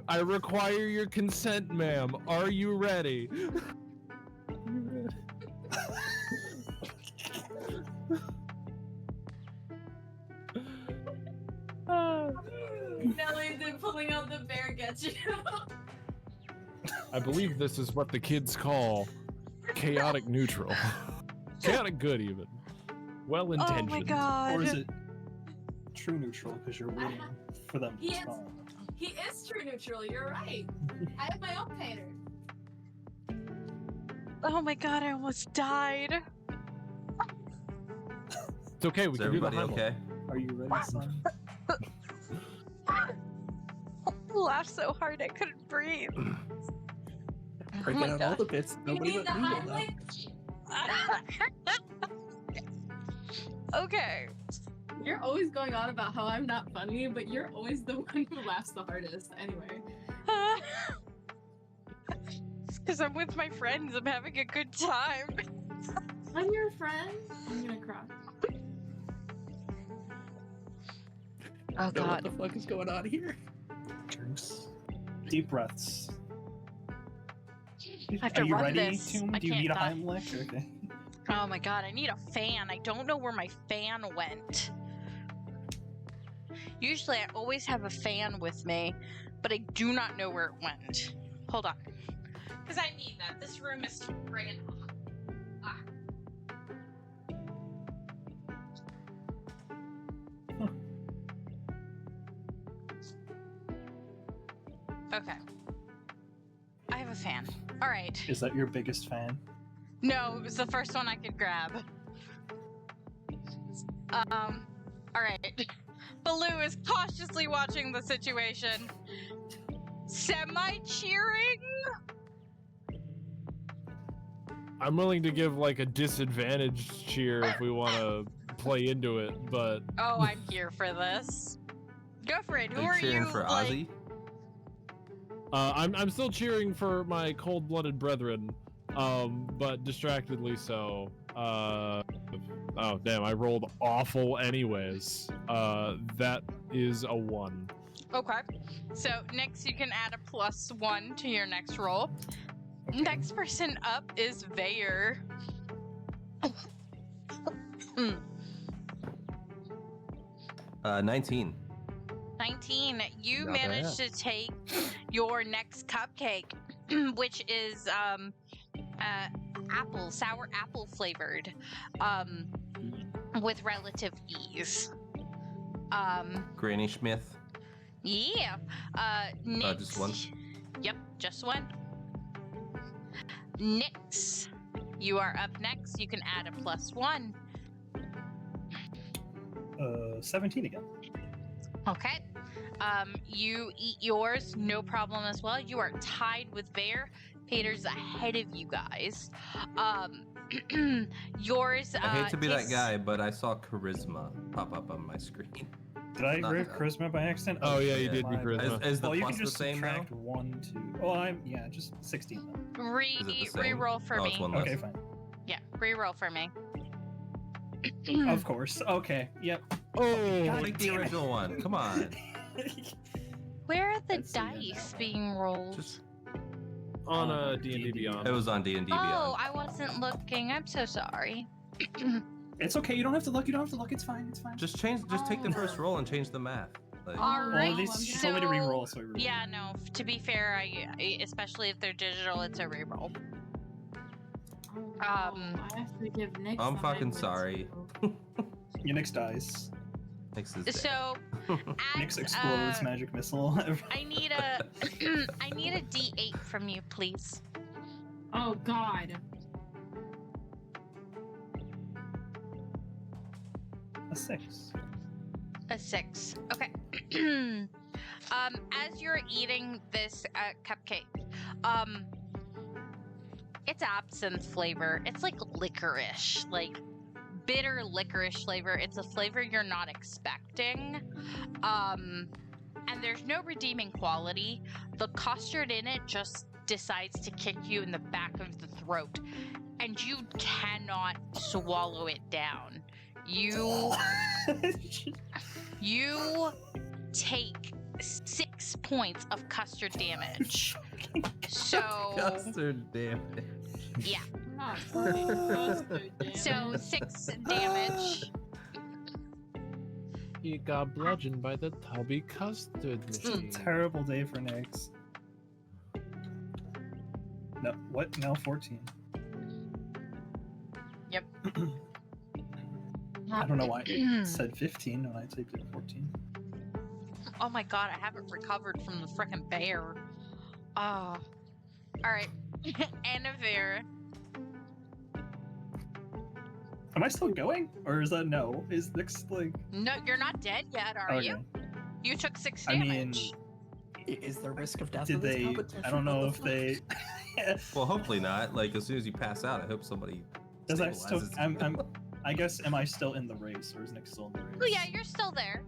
I require your consent, ma'am. Are you ready? Nelly, did pulling out the bear get you? I believe this is what the kids call chaotic neutral. Chaotic good, even. Well intentioned. Oh my god. Or is it true neutral because you're waiting for them to respond? He is true neutral, you're right. I have my own painter. Oh my god, I almost died. It's okay, we Is can do the everybody Heimlich. okay? Are you ready, son? I laughed so hard I couldn't breathe. Breaking my out God. all the bits. You Nobody need but the me will know. Heimlich? Okay. You're always going on about how I'm not funny, but you're always the one who laughs the hardest. Anyway. It's because I'm with my friends. I'm having a good time. I'm your friend. I'm gonna cry. Oh So what god. the fuck is going on here? Drinks. Deep breaths. I have to Are you run ready, this. Tomb? I Do you can't need a die. Heimlich? Okay. Oh my god, I need a fan. I don't know where my fan went. Usually I always have a fan with me, but I do not know where it went. Hold on. Because I need that. This room is friggin' hot. Okay. I have a fan. Alright. Is that your biggest fan? No, it was the first one I could grab. Alright. Baloo is cautiously watching the situation. Semi-cheering? I'm willing to give like a disadvantaged cheer if we want to play into it, but Oh, I'm here for this. Go for it. Who Are are you cheering you? for like- Ozzie? I'm still cheering for my cold-blooded brethren, but distractedly so. Oh damn, I rolled awful anyways. That is a 1. Okay. So next you can add a +1 to your next roll. Next person up is Vaer. 19. 19. You Not managed to take your next cupcake, which is sour apple flavored, with relative ease. Granny Smith. Yeah. Nix. Just one? Yep, just one. Nix, you are up next. You can add a +1. 17 again. Okay. You eat yours, no problem as well. You are tied with Vaer. Paeder's ahead of you guys. Yours. I hate to be that guy, but I saw charisma pop up on my screen. Did I Not grade that. charisma by accident? Oh yeah, you yeah. did do charisma. Is the Well, you plus can the just same now? subtract 1, 2. Oh, just 16 then. Is it the same? Reroll for Oh, me. it's one less. Okay, fine. Yeah, reroll for me. Of course. Okay. Yep. Oh, God Take the damn it. original one. Come on. Where are the Let's see that dice now. being rolled? Just on D&D Beyond. it was on D&D Oh, Beyond. I wasn't looking. I'm so sorry. It's okay. You don't have to look. You don't have to look. It's fine. It's fine. Just take the first roll and change the math. Like, All right. Well, these she told me to re-roll, so I re-rolled. Yeah, no. To be fair, I especially if they're digital, it's a reroll. I have to give Nick. I'm fucking sorry. Your Nyx dies. Next is So, Nyx explodes magic missile. I need a D8 from you, please. Oh God. A 6. A 6. Okay. As you're eating this cupcake, it's absinthe flavor. It's like licorice, like bitter licorice flavor. It's a flavor you're not expecting. And there's no redeeming quality. The custard in it just decides to kick you in the back of the throat, and you cannot swallow it down. You take 6 points of custard damage. So custard damage. yeah, Not fucking custard, damn so it. 6 damage. He got bludgeoned by the tubby custard machine. Terrible day for Nyx. No, what? No, 14. Yep. I don't know why it said 15 when I typed in 14. Oh my god, I haven't recovered from the frickin' bear. Oh. Alright. Annavere. Am I still going? Or is that no? Is Nyx like... No, you're not dead yet, are Okay. you? You took 6 I mean, damage. Is there risk of death did in this they... competition? I don't know What if the they... Well, hopefully not. Like, as soon as you pass out, I hope somebody Does I still... stabilizes. I guess, am I still in the race? Or is Nyx still in the race? Oh yeah, you're still there.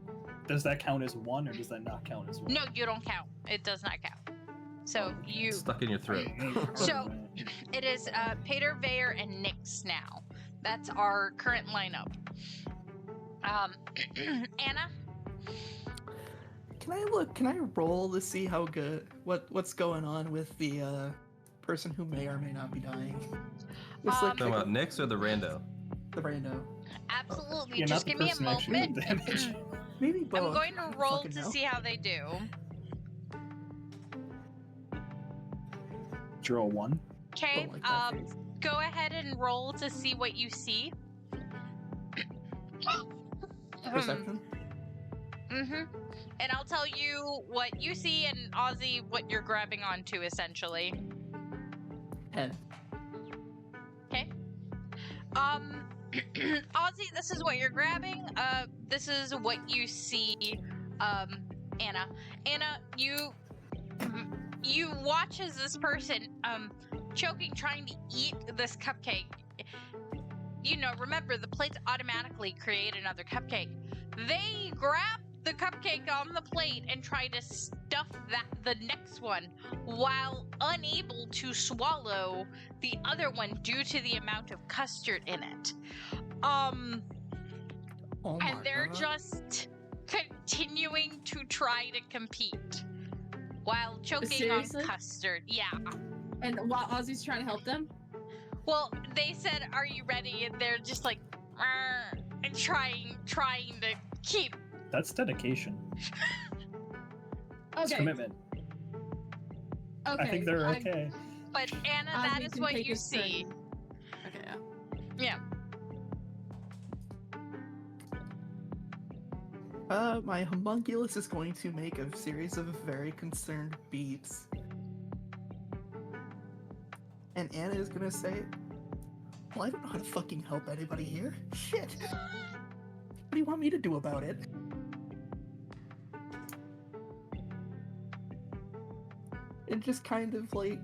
Does that count as 1 or does that not count as 1? No, you don't count. It does not count. So you... Stuck in your throat. So it is Paeder, Vaer, and Nyx now. That's our current lineup. Anna? Can I look? Can I roll to see how good what's going on with the person who may or may not be dying? Just Um, like Talking about Nyx or the rando? the rando. Absolutely. Yeah, Just not give the me a person actually moment. with damage. Maybe both. I'm going to I don't roll fucking to know. see how they do. Draw 1. Okay, Don't like that face. go ahead and roll to see what you see. Perception. Mm-hmm. And I'll tell you what you see, and Ozzie, what you're grabbing onto, essentially. 10. Okay. Ozzie, this is what you're grabbing. This is what you see, Anna. Anna, you watch as this person, choking, trying to eat this cupcake. You know, remember, the plates automatically create another cupcake. They grab the cupcake on the plate and try to stuff the next one while unable to swallow the other one due to the amount of custard in it. Oh my And they're God. just continuing to try to compete while choking Seriously? on custard. Yeah. And while Ozzie's trying to help them? Well, they said, "Are you ready?" And they're just like, "Arr," and trying to keep. That's dedication. It's Okay. commitment. Okay. I think they're okay. But Anna, Ozzie that is can what take you his turn. see. Okay, Yeah. My homunculus is going to make a series of very concerned beeps. And Anna is gonna say, "Well, I don't know how to fucking help anybody here. Shit. What do you want me to do about it?" And just kind of like,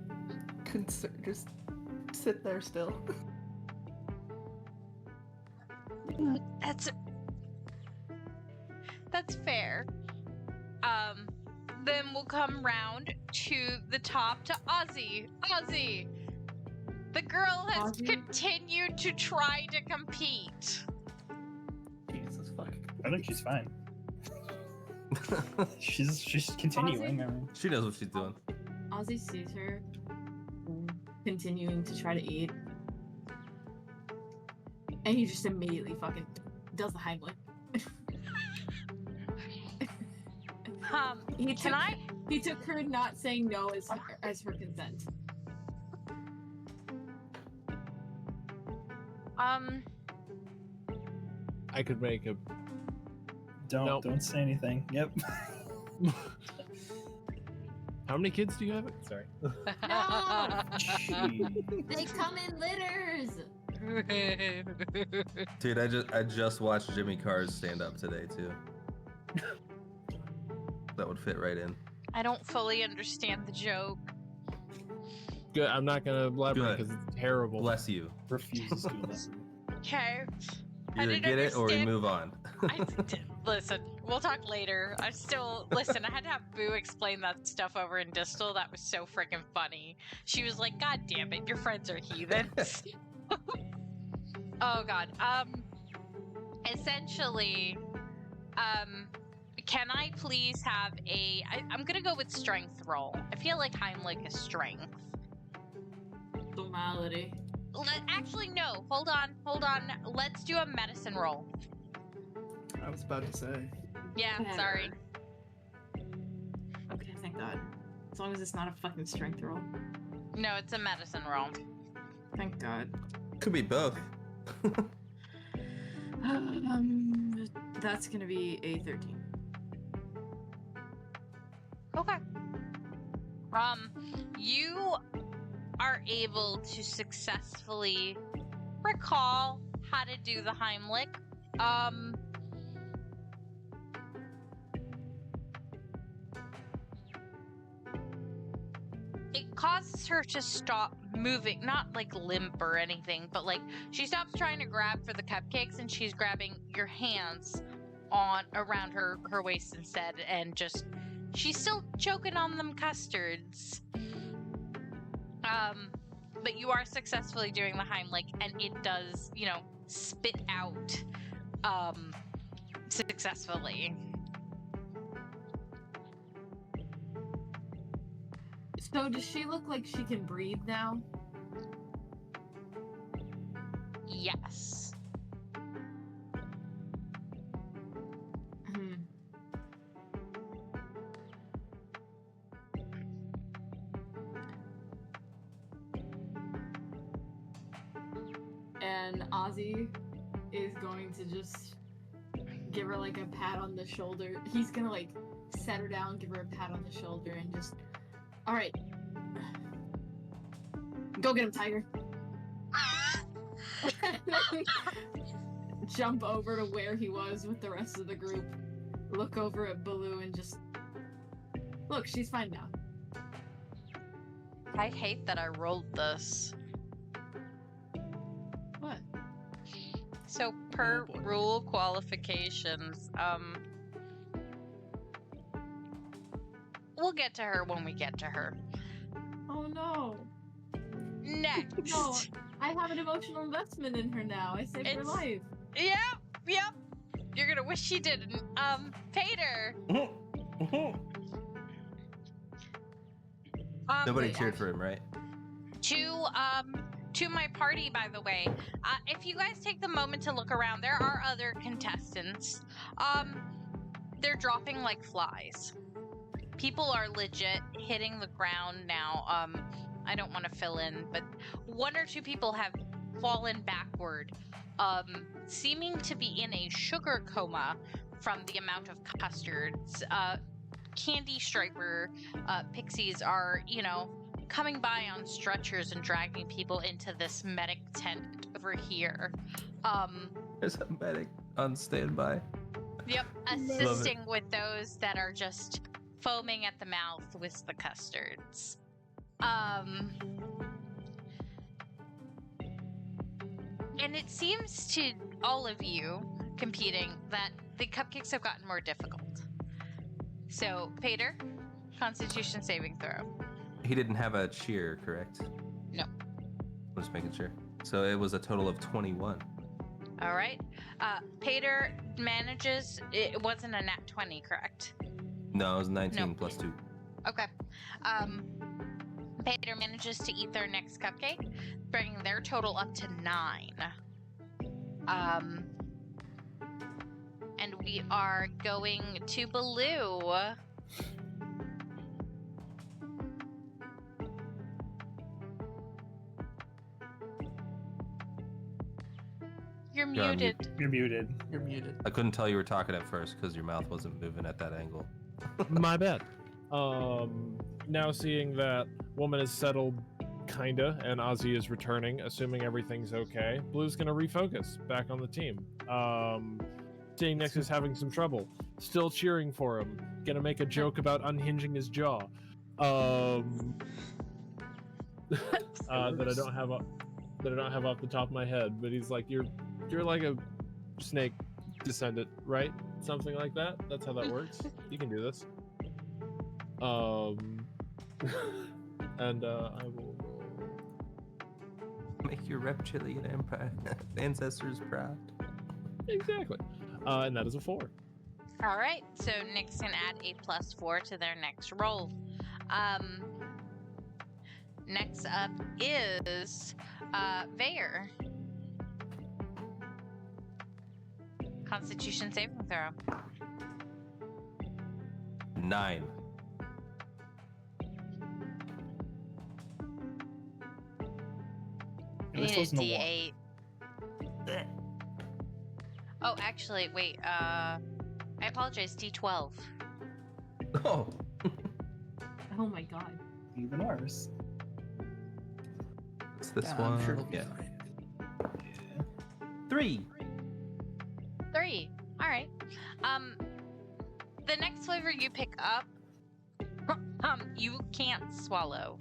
just sit there still. That's fair. Then we'll come round to the top to Ozzie. Ozzie! The girl has Ozzie? continued to try to compete. Jesus fuck. I think she's fine. she's continuing. I mean, She knows what she's doing. Ozzie sees her continuing to try to eat. And he just immediately fucking does the Heimlich. He took her not saying no as her consent. I could make a. don't say anything. Yep. How many kids do you have? Sorry. No! Gee. They come in litters! Dude, I just watched Jimmy Carr's stand up today too. That would fit right in. I don't fully understand the joke. Good. I'm not gonna elaborate Good. because it's terrible. Bless you. Refuses to listen. Okay. I Either didn't get it or we understand- move on. Listen, we'll talk later. I had to have Boo explain that stuff over in Distal. That was so freaking funny. She was like, "God damn it, your friends are heathens." Oh god. Essentially, can I please have I'm gonna go with strength roll. I feel like Heimlich is strength. Normality. Actually, no. Hold on. Let's do a medicine roll. I was about to say. Yeah, Paeder. sorry. Okay, thank God. As long as it's not a fucking strength roll. No, it's a medicine roll. Thank God. Could be both. That's gonna be a 13. Okay. You are able to successfully recall how to do the Heimlich. It causes her to stop moving, not like limp or anything, but like she stops trying to grab for the cupcakes and she's grabbing your hands around her waist instead, and just she's still choking on them custards. But you are successfully doing the Heimlich, and it does, spit out successfully. So does she look like she can breathe now? Yes. And Ozzie is going to just give her like a pat on the shoulder. He's gonna like set her down, give her a pat on the shoulder, and just, all right, go get him, Tiger. Jump over to where he was with the rest of the group. Look over at Baloo and just look. She's fine now. I hate that I rolled this. What? So per rule qualifications, we'll get to her when we get to her. Oh no. Next. No, I have an emotional investment in her now. I saved her It's- life. Yep. You're gonna wish she didn't. Paeder. Nobody Wait, cheered for him, right? to my party, by the way. If you guys take the moment to look around, there are other contestants. They're dropping like flies. People are legit hitting the ground now. I don't want to fill in, but 1 or 2 people have fallen backward, seeming to be in a sugar coma from the amount of custards. Candy striper pixies are, coming by on stretchers and dragging people into this medic tent over here. There's a medic on standby. Yep, assisting with those that are just foaming at the mouth with the custards. And it seems to all of you competing that the cupcakes have gotten more difficult. So, Paeder, Constitution saving throw. He didn't have a cheer, correct? No. I'm just making sure. So it was a total of 21. All right. Paeder manages. It wasn't a nat 20, correct? No, it was 19 plus 2. Okay. Paeder manages to eat their next cupcake, bringing their total up to 9. And we are going to Baloo. You're muted. You're muted. You're muted. I couldn't tell you were talking at first because your mouth wasn't moving at that angle. My bad. Now seeing that woman is settled, kinda, and Ozzie is returning, assuming everything's okay, Blue's gonna refocus back on the team. Seeing Nyx is having some trouble, still cheering for him. Gonna make a joke about unhinging his jaw. That I don't have off the top of my head, but he's like, you're like a snake descendant, right? Something like that. That's how that works. You can do this. And I will Make your reptilian empire ancestors proud. Exactly. And that is a 4. All right, so Nyx can add a +4 to their next roll. Next up is Vaer. Constitution saving throw. 9. I need a D8. Oh, actually, wait. I apologize. D12. Oh. Oh my god. Even worse. It's this Yeah, one. I'm sure it'll be Yeah. fine. Yeah. 3. 3. All right. The next flavor you pick up, you can't swallow.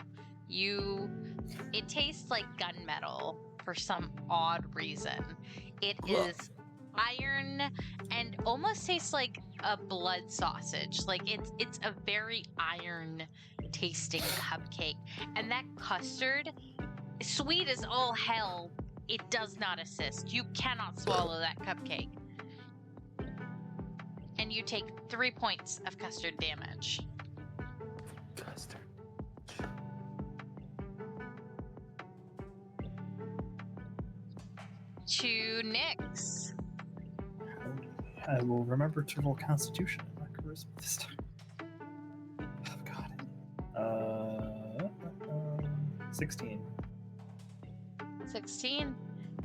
It tastes like gunmetal for some odd reason. It is iron and almost tastes like a blood sausage. Like it's a very iron tasting cupcake. And that custard, sweet as all hell, it does not assist. You cannot swallow that cupcake. And you take 3 points of custard damage. Custard. To Nyx. I will remember to roll Constitution in my charisma this time. Oh god. 16. 16.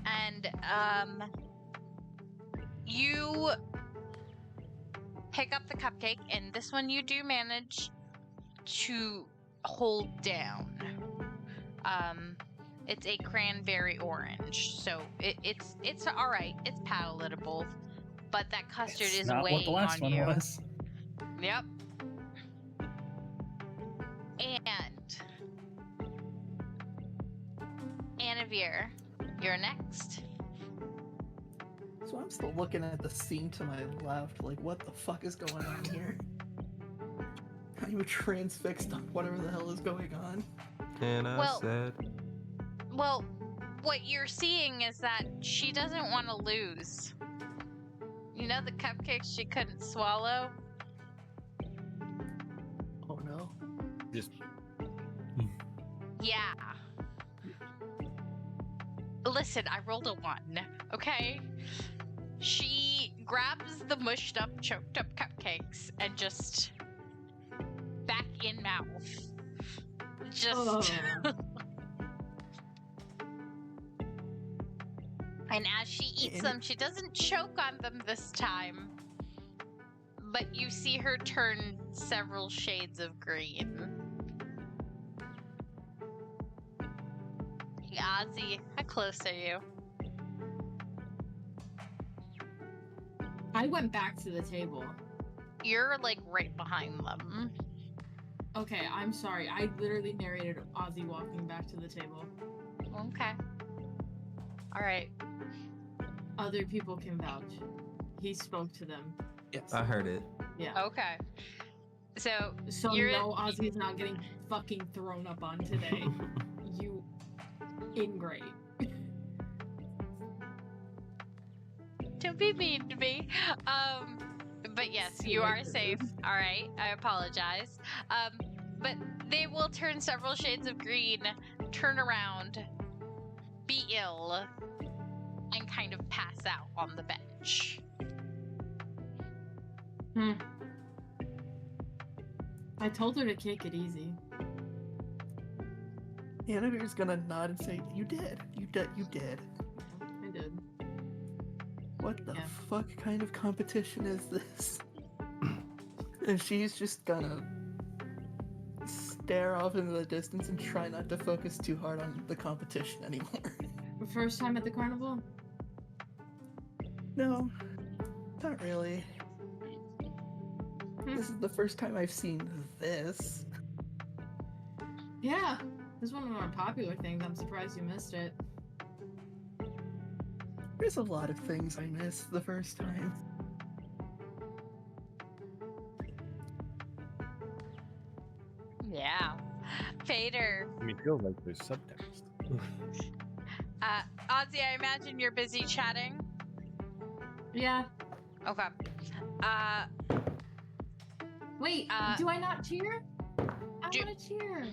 And you pick up the cupcake, and this one you do manage to hold down. It's a cranberry orange, so it's all right. It's palatable, but that custard It's is not weighing what the last on one you. was. Yep. And Annavere, you're next. So I'm still looking at the scene to my left, like, what the fuck is going on here? I'm transfixed on whatever the hell is going on. And I Well- said, Well, what you're seeing is that she doesn't want to lose. You know the cupcakes she couldn't swallow? Oh no. just Yeah. listen, I rolled a 1, okay? She grabs the mushed up, choked up cupcakes and just back in mouth. Just and as she eats them, she doesn't choke on them this time. But you see her turn several shades of green. Hey, Ozzie, how close are you? I went back to the table. You're like right behind them. Okay, I'm sorry. I literally narrated Ozzie walking back to the table. Okay. Alright. Other people can vouch. He spoke to them. Yes. I heard it. Yeah. Okay. So you're... no, Ozzie's not getting fucking thrown up on today. You ingrate. Don't be mean to me. But yes, you are safe. Alright, I apologize. But they will turn several shades of green, turn around, be ill, and kind of pass out on the bench. I told her to take it easy. Annavere's gonna nod and say, "You did. You did. You did." I did. What the fuck kind of competition is this? And she's just gonna stare off into the distance and try not to focus too hard on the competition anymore. First time at the carnival? No, not really. This is the first time I've seen this. Yeah, this is one of the more popular things. I'm surprised you missed it. There's a lot of things I missed the first time. Yeah. Paeder. I mean, it feels like there's subtext. Ozzie, I imagine you're busy chatting? Yeah. Okay. Wait, do I not cheer? I want to cheer.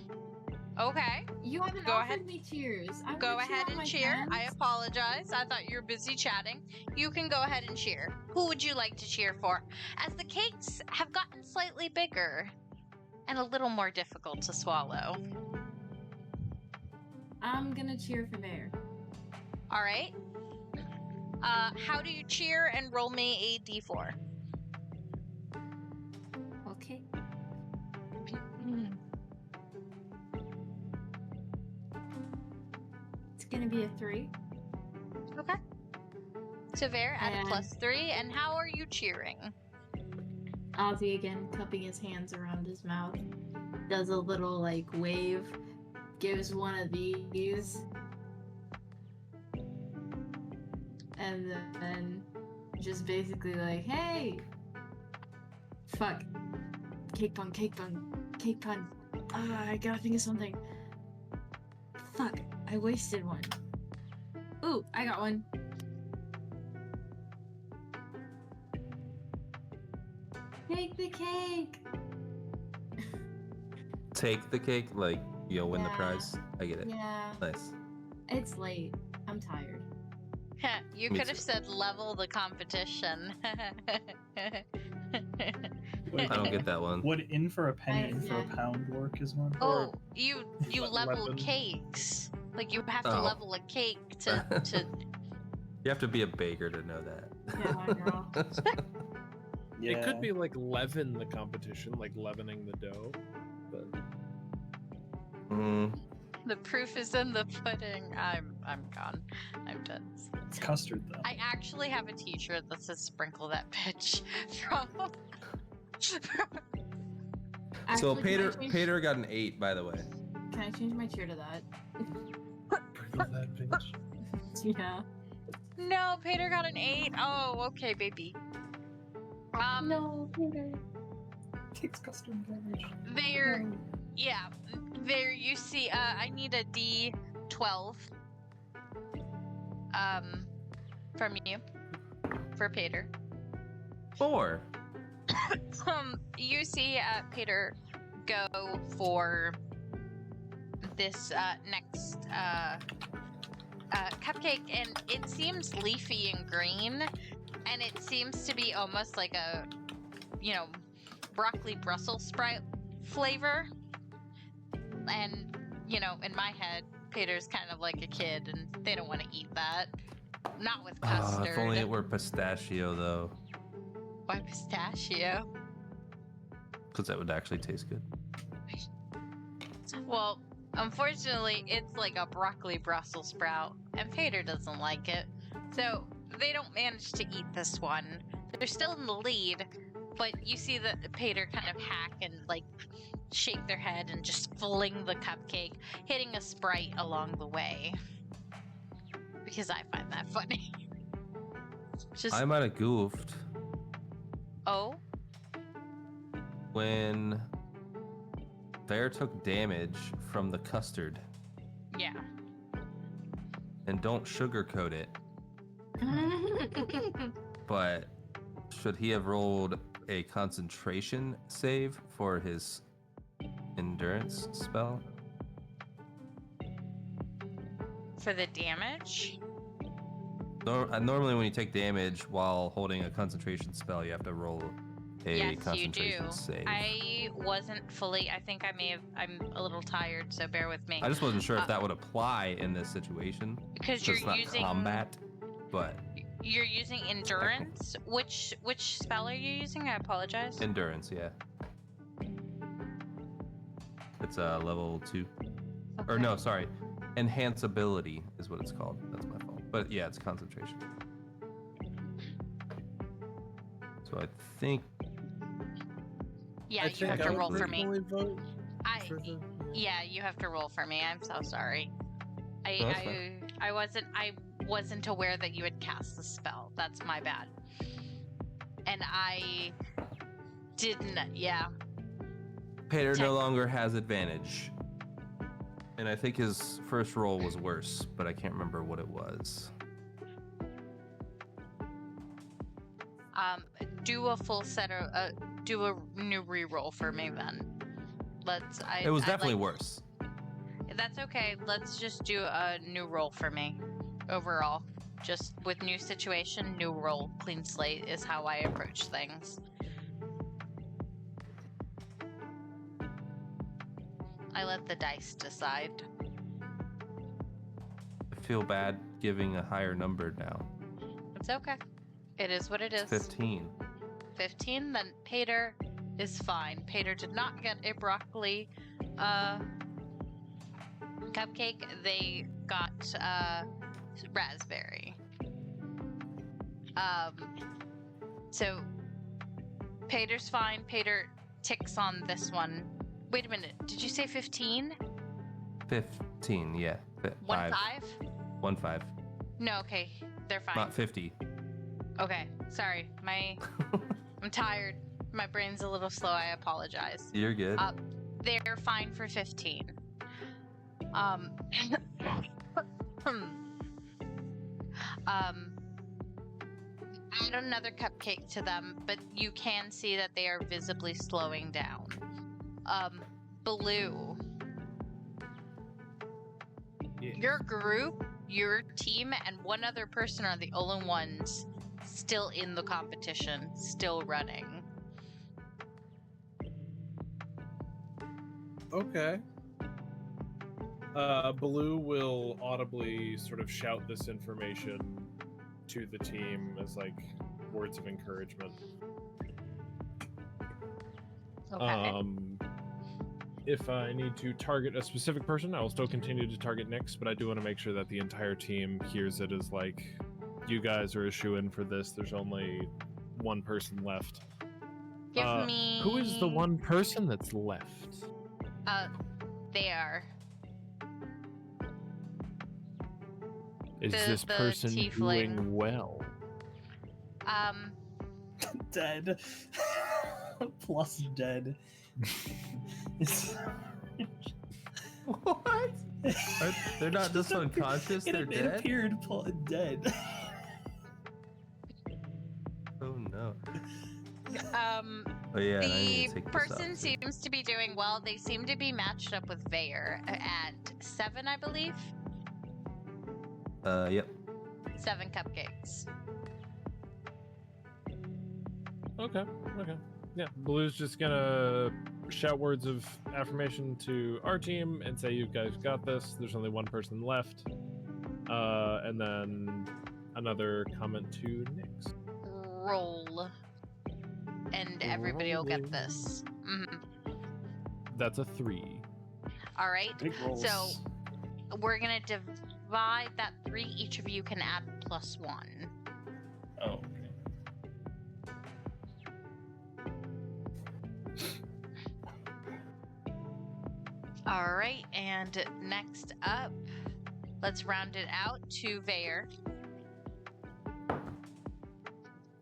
Okay. You haven't Go offered ahead. me cheers. I Go wanna cheer ahead on and my cheer. friends. I apologize. I thought you were busy chatting. You can go ahead and cheer. Who would you like to cheer for? As the cakes have gotten slightly bigger and a little more difficult to swallow. I'm gonna cheer for Vaer. All right. How do you cheer? And roll me a d4. Okay. It's gonna be a 3. Okay. So Vaer at a And- +3. And how are you cheering? Ozzie again, cupping his hands around his mouth, does a little like wave, gives one of these, and then just basically like, hey, fuck, cake pun, cake pun, cake pun. I gotta think of something. Fuck, I wasted one. Ooh, I got one. Take the cake. Take the cake, like you'll win the Yeah. prize. I get it. Yeah, Nice. it's late. I'm tired. You Me could have too. said level the competition. Wait, I don't get that one. Would in for a penny, in for a yeah. pound work as one? Oh, you level Weapon. cakes. Like you have to Oh. level a cake to You have to be a baker to know that. Yeah, girl. Yeah. It could be like leaven the competition, like leavening the dough. But The proof is in the pudding. I'm gone. I'm done. It's custard though. I actually have a t-shirt that says "Sprinkle that bitch" from. So Actually, can I Paeder change- Paeder got an 8, by the way. Can I change my cheer to that? that bitch. Yeah. No, Paeder got an 8. Oh, okay, baby. No, Peter. Takes custard garbage. There, yeah, there. You see, I need a D12. From you, for Paeder. 4. You see, Paeder go for this next cupcake, and it seems leafy and green, and it seems to be almost like a, broccoli Brussels sprout flavor. And, in my head, Paeder's kind of like a kid, and they don't want to eat that. Not with custard. If only it were pistachio, though. Why pistachio? Because that would actually taste good. Well, unfortunately, it's like a broccoli Brussels sprout, and Paeder doesn't like it. So they don't manage to eat this one. They're still in the lead, but you see that Paeder kind of hack and shake their head and just fling the cupcake, hitting a sprite along the way. Because I find that funny. I might have goofed. Oh? When Vaer took damage from the custard. Yeah. And don't sugarcoat it. But should he have rolled a concentration save for his endurance spell? For the damage? Normally when you take damage while holding a concentration spell, you have to roll a concentration save. I wasn't fully, I think I'm a little tired, so bear with me. I just wasn't sure if that would apply in this situation. Because you're it's not using combat, but you're using endurance. Which spell are you using? I apologize. Endurance, yeah. It's level 2. Okay. Or no, sorry. Enhanceability is what it's called. That's my fault. But yeah, it's concentration. So I think... Yeah, you have to roll for me. Yeah, you have to roll for me. I'm so sorry. No, I wasn't aware that you had cast the spell. That's my bad. And I didn't, yeah. Paeder no longer has advantage. And I think his first roll was worse, but I can't remember what it was. Do a full set of, do a new reroll for me then. It was definitely worse. That's okay. Let's just do a new roll for me. Overall. Just with new situation, new roll, clean slate is how I approach things. I let the dice decide. I feel bad giving a higher number now. It's okay. It is what it is. 15. 15? Then Paeder is fine. Paeder did not get a broccoli cupcake. They got raspberry. So Paeder's fine. Paeder ticks on this one. Wait a minute. Did you say 15? 15, yeah. 1-5? 1-5. No, okay. They're fine. Not 50. Okay. Sorry. I'm tired. My brain's a little slow. I apologize. You're good. They're fine for 15. Add another cupcake to them, but you can see that they are visibly slowing down. Blue. Yeah. Your group, your team, and one other person are the only ones still in the competition, still running. Okay. Blue will audibly sort of shout this information to the team as words of encouragement. Okay. If I need to target a specific person, I will still continue to target Nyx, but I do want to make sure that the entire team hears it as you guys are a shoo-in for this. There's only one person left. Give me... Who is the one person that's left? They are. Is this the person tiefling. doing well? Dead. Plus dead. What? They're not just unconscious, they're it dead? appeared dead. Oh no. The I need to take this person off. seems to be doing well. They seem to be matched up with Vaer at 7, I believe. Yep. 7 cupcakes. Okay. Yeah, Blue's just gonna shout words of affirmation to our team and say, "You guys got this. There's only one person left." And then another comment to Nyx. Roll. And everybody will get this. That's a 3. All right. Big rolls. So we're gonna divide that 3. Each of you can add +1. Oh, okay. All right, and next up, let's round it out to Vaer.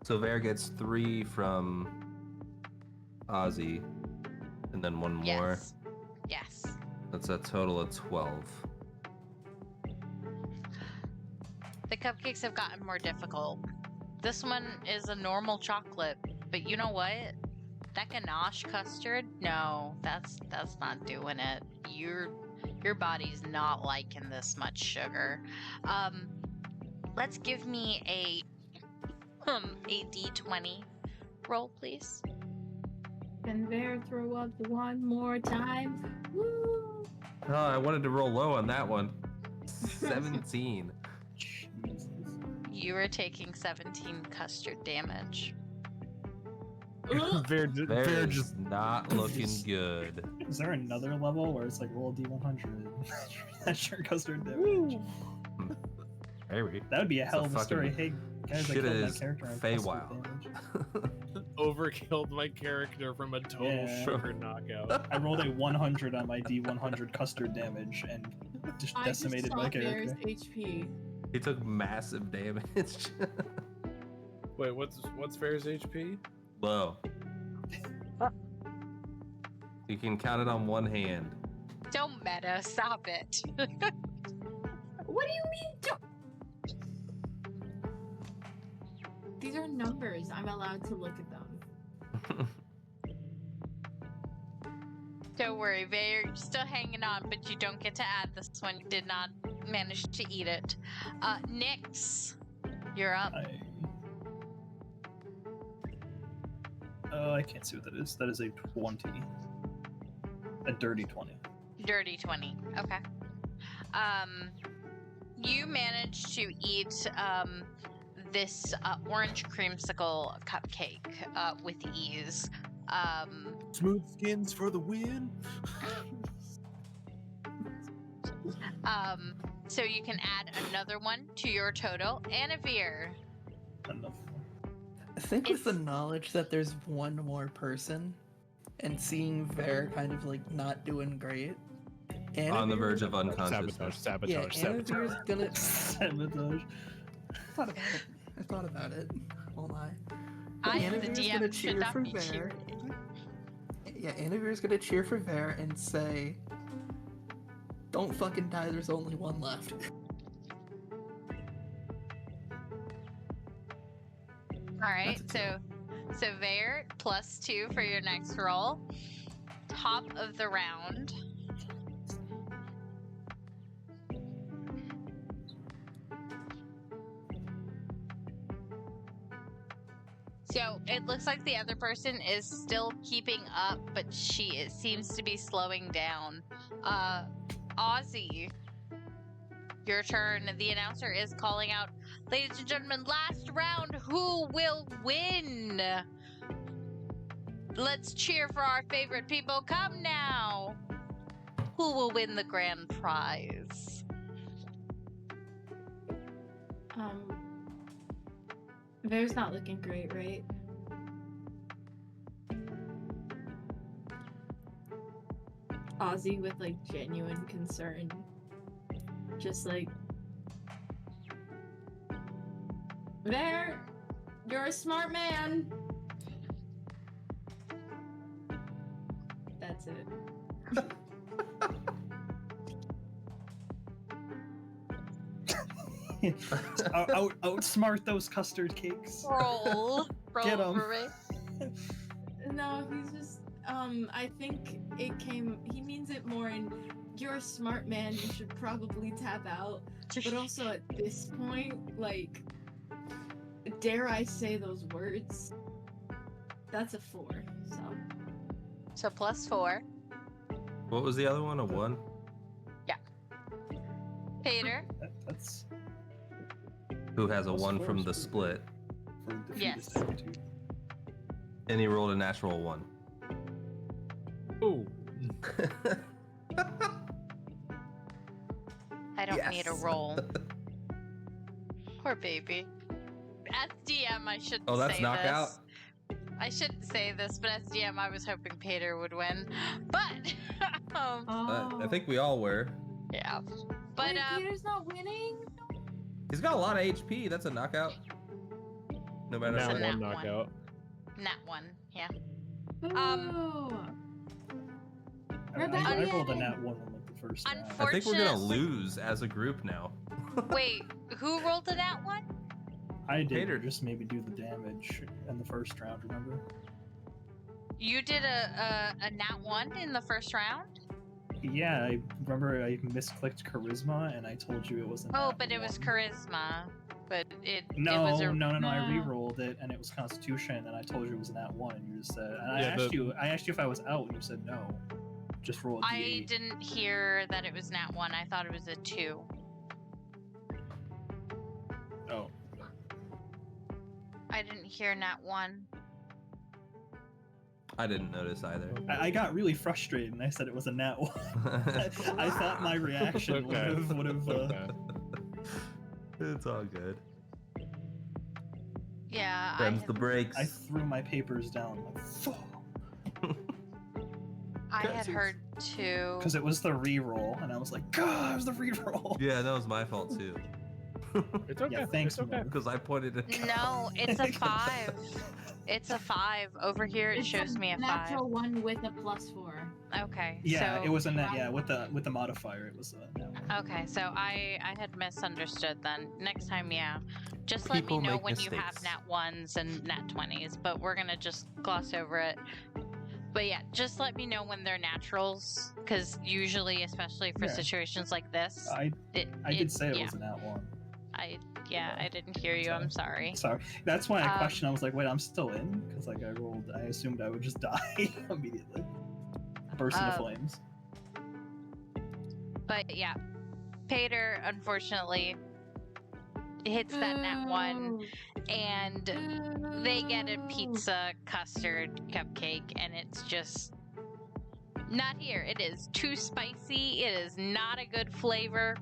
So Vaer gets 3 from Ozzie, and then 1 more. Yes. That's a total of 12. The cupcakes have gotten more difficult. This one is a normal chocolate, but you know what? That ganache custard? No, that's not doing it. Your body's not liking this much sugar. Let's give me a D20 roll, please. Can Vaer throw up one more time? Woo! Oh, I wanted to roll low on that one. 17. Jesus. You are taking 17 custard damage. Vaer Vaer just just not looking good. Is there another level where it's like roll a D100? That's your custard damage. Maybe. That would be a hell So of a story. fucking Hey, guys, I shit killed my is character. on Feywild. custard damage. overkilled my character from a total Yeah. sugar knockout. I rolled a 100 on my D100 custard damage and just decimated my character. HP. He took massive damage. Wait, what's Vaer's HP? Low. You can count it on one hand. Don't meta, stop it. What do you mean? These are numbers. I'm allowed to look at them. Don't worry, Vaer, you're still hanging on, but you don't get to add this one. You did not manage to eat it. Nyx, you're up. I can't see what that is. That is a 20. A dirty 20. Dirty 20. Okay. You managed to eat this orange creamsicle cupcake with ease. Smooth skins for the win. So you can add another one to your total. Annavere. Enough. I think with the knowledge that there's one more person and seeing Vaer kind of like not doing great. On the verge of unconsciousness. Sabotage. Annavere's gonna Sabotage. I thought about it. Won't lie. I am the Annavere's DM, gonna should cheer not for be Vaer. cheering. Yeah, Annavere's gonna cheer for Vaer and say, "Don't fucking die. There's only one left." All right, so Vaer +2 for your next roll. Top of the round. So it looks like the other person is still keeping up, but it seems to be slowing down. Ozzie, your turn. The announcer is calling out, ladies and gentlemen, last round, who will win? Let's cheer for our favorite people. Come now. Who will win the grand prize? Vaer's not looking great, right? Ozzie with like genuine concern. Just like, Vaer, you're a smart man. That's it. Outsmart those custard cakes. Roll Get 'em. for me. No, he's just I think he means it more in you're a smart man. You should probably tap out. But also at this point, like, dare I say those words? That's a 4. So +4. What was the other one? A 1? Paeder. That's Who has a Plus 1 4 from is the pretty split? for defeat Yes. servitude. And he rolled a natural 1. Ooh. I don't need a Yes. roll. Poor baby. As DM, I shouldn't Oh, that's say knockout? this. I shouldn't say this, but as DM, I was hoping Paeder would win. But, I think we all were. yeah. But, Wait, Peter's not winning? He's got a lot of HP. That's a knockout. No matter Nat a what. nat one one. knockout. Nat 1, yeah. Ooh. I rolled a nat 1 on like the first round. I think we're gonna Unfortunately- lose as a group now. Wait, who rolled a nat 1? I did Paeder. just maybe do the damage in the first round, remember? You did a nat 1 in the first round? Yeah, I remember I misclicked charisma and I told you it was a Oh, nat but it was 1. charisma. But it No, was a... no, I No. re-rolled it and it was Constitution and I told you it was a nat 1 and you just said and Yeah, I asked you if I was out and you said no. Just roll a I D8. didn't hear that it was nat 1. I thought it was a 2. Oh. I didn't hear nat 1. I didn't notice either. I got really frustrated and I said it was a nat 1. I thought my reaction Okay. would have Okay. It's all good. Yeah, Them's the breaks. I threw my papers down like fuck. I had heard too. Because it was the re-roll and I was like, God, it was the re-roll. Yeah, that was my fault too. It's okay. Yeah, thanks, It's okay. Murf. Because I pointed it. No, it's a 5. It's a 5. Over here it It's shows me a 5. natural 1 with a +4. Okay. Yeah, so, it was a net. Yeah, with the modifier, it was a net 1. Okay, so I had misunderstood then. Next time, yeah. Just let People me know make when you have mistakes. nat 1s and nat 20s, but we're gonna just gloss over it. But yeah, just let me know when they're naturals, because usually, especially for Yeah. situations like this, I did say it yeah. was a nat 1. I didn't hear you. I'm sorry. Sorry. That's why I Um, questioned. I was like, wait, I'm still in? Because like I assumed I would just die immediately. Burst into flames. But yeah, Paeder unfortunately hits that nat 1, and they get a pizza, custard, cupcake, and it's just not here. It is too spicy. It is not a good flavor.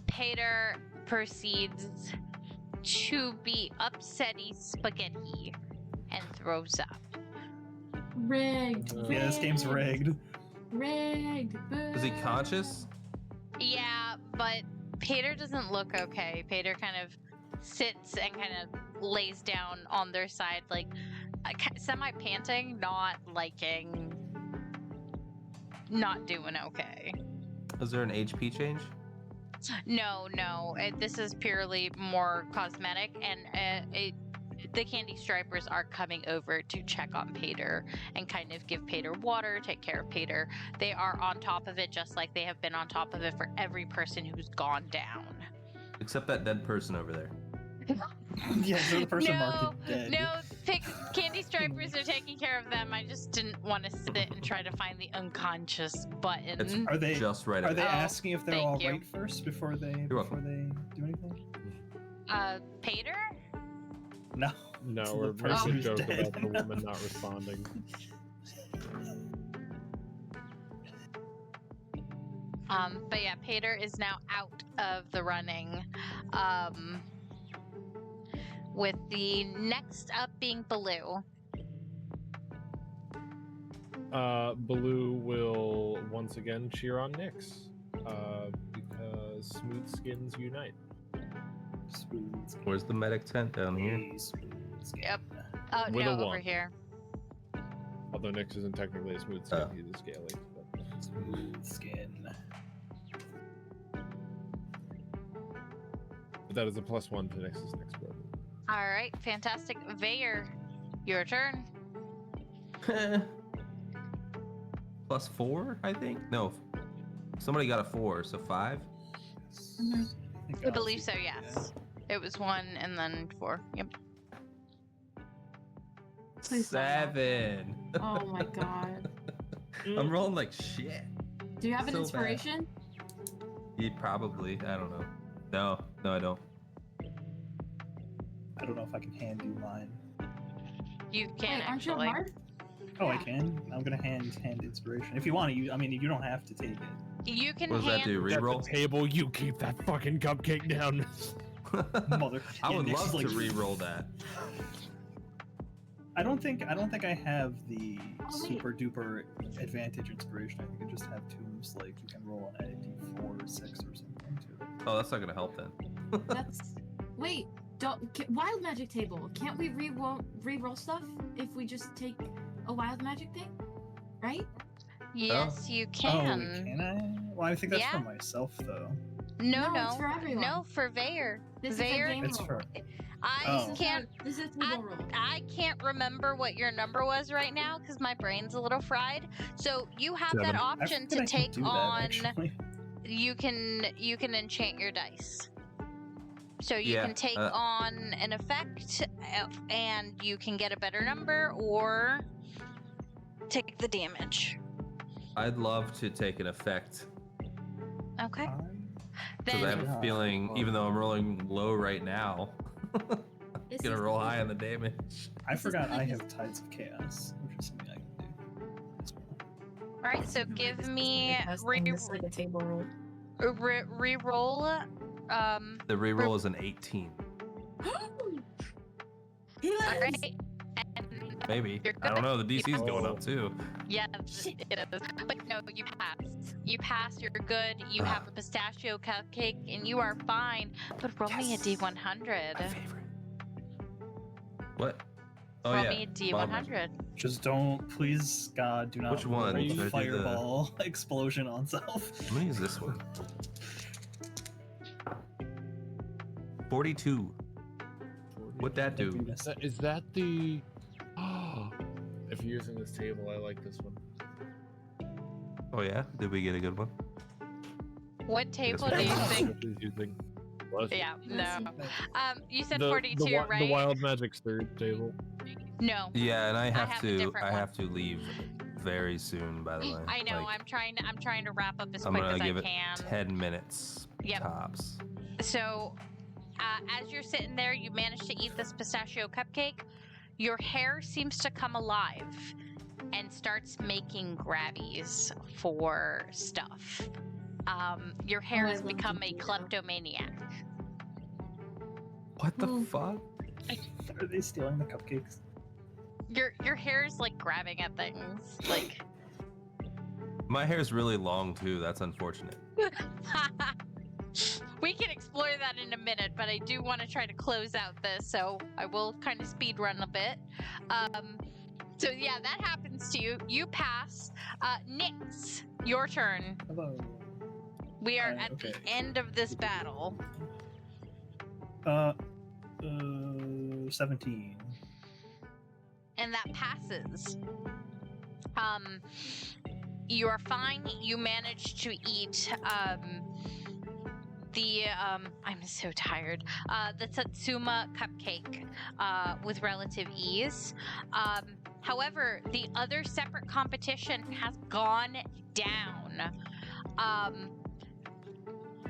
Paeder proceeds to be upsetty spaghetti and throws up. Rigged. Yeah, this game's rigged. Rigged. Is he conscious? Yeah, but Paeder doesn't look okay. Paeder kind of sits and kind of lays down on their side, like semi-panting, not liking, not doing okay. Is there an HP change? No, this is purely more cosmetic, and the candy stripers are coming over to check on Paeder and kind of give Paeder water, take care of Paeder. They are on top of it, just like they have been on top of it for every person who's gone down. Except that dead person over there. Yeah, so the person marked dead. No, candy stripers are taking care of them. I just didn't want to sit and try to find the unconscious button. It's Are they just right Are over they there. asking if they're thank all you. right first before they welcome. do anything? Paeder? No. No, So we're the making a person's joke dead. about the woman not responding. But yeah, Paeder is now out of the running. With the next up being Baloo. Baloo will once again cheer on Nyx. Because smooth skins unite. Smooth skin. Where's the medic tent down here? Hey, smooth skin. Yep. Oh, With no, a over one. here. Although Nyx isn't technically a smooth skin, Oh. he's a scaly. But... Smooth skin. But that is a +1 to Nyx's next roll. All right, fantastic. Vaer, your turn. +4, I think? No. Somebody got a 4, so 5. I believe so, yes. It was 1 and then 4. Yep. Please don't 7. Oh my god. I'm rolling like shit. Do you have an So inspiration? You probably. I don't know. No, I don't. I don't know if I can hand you mine. You can Wait, aren't you a actually. bard? Oh, I Yeah. can. I'm gonna hand inspiration. If you want to, you don't have to take it. You can What does that hand. do? At the Reroll? table, you keep that fucking cupcake down. Mother. I Yeah, would Nick's love like- to re-roll that. I don't think I have the Oh, wait. super duper advantage inspiration. I think I just have tombs like you can roll an D4 or 6 or something too. Oh, that's not gonna help then. That's. Wait, wild magic table. Can't we re-roll stuff if we just take a wild magic thing? Right? Yes, you Oh, can. can I? Well, I think that's Yeah. for myself though. No, No, it's for everyone. No, for Vaer. This Vaer, is a game It's roll. for. I Oh. can't. This is a table roll. I can't remember what your number was right now because my brain's a little fried. So you have 7. that I option forget to I can take do that, on. actually. You can enchant your dice. So you Yeah, can take on an effect, and you can get a better number, or take the damage. I'd love to take an effect Okay. because I have Then a feeling, even though I'm rolling low right now, I'm This gonna is roll the high on the table. damage. I forgot I like- have Tides of Chaos, which is something I can do as well. all right. So give me This is like a table roll. re-roll. The re-roll is an 18. All right. And Maybe. You're I don't good. know. The DC's going up too. yes, it is. But no, you pass. You pass. You're good. You have a pistachio cupcake, and you are fine. But roll me a Yes. D100. My favorite. What? Oh roll yeah. me a Wild magic. Oh, D100. Just don't, please, God, do not Which roll one? a Should I do the- fireball explosion on self. I'm gonna use this one. 42. What'd that do? Is that the? If you're using this table, I like this one. Oh yeah? Did we get a good one? What table Yes, do you ma'am. think? Is using. Bless you. Yeah, no. You said The- 42, the, right? The wild magic's third table. No. Yeah, and I have have a to different one. have to leave very soon, by the way. I know. Like, I'm trying to wrap up as I'm quick gonna as give I it can. 10 minutes Yep. tops. So, as you're sitting there, you manage to eat this pistachio cupcake. Your hair seems to come alive and starts making grabbies for stuff. Your hair I has love to become a do that. kleptomaniac. What the Ooh. fuck? Are they stealing the cupcakes? Your hair is like grabbing at things. Like, My hair's really long too. That's unfortunate. we can explore that in a minute, but I do want to try to close out this, so I will kind of speed run a bit. So yeah, that happens to you. You pass. Nyx, your turn. Hello. We are at okay. the end of this battle. 17. And that passes. You are fine. You managed to eat I'm so tired. The Satsuma cupcake with relative ease. However, the other separate competition has gone down.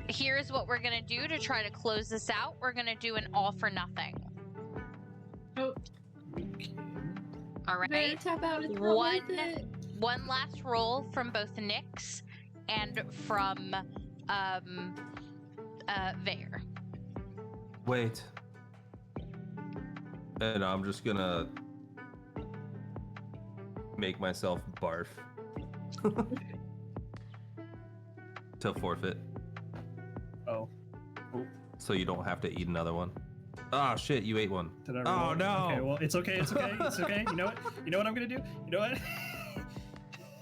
Here's what we're gonna do to try to close this out. We're gonna do an all for nothing. Oh, All better right. tap out. It's not One, worth it. one last roll from both Nyx and from Vaer. Wait. And I'm just gonna make myself barf to forfeit, Oh. so you don't have to eat another one. Ah, shit! You ate one. Did I Oh, roll? no. Okay, well, it's okay. It's okay. It's okay. You know what? You know what I'm gonna do? You know what?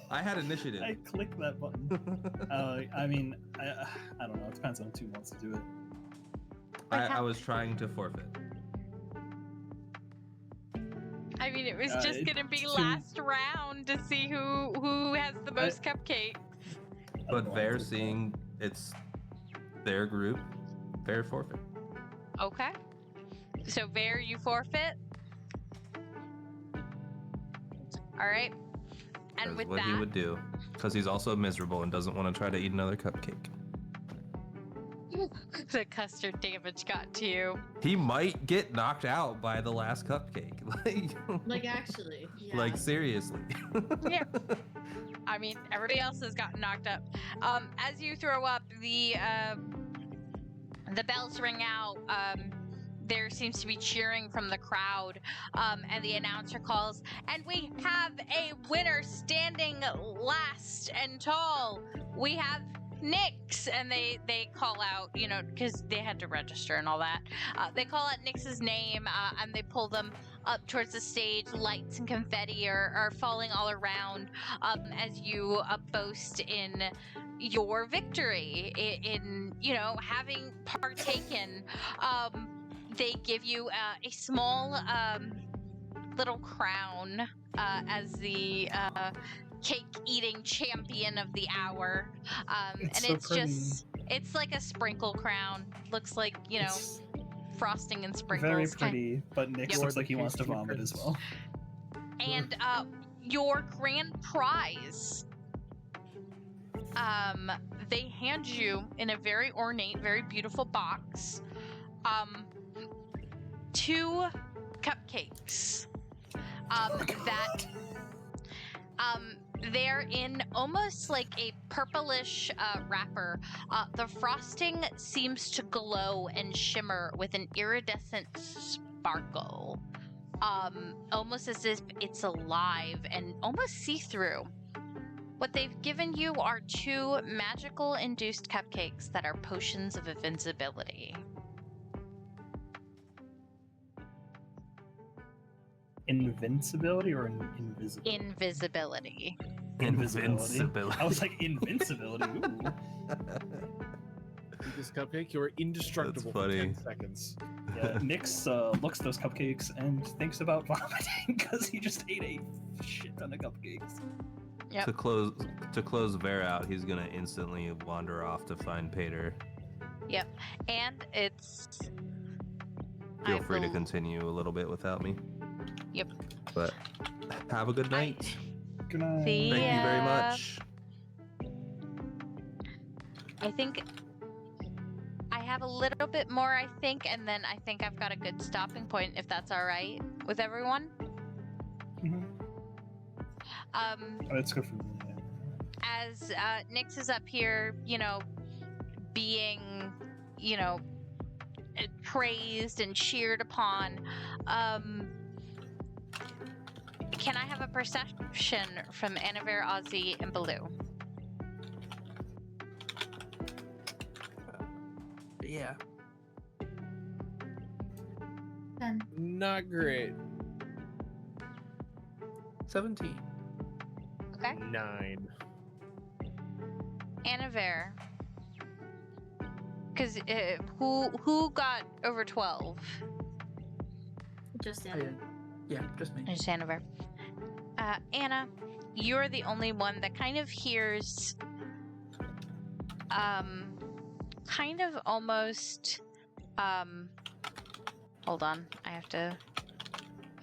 I had initiative. I clicked that button. I mean, I don't know. It depends on who wants to do it. I was trying to forfeit. I mean, it was just It's gonna be too- last round to see who has the most cupcakes. But Vaer, seeing it's their group, Vaer forfeit. Okay. So Vaer, you forfeit. All right. And That's with what that, he would do, because he's also miserable and doesn't want to try to eat another cupcake. the custard damage got to you. He might get knocked out by the last cupcake. Like actually, yeah. Like seriously. Yeah. I mean, everybody else has gotten knocked up. As you throw up, the bells ring out. There seems to be cheering from the crowd, and the announcer calls, and we have a winner standing last and tall. We have Nyx, and they call out, you know, because they had to register and all that. They call out Nyx's name, and they pull them up towards the stage. Lights and confetti are falling all around as you boast in your victory, in you know, having partaken. They give you a small little crown as the cake-eating champion of the hour, and so it's pretty. just, it's like a sprinkle crown. Looks like, you know, It's frosting and sprinkles. very pretty, but Nyx Yep. looks like he wants to vomit as well. And your grand prize, they hand you in a very ornate, very beautiful box, 2 cupcakes. That they're in almost like a purplish wrapper. The frosting seems to glow and shimmer with an iridescent sparkle, almost as if it's alive and almost see-through. What they've given you are 2 magical induced cupcakes that are potions of invincibility. Invincibility or invisibility? Invisibility. Invincibility. I was like, invincibility. Ooh. Eat this cupcake, you're indestructible That's for funny. 10 seconds. Yeah, Nyx looks at those cupcakes and thinks about vomiting because he just ate a shit ton of cupcakes. Yep. To close Vaer out, he's gonna instantly wander off to find Paeder. Yep. And it's... Feel I free to will- continue a little bit without me. Yep. But have a good night. Good night. See Thank you very ya. much. I think I have a little bit more, I think, and then I think I've got a good stopping point, if that's all right with everyone. Mhm. Oh, that's good for me. As Nyx is up here, you know, being, you know, praised and cheered upon, can I have a perception from Annavere, Ozzie, and Baloo? Yeah. 10. Not great. 17. Okay. 9. Annavere. Because who got over 12? Just Oh, Anna. yeah, just me. Just Annavere. Anna, you're the only one that kind of hears, kind of almost, hold on, I have to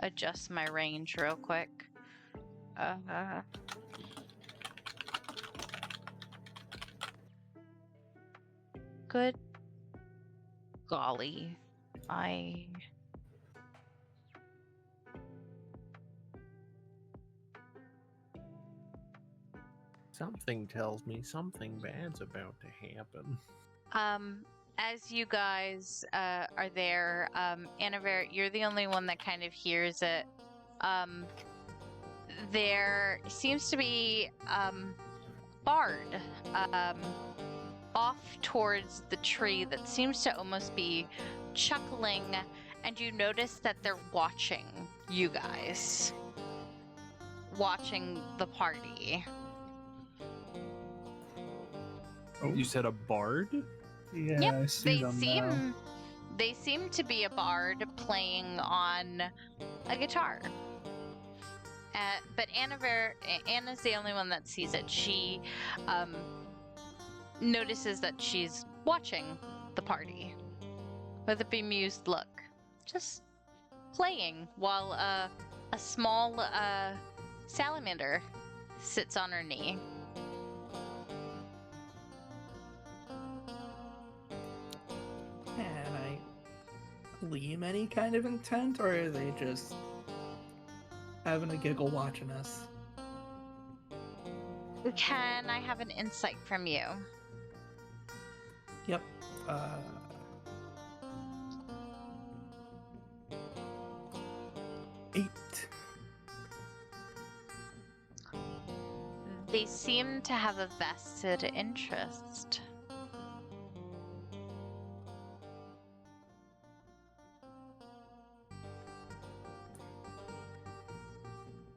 adjust my range real quick. Good golly, Something tells me something bad's about to happen. as you guys are there, Annavere, you're the only one that kind of hears it. There seems to be Bard off towards the tree that seems to almost be chuckling, and you notice that they're watching you guys, watching the party. Oh, You said a bard? yeah, Yep, I see them now. they seem to be a bard playing on a guitar. But Anna's the only one that sees it. She notices that she's watching the party with a bemused look, just playing while a small salamander sits on her knee. Can I glean any kind of intent, or are they just having a giggle watching us? Can I have an insight from you? Yep. 8. They seem to have a vested interest.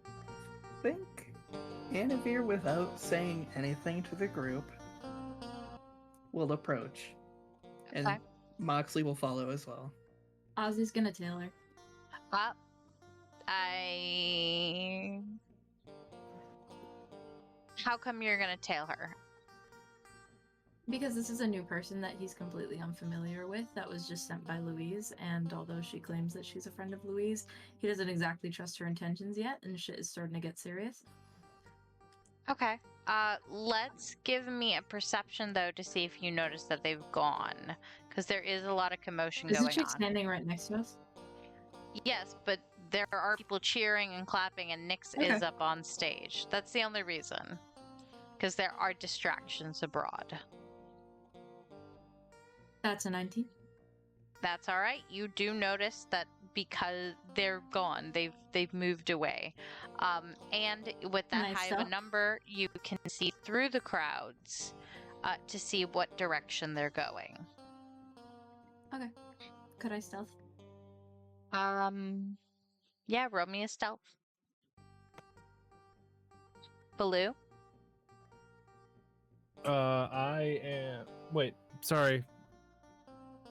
I think Annavere, without saying anything to the group, will approach. And Okay. Moxley will follow as well. Ozzie's gonna tail her. How come you're gonna tail her? Because this is a new person that he's completely unfamiliar with that was just sent by Louise, and although she claims that she's a friend of Louise, he doesn't exactly trust her intentions yet, and shit is starting to get serious. Okay. Let's give me a perception though to see if you notice that they've gone, because there is a lot of commotion Isn't going she on. standing right next to us? Yes, but there are people cheering and clapping, and Nyx is up on stage. That's the only reason, because there are distractions abroad. That's a 19. That's all right. You do notice that because they're gone, they've moved away, and with that Nice high of a stuff. number, you can see through the crowds to see what direction they're going. Okay. Could I stealth? Yeah, roll me a stealth. Baloo? I am. Wait, sorry.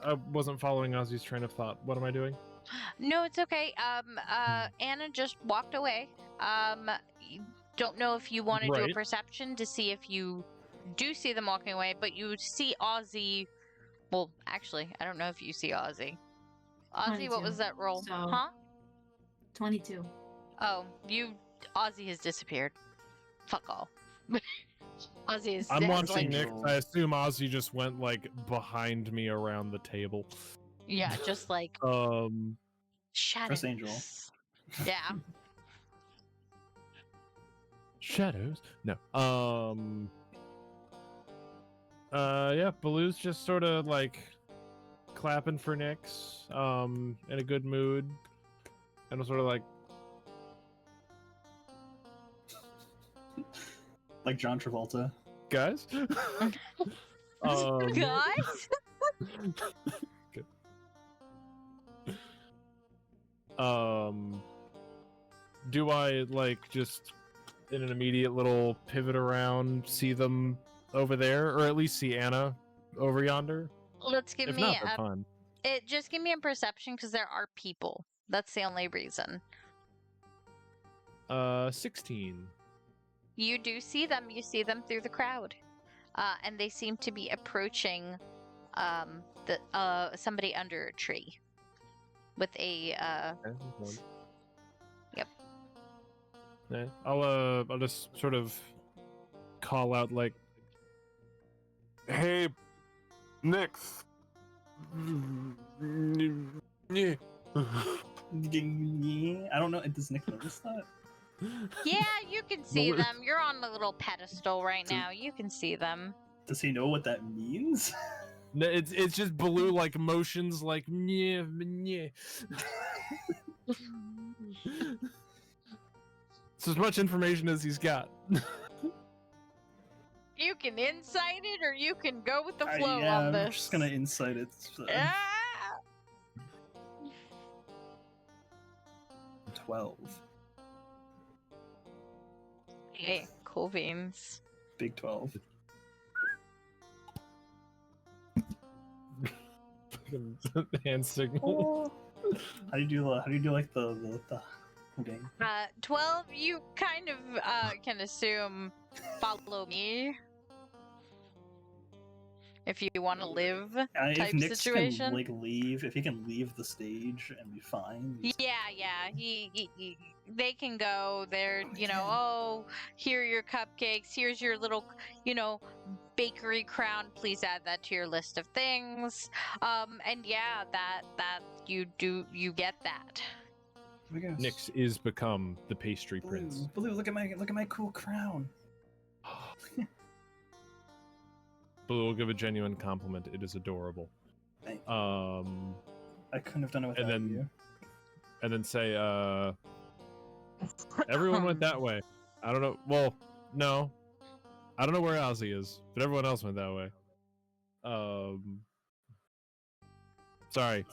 I wasn't following Ozzie's train of thought. What am I doing? No, it's okay. Anna just walked away. Don't know if you want to do a Right. perception to see if you do see them walking away, but you see Ozzie. Well, actually, I don't know if you see Ozzie. Ozzie, what 22. was that roll? So- Huh? 22. Oh, Ozzie has disappeared. Fuck all. Ozzie is. I'm has, watching like, Nick. I assume Ozzie just went like behind me around the table. Yeah, just like shadows. Chris Angel. Yeah. Shadows? No. Yeah, Baloo's just sort of like clapping for Nyx, in a good mood. And I'm sort of like, Like John Travolta. guys? Guys? Good. Do I like just in an immediate little pivot around see them over there, or at least see Anna over yonder? Let's give If me not, that's a. fine. Just give me a perception because there are people. That's the only reason. 16. You do see them. You see them through the crowd, and they seem to be approaching somebody under a tree with a Yep. Yeah, I'll just sort of call out like, Hey, Nyx. Yeah. I don't know. Does Nick notice that? Yeah, you can see Well, them. You're on a little pedestal right now. You can see them. Does he know what that means? no, it's just Baloo like motions like yeah, yeah. It's as much information as he's got. You can insight it, or you can go with the flow yeah, on I'm this. just gonna insight it. So. Ah! 12. Hey, cool beans. Big 12. Hand signal. How do you do like the game? 12, you kind of can assume follow me. if you want to live If type Nyx situation. can like leave, if he can leave the stage and be fine. Yeah. They can go. They're, oh, here are your cupcakes. Here's your little, bakery crown. Please add that to your list of things. And yeah, that you get that. Nyx is become the pastry prince. Blue, look at my cool crown. Blue will give a genuine compliment. It is adorable. Thank you. I couldn't have done it without you. And then say, everyone went that way. I don't know. Well, no. I don't know where Ozzie is, but everyone else went that way. Sorry.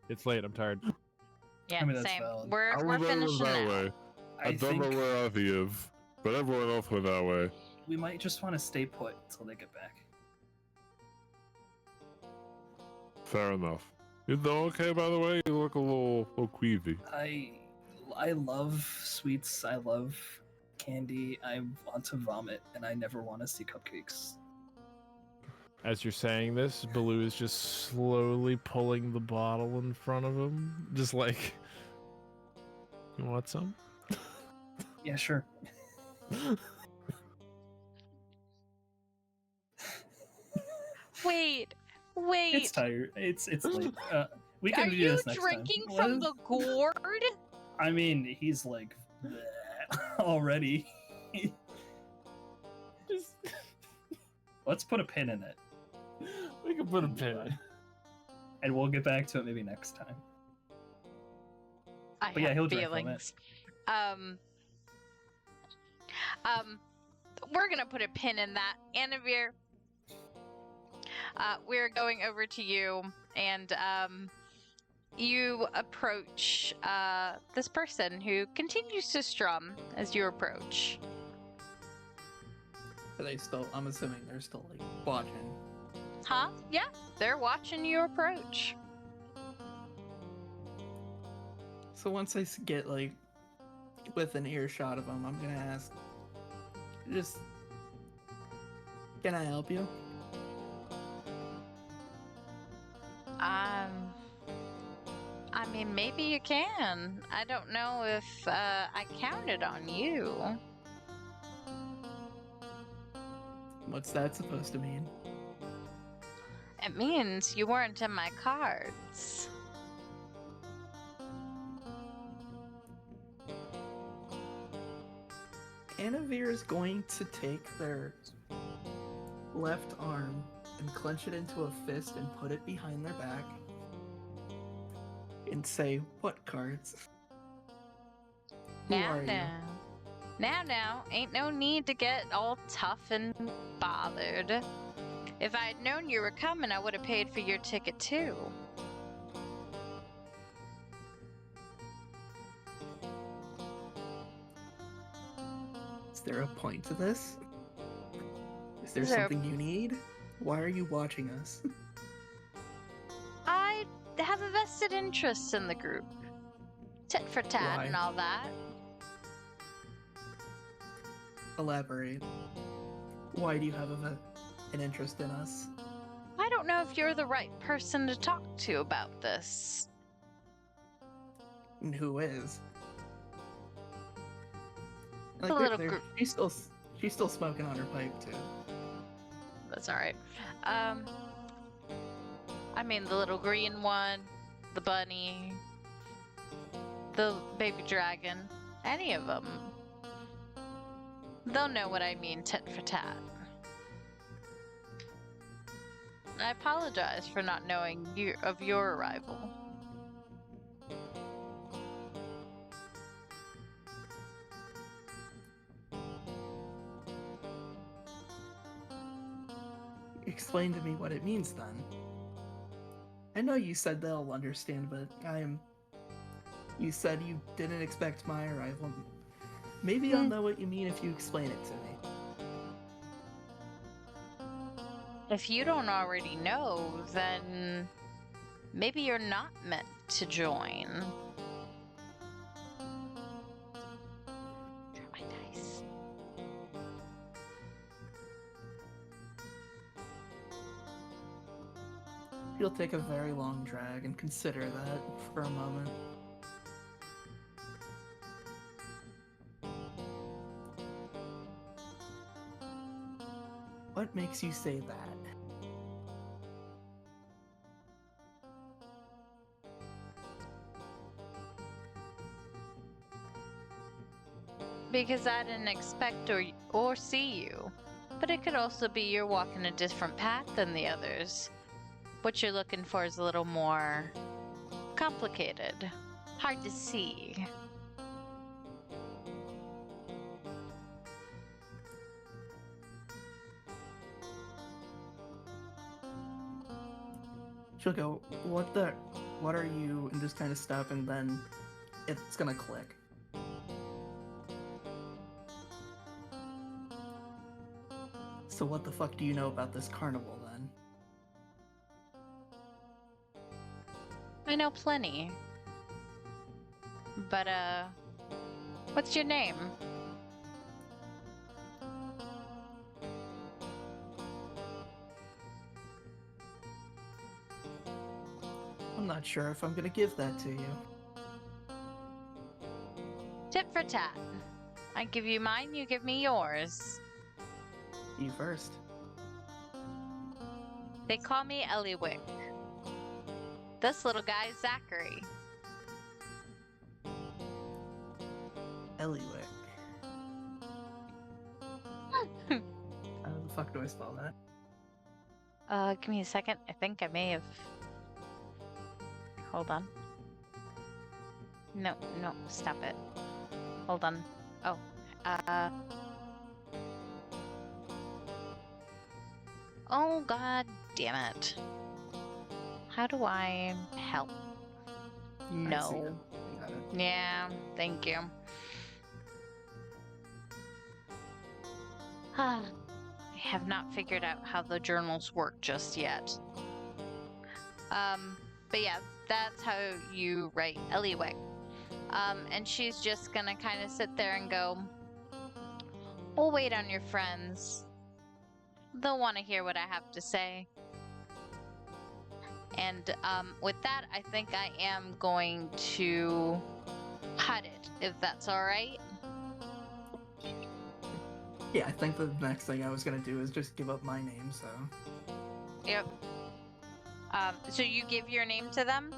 It's late. I'm tired. Yeah, I mean, that's same. valid. We're finishing that now. way. I don't know where Ozzie is, but everyone else went that way. We might just want to stay put until they get back. Fair enough. You doing okay, by the way? You look a little queasy. I love sweets. I love candy. I want to vomit, and I never want to see cupcakes. As you're saying this, Baloo is just slowly pulling the bottle in front of him. Just like, you want some? Yeah, sure. Wait. It's tired. It's late. We can Are do you this next drinking time. from the gourd? I mean, he's like already. Just Let's put a pin in it. we can put a pin. And we'll get back to it maybe next time. I But yeah, have he'll drink from feelings. We're gonna put a pin in that. Annavere, we're going over to you, and you approach this person who continues to strum as you approach. Are they still? I'm assuming they're still like watching. Huh? Yeah, they're watching you approach. So once I get like within earshot of them, I'm gonna ask, just, can I help you? I mean, maybe you can. I don't know if I counted on you. What's that supposed to mean? It means you weren't in my cards. Annavere is going to take their left arm and clench it into a fist and put it behind their back and say, "What cards? Who are you?" Now, ain't no need to get all tough and bothered. If I had known you were coming, I would have paid for your ticket too. Is there a point to this? Is there something you need? Why are you watching us? I have a vested interest in the group. Tit for tat Why? and all that. Elaborate. Why do you have an interest in us? I don't know if you're the right person to talk to about this. And who is? The little group. She's still smoking on her pipe too. That's alright. I mean, the little green one, the bunny, the baby dragon, any of them. They'll know what I mean, tit for tat. I apologize for not knowing of your arrival. Explain to me what it means then. I know you said they'll understand, but you said you didn't expect my arrival. Maybe I'll know what you mean if you explain it to me. If you don't already know, then maybe you're not meant to join. Drop my dice. She'll take a very long drag and consider that for a moment. What makes you say that? Because I didn't expect or see you. But it could also be you're walking a different path than the others. What you're looking for is a little more complicated. Hard to see. She'll go, what are you, and just kind of stop, and then it's gonna click. So what the fuck do you know about this carnival, then? I know plenty. But, what's your name? I'm not sure if I'm gonna give that to you. Tit for tat. I give you mine, you give me yours. You first. They call me Eliwick. This little guy is Zachary. Eliwick. How the fuck do I spell that? Give me a second. I think I may have... Hold on. No, stop it. Hold on. Oh, oh, god damn it. How do I help? No. I see it. I got it. Yeah, thank you. I have not figured out how the journals work just yet. But yeah, that's how you write Eliwick. And she's just gonna kind of sit there and go, we'll wait on your friends. They'll want to hear what I have to say. And with that, I think I am going to cut it, if that's alright. Yeah, I think the next thing I was gonna do is just give up my name, so... Yep. So you give your name to them?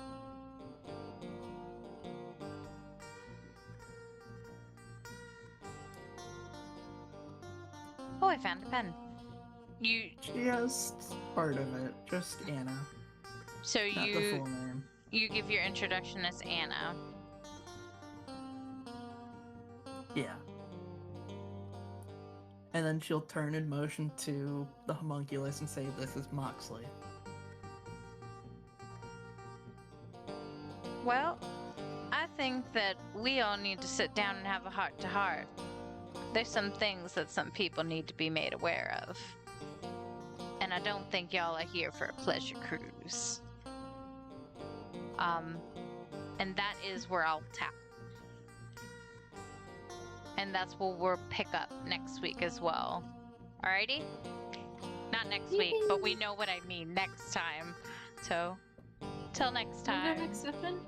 Oh, I found a pen. Just part of it. Just Anna. So Not the full name. you give your introduction as Anna. Yeah. And then she'll turn and motion to the homunculus and say, this is Moxley. Well, I think that we all need to sit down and have a heart-to-heart. There's some things that some people need to be made aware of. And I don't think y'all are here for a pleasure cruise. And that is where I'll tap. And that's what we'll pick up next week as well. Alrighty? Not next week, but we know what I mean next time. So, till next time. Next session?